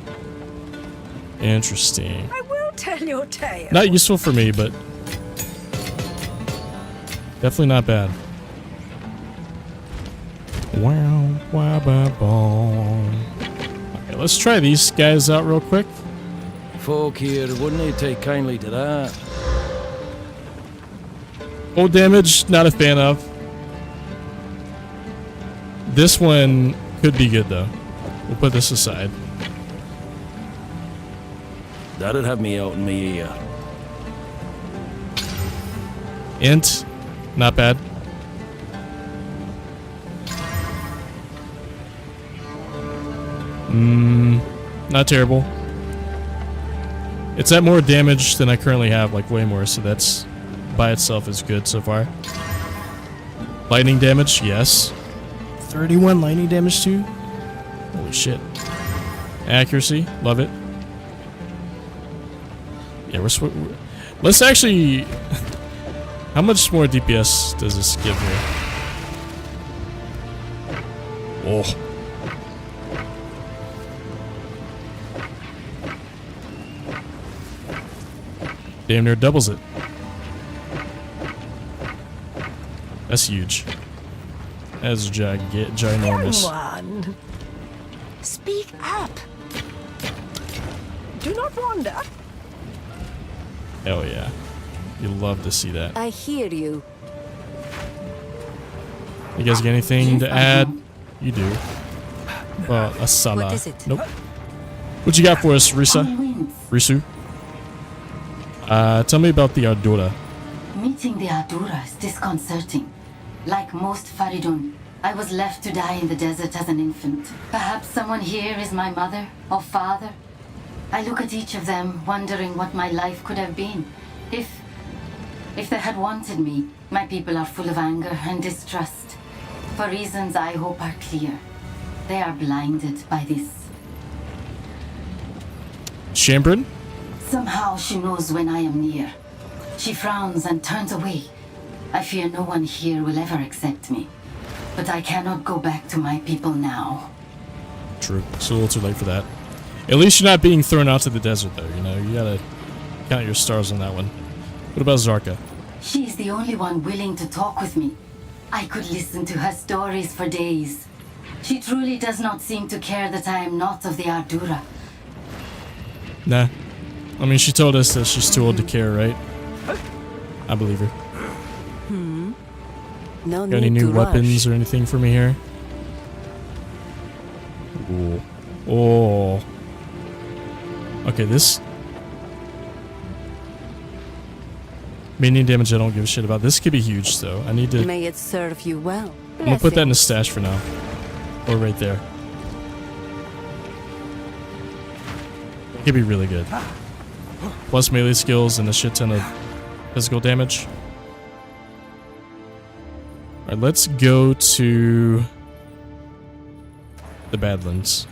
Speaker 1: Interesting.
Speaker 4: I will tell your tale.
Speaker 1: Not useful for me, but definitely not bad. Wow, wow, ba, bong. Okay, let's try these guys out real quick.
Speaker 5: Folk here, wouldn't they take kindly to that?
Speaker 1: Old damage, not a fan of. This one could be good though. We'll put this aside.
Speaker 5: That'd have me out in my ear.
Speaker 1: Int, not bad. Not terrible. It's at more damage than I currently have, like way more, so that's by itself is good so far. Lightning damage, yes. 31 lightning damage too? Holy shit. Accuracy, love it. Yeah, let's actually... How much more DPS does this give me? Oh. Damn near doubles it. That's huge. That's ginormous.
Speaker 4: Come on. Speak up. Do not wander.
Speaker 1: Hell yeah. You love to see that.
Speaker 7: I hear you.
Speaker 1: You guys got anything to add? You do. Well, a Sala.
Speaker 8: What is it?
Speaker 1: Nope. What you got for us, Risa? Risu? Tell me about the Ardura.
Speaker 10: Meeting the Ardura is disconcerting. Like most Faridun, I was left to die in the desert as an infant. Perhaps someone here is my mother or father. I look at each of them, wondering what my life could have been. If they had wanted me, my people are full of anger and distrust. For reasons I hope are clear. They are blinded by this.
Speaker 1: Shambrin?
Speaker 10: Somehow she knows when I am near. She frowns and turns away. I fear no one here will ever accept me. But I cannot go back to my people now.
Speaker 1: True. It's a little too late for that. At least you're not being thrown out to the desert, though. You know, you gotta count your stars on that one. What about Zarka?
Speaker 10: She is the only one willing to talk with me. I could listen to her stories for days. She truly does not seem to care that I am not of the Ardura.
Speaker 1: Nah. I mean, she told us that she's too old to care, right? I believe her.
Speaker 7: No
Speaker 1: Got any
Speaker 7: need
Speaker 1: new
Speaker 7: to
Speaker 1: weapons
Speaker 7: rush.
Speaker 1: or anything for me here? Ooh. Oh. Okay, this... Minion damage I don't give a shit about. This could be huge, though. I need to...
Speaker 7: May it serve you well.
Speaker 1: I'm gonna put that in the stash for now. Or right there. It could be really good. Plus melee skills and a shit ton of physical damage. Alright, let's go to the Badlands.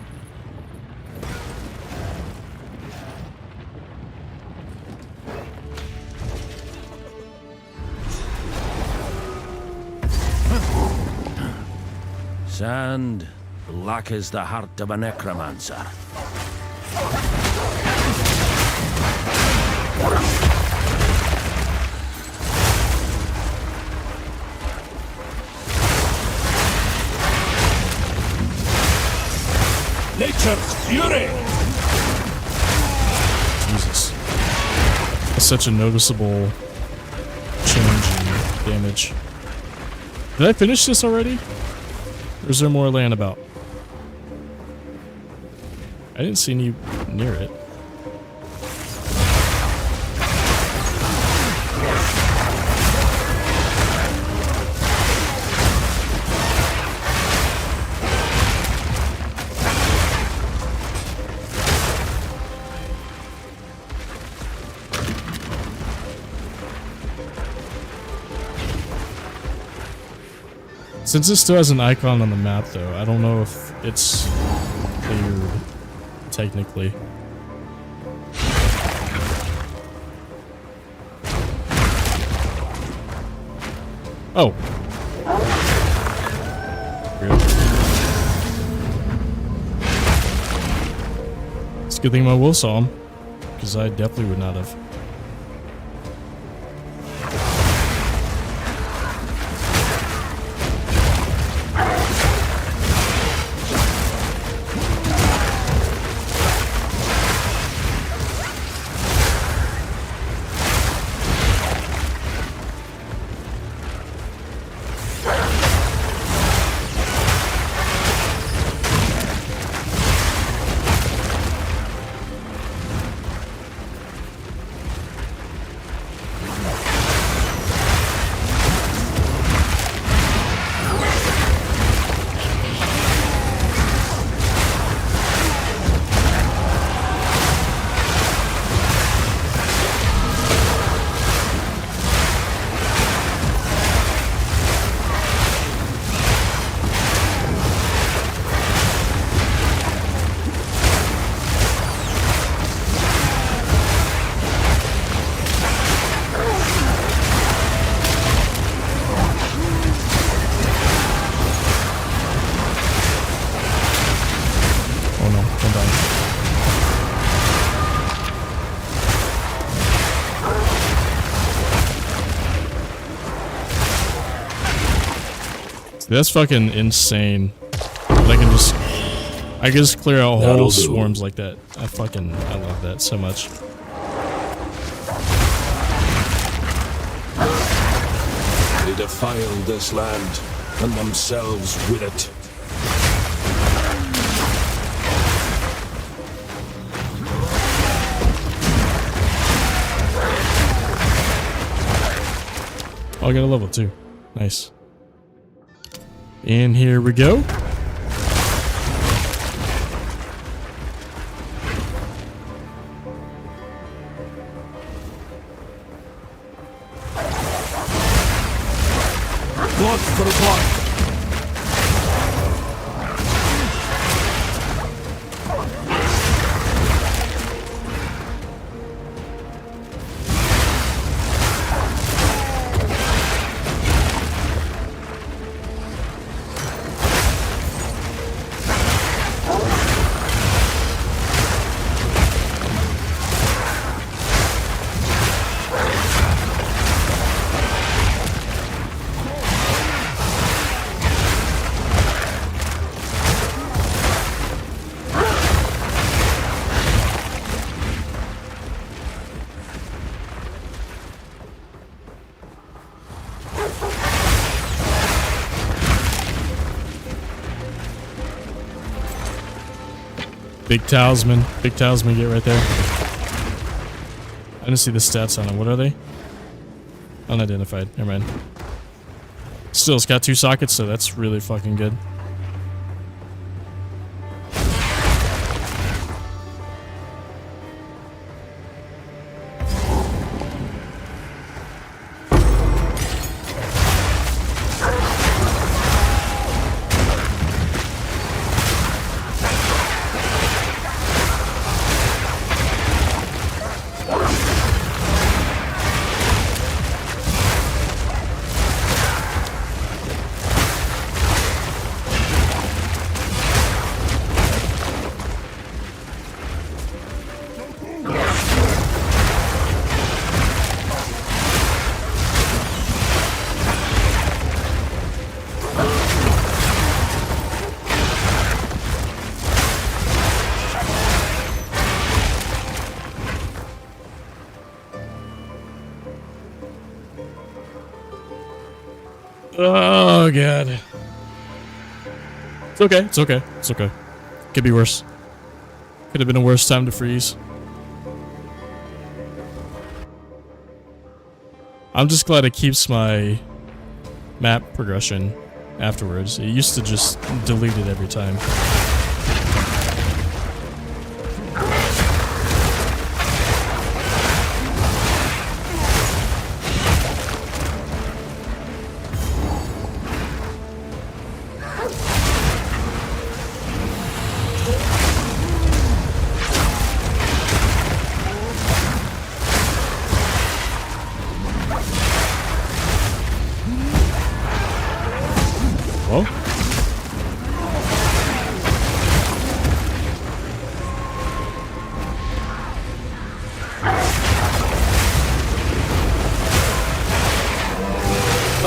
Speaker 5: Sand, black as the heart of a necromancer.
Speaker 6: Nature's fury!
Speaker 1: Jesus. That's such a noticeable change in damage. Did I finish this already? Or is there more land about? I didn't see any near it. Since it still has an icon on the map, though, I don't know if it's cleared, technically. Oh. Really? It's a good thing my wolf saw him, because I definitely would not have. See, that's fucking insane. But I can just clear out whole swarms like that. I love that so much.
Speaker 6: They defiled this land, and themselves with it.
Speaker 1: Oh, I got a level 2. Nice. And here we go.
Speaker 6: Blood for blood.
Speaker 1: Big talisman. Big talisman, get right there. I didn't see the stats on it. What are they? Unidentified. Never mind. Still, it's got 2 sockets, so that's really fucking good. Oh god. It's okay. It's okay. It's okay. Could be worse. Could have been a worse time to freeze. I'm just glad it keeps my map progression afterwards. It used to just delete it every time.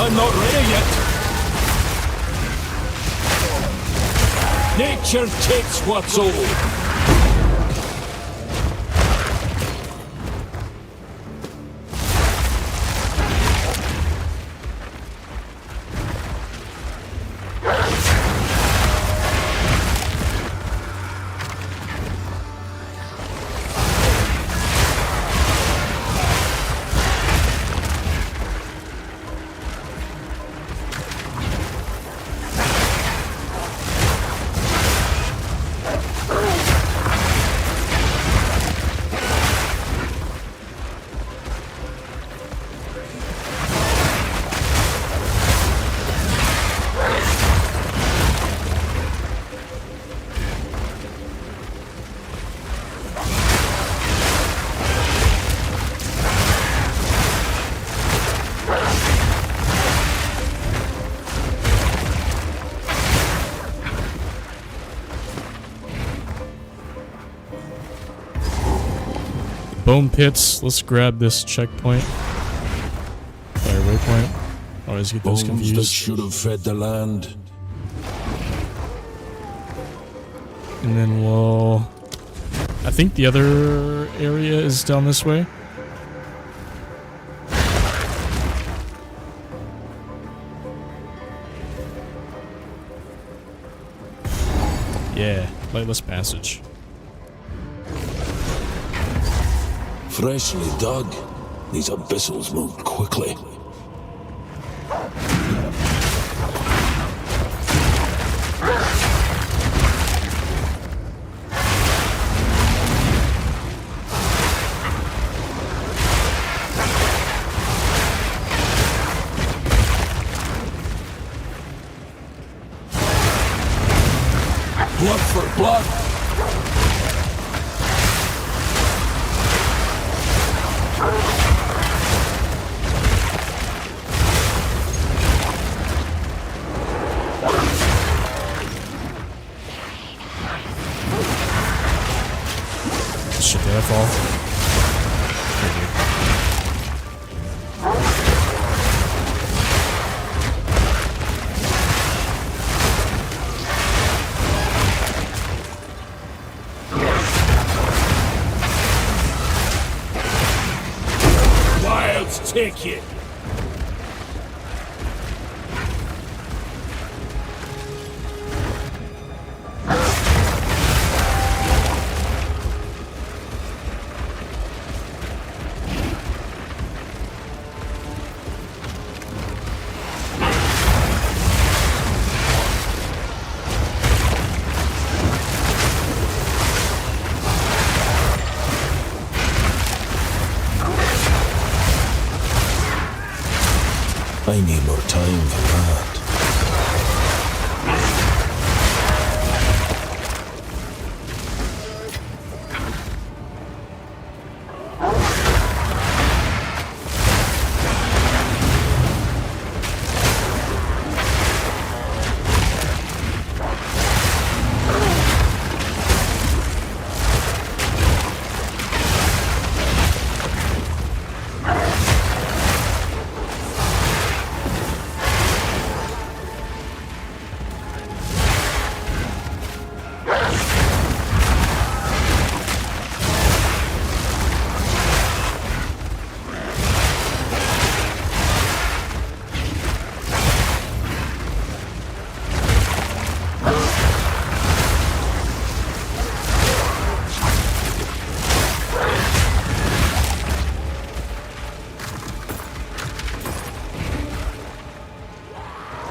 Speaker 6: I'm not ready yet. Nature takes what's old. Bone pits. Let's grab this checkpoint. Fire waypoint. Oh,
Speaker 1: always get those
Speaker 6: Bones that
Speaker 1: confused.
Speaker 6: should have fed the land.
Speaker 1: And then we'll... I think the other area is down this way. Yeah, lightless passage.
Speaker 6: Freshly dug. These abyssals move quickly. Blood for blood!
Speaker 1: Shit, did I fall? Okay, good.
Speaker 6: Wilds take you! I need more time for that.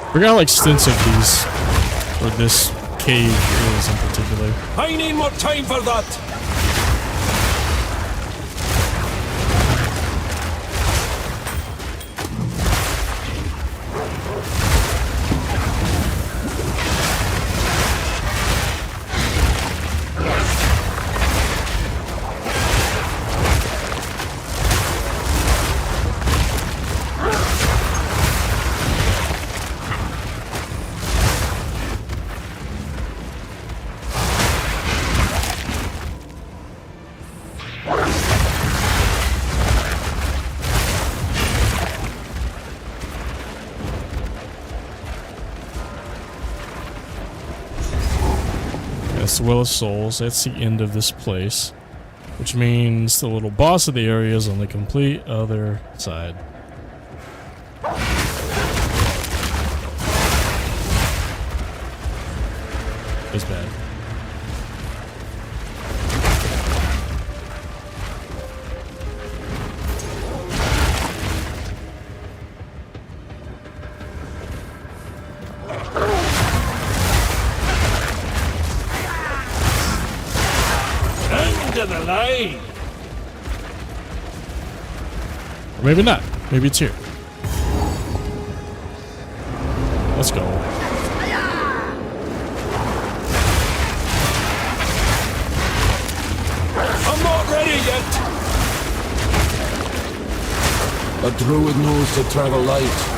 Speaker 1: I forgot how extensive these, or this cave is in particular.
Speaker 6: I need more time for that!
Speaker 1: That's the Well of Souls. That's the end of this place. Which means the little boss of the area is on the complete other side. It's bad.
Speaker 6: End of the line!
Speaker 1: Or maybe not. Maybe it's here. Let's go.
Speaker 6: I'm not ready yet! A druid knows to travel light.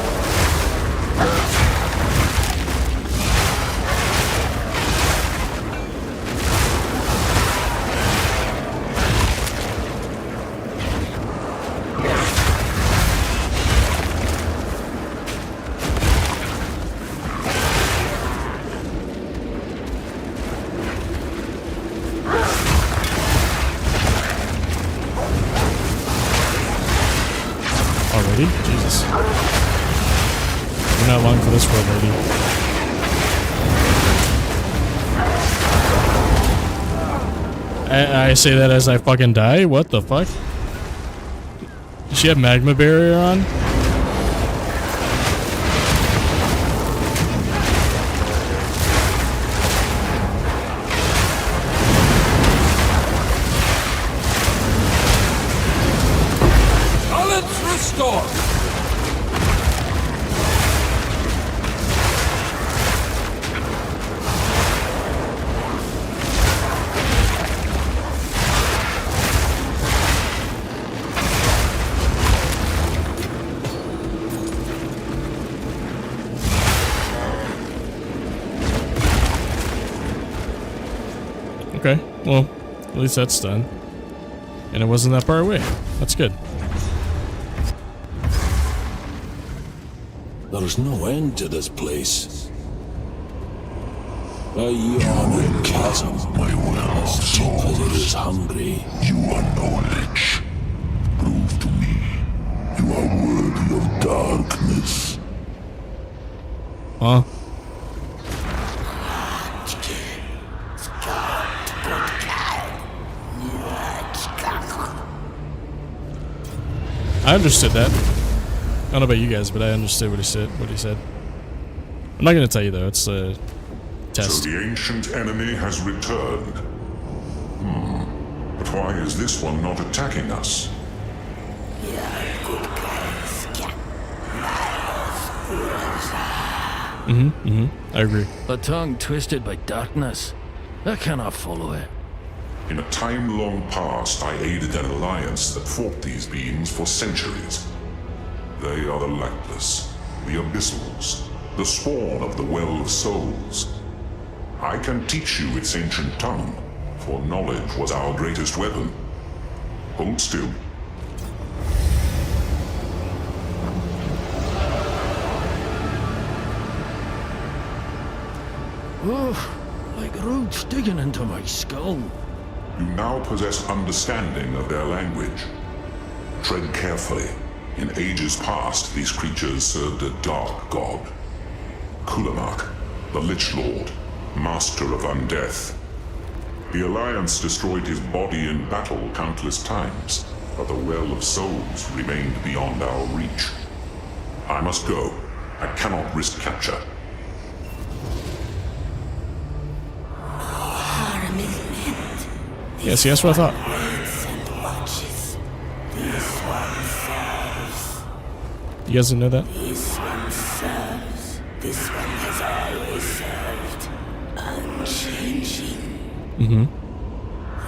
Speaker 1: lady. Jesus. You're not long for this world, lady. I say that as I fucking die? What the fuck? Does she have magma barrier on?
Speaker 6: Balance restored!
Speaker 1: Okay, well, at least that's done. And it wasn't that far away. That's good.
Speaker 6: There's no end to this place. A yawning chasm,
Speaker 2: My well of
Speaker 6: as deep as it
Speaker 2: souls,
Speaker 6: is hungry.
Speaker 2: you are knowledge. Prove to me you are worthy of darkness.
Speaker 1: Huh? I understood that. I don't know about you guys, but I understood what he said. I'm not gonna tell you though. It's a test.
Speaker 2: So the ancient enemy has returned. But why is this one not attacking us?
Speaker 1: I agree.
Speaker 5: A tongue twisted by darkness. I cannot follow it.
Speaker 2: In a time long past, I aided an alliance that fought these beings for centuries. They are the lightless, the abyssals, the spawn of the well of souls. I can teach you its ancient tongue, for knowledge was our greatest weapon. Hold still.
Speaker 5: Oh, like roots digging into my skull.
Speaker 2: You now possess understanding of their language. Tread carefully. In ages past, these creatures served a dark god. Kulamak, the Lich Lord, master of undeath. The Alliance destroyed his body in battle countless times, but the Well of Souls remained beyond our reach. I must go. I cannot risk capture.
Speaker 1: Yes, yes, what I thought. You guys didn't know that?
Speaker 11: This one serves. This one has always served. Unchanging. The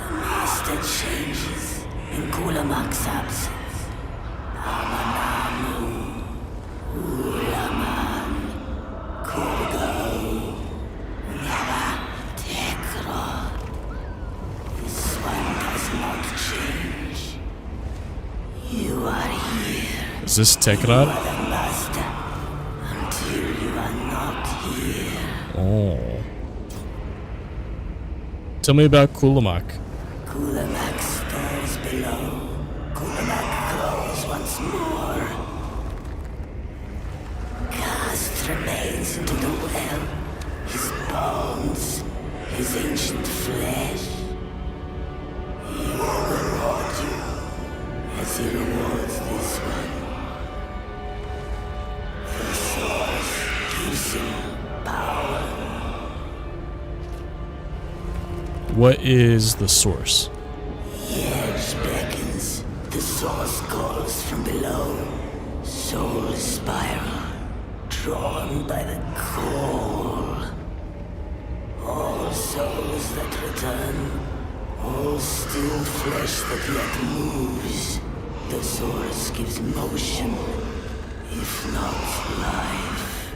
Speaker 11: master changes in Kulamak's absence. Amanamu. Ulaman. Kurgo. Nyaba. Tekro. This one does not change. You are here.
Speaker 1: Is this Tekrad?
Speaker 11: Master, until you are not here.
Speaker 1: Oh. Tell me about Kulamak.
Speaker 11: Kulamak stirs below. Kulamak grows once more. Cast remains into the well. His bones, his ancient flesh. He will reward you as he rewards this one. The source gives him power.
Speaker 1: What is the source?
Speaker 11: The edge beckons, the source calls from below. Soul spiral, drawn by the call. All souls that return, all still flesh that yet moves. The source gives motion, if not life.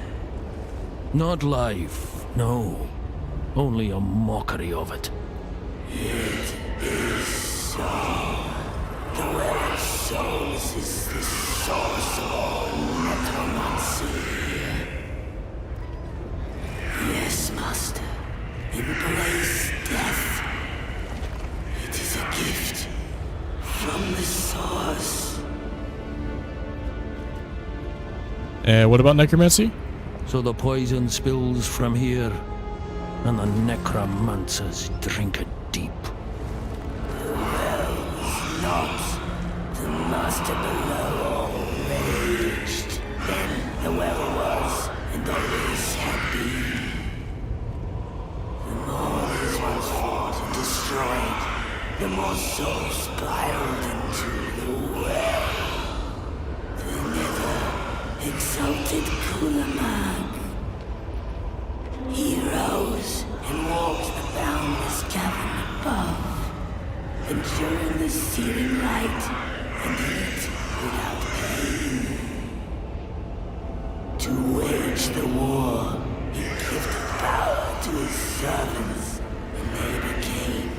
Speaker 5: Not life, no. Only a mockery of it.
Speaker 11: It is so. The Well of Souls is the source of all necromancy. Yes, Master. Embrace death. It is a gift from the source.
Speaker 1: And what about necromancy?
Speaker 5: So the poison spills from here, and the necromancers drink it deep.
Speaker 11: Not the master below already reached. Then the well was, and always had been. The more these ones fought and destroyed, the more souls spiraled into the well. The nether exalted Kulamag. He rose and walked the boundless cavern above, enduring the searing light and heat without pain. To wage the war, he gifted power to his servants, and they became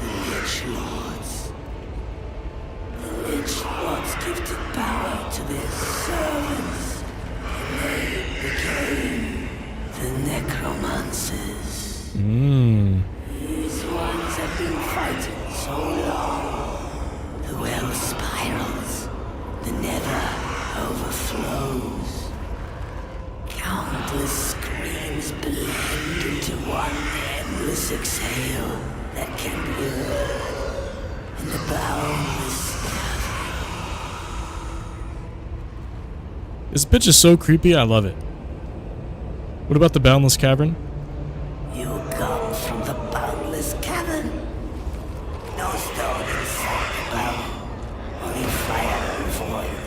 Speaker 11: the Lich Lords. The Lich Lords gifted power to their servants, and they became the Necromancers. These ones have been fighting so long. The well spirals, the nether overflows. Countless screams blend into one endless exhale that can be heard in the boundless
Speaker 1: This bitch is so creepy, I love it. What about the Boundless Cavern?
Speaker 11: You come from the boundless cavern. No stone inside the bound, only fire and void.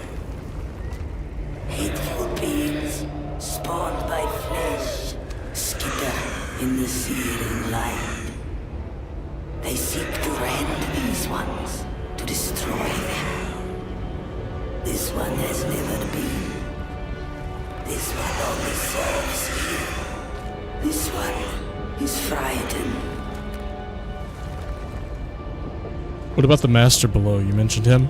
Speaker 11: Hateful beings, spawned by flesh, skitter in the searing light. They seek to rend these ones, to destroy them. This one has never been. This one only serves here. This one is frightened.
Speaker 1: What about the Master below? You mentioned him?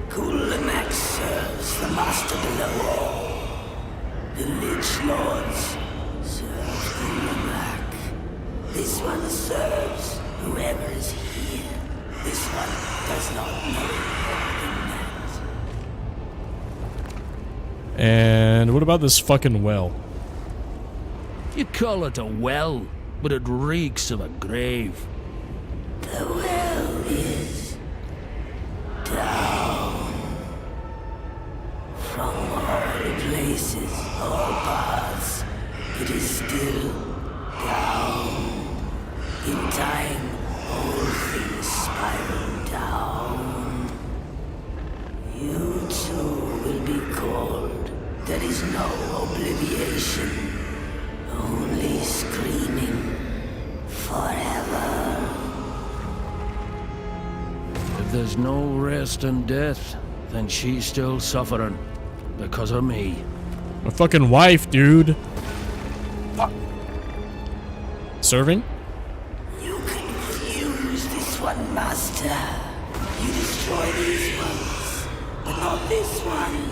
Speaker 11: Kulamag serves the master below all. The Lich Lords serve Kulamag. This one serves whoever is here. This one does not know more than that.
Speaker 1: And what about this fucking well?
Speaker 5: You call it a well, but it reeks of a grave.
Speaker 11: The well is down. From all places, all paths, it is still down. In time, all things spiral down. You too will be called. There is no obliviation, only screaming forever.
Speaker 5: If there's no rest in death, then she's still suffering. Because of me.
Speaker 1: My fucking wife, dude. Fuck. Serving?
Speaker 11: You confuse this one, Master. You destroy these ones, but not this one.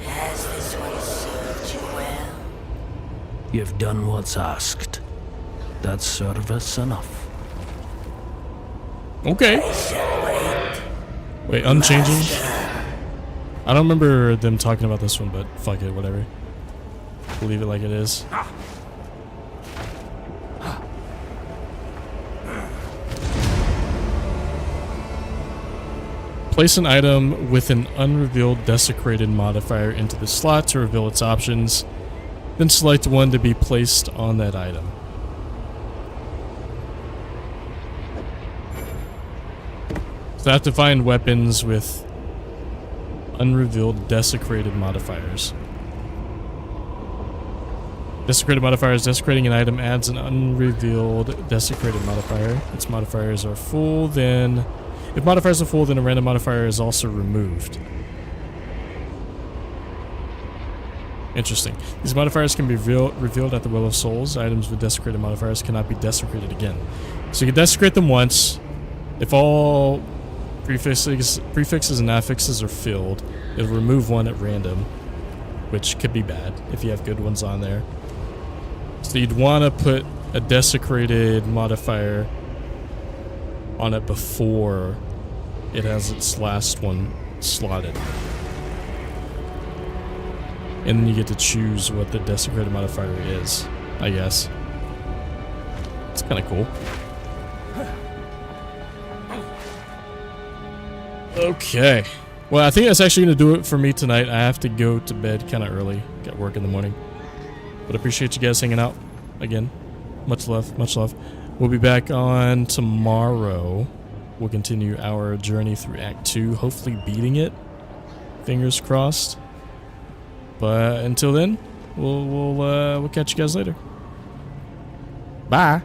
Speaker 11: Has this one served you well?
Speaker 5: You've done what's asked. That's service enough.
Speaker 1: Okay. Wait, unchanging? I don't remember them talking about this one, but fuck it, whatever. We'll leave it like it is. Place an item with an unrevealed desecrated modifier into the slot to reveal its options. Then select one to be placed on that item. So I have to find weapons with unrevealed desecrated modifiers. Desecrated modifiers. Desecrating an item adds an unrevealed desecrated modifier. Its modifiers are full, then... If modifiers are full, then a random modifier is also removed. Interesting. These modifiers can be revealed at the Will of Souls. Items with desecrated modifiers cannot be desecrated again. So you can desecrate them once. If all prefixes and affixes are filled, it'll remove one at random, which could be bad if you have good ones on there. So you'd want to put a desecrated modifier on it before it has its last one slotted. And then you get to choose what the desecrated modifier is, I guess. It's kind of cool. Okay. Well, I think that's actually going to do it for me tonight. I have to go to bed kind of early. Got work in the morning. But I appreciate you guys hanging out again. Much love. Much love. We'll be back on tomorrow. We'll continue our journey through Act 2. Hopefully beating it. Fingers crossed. But until then, we'll catch you guys later. Bye.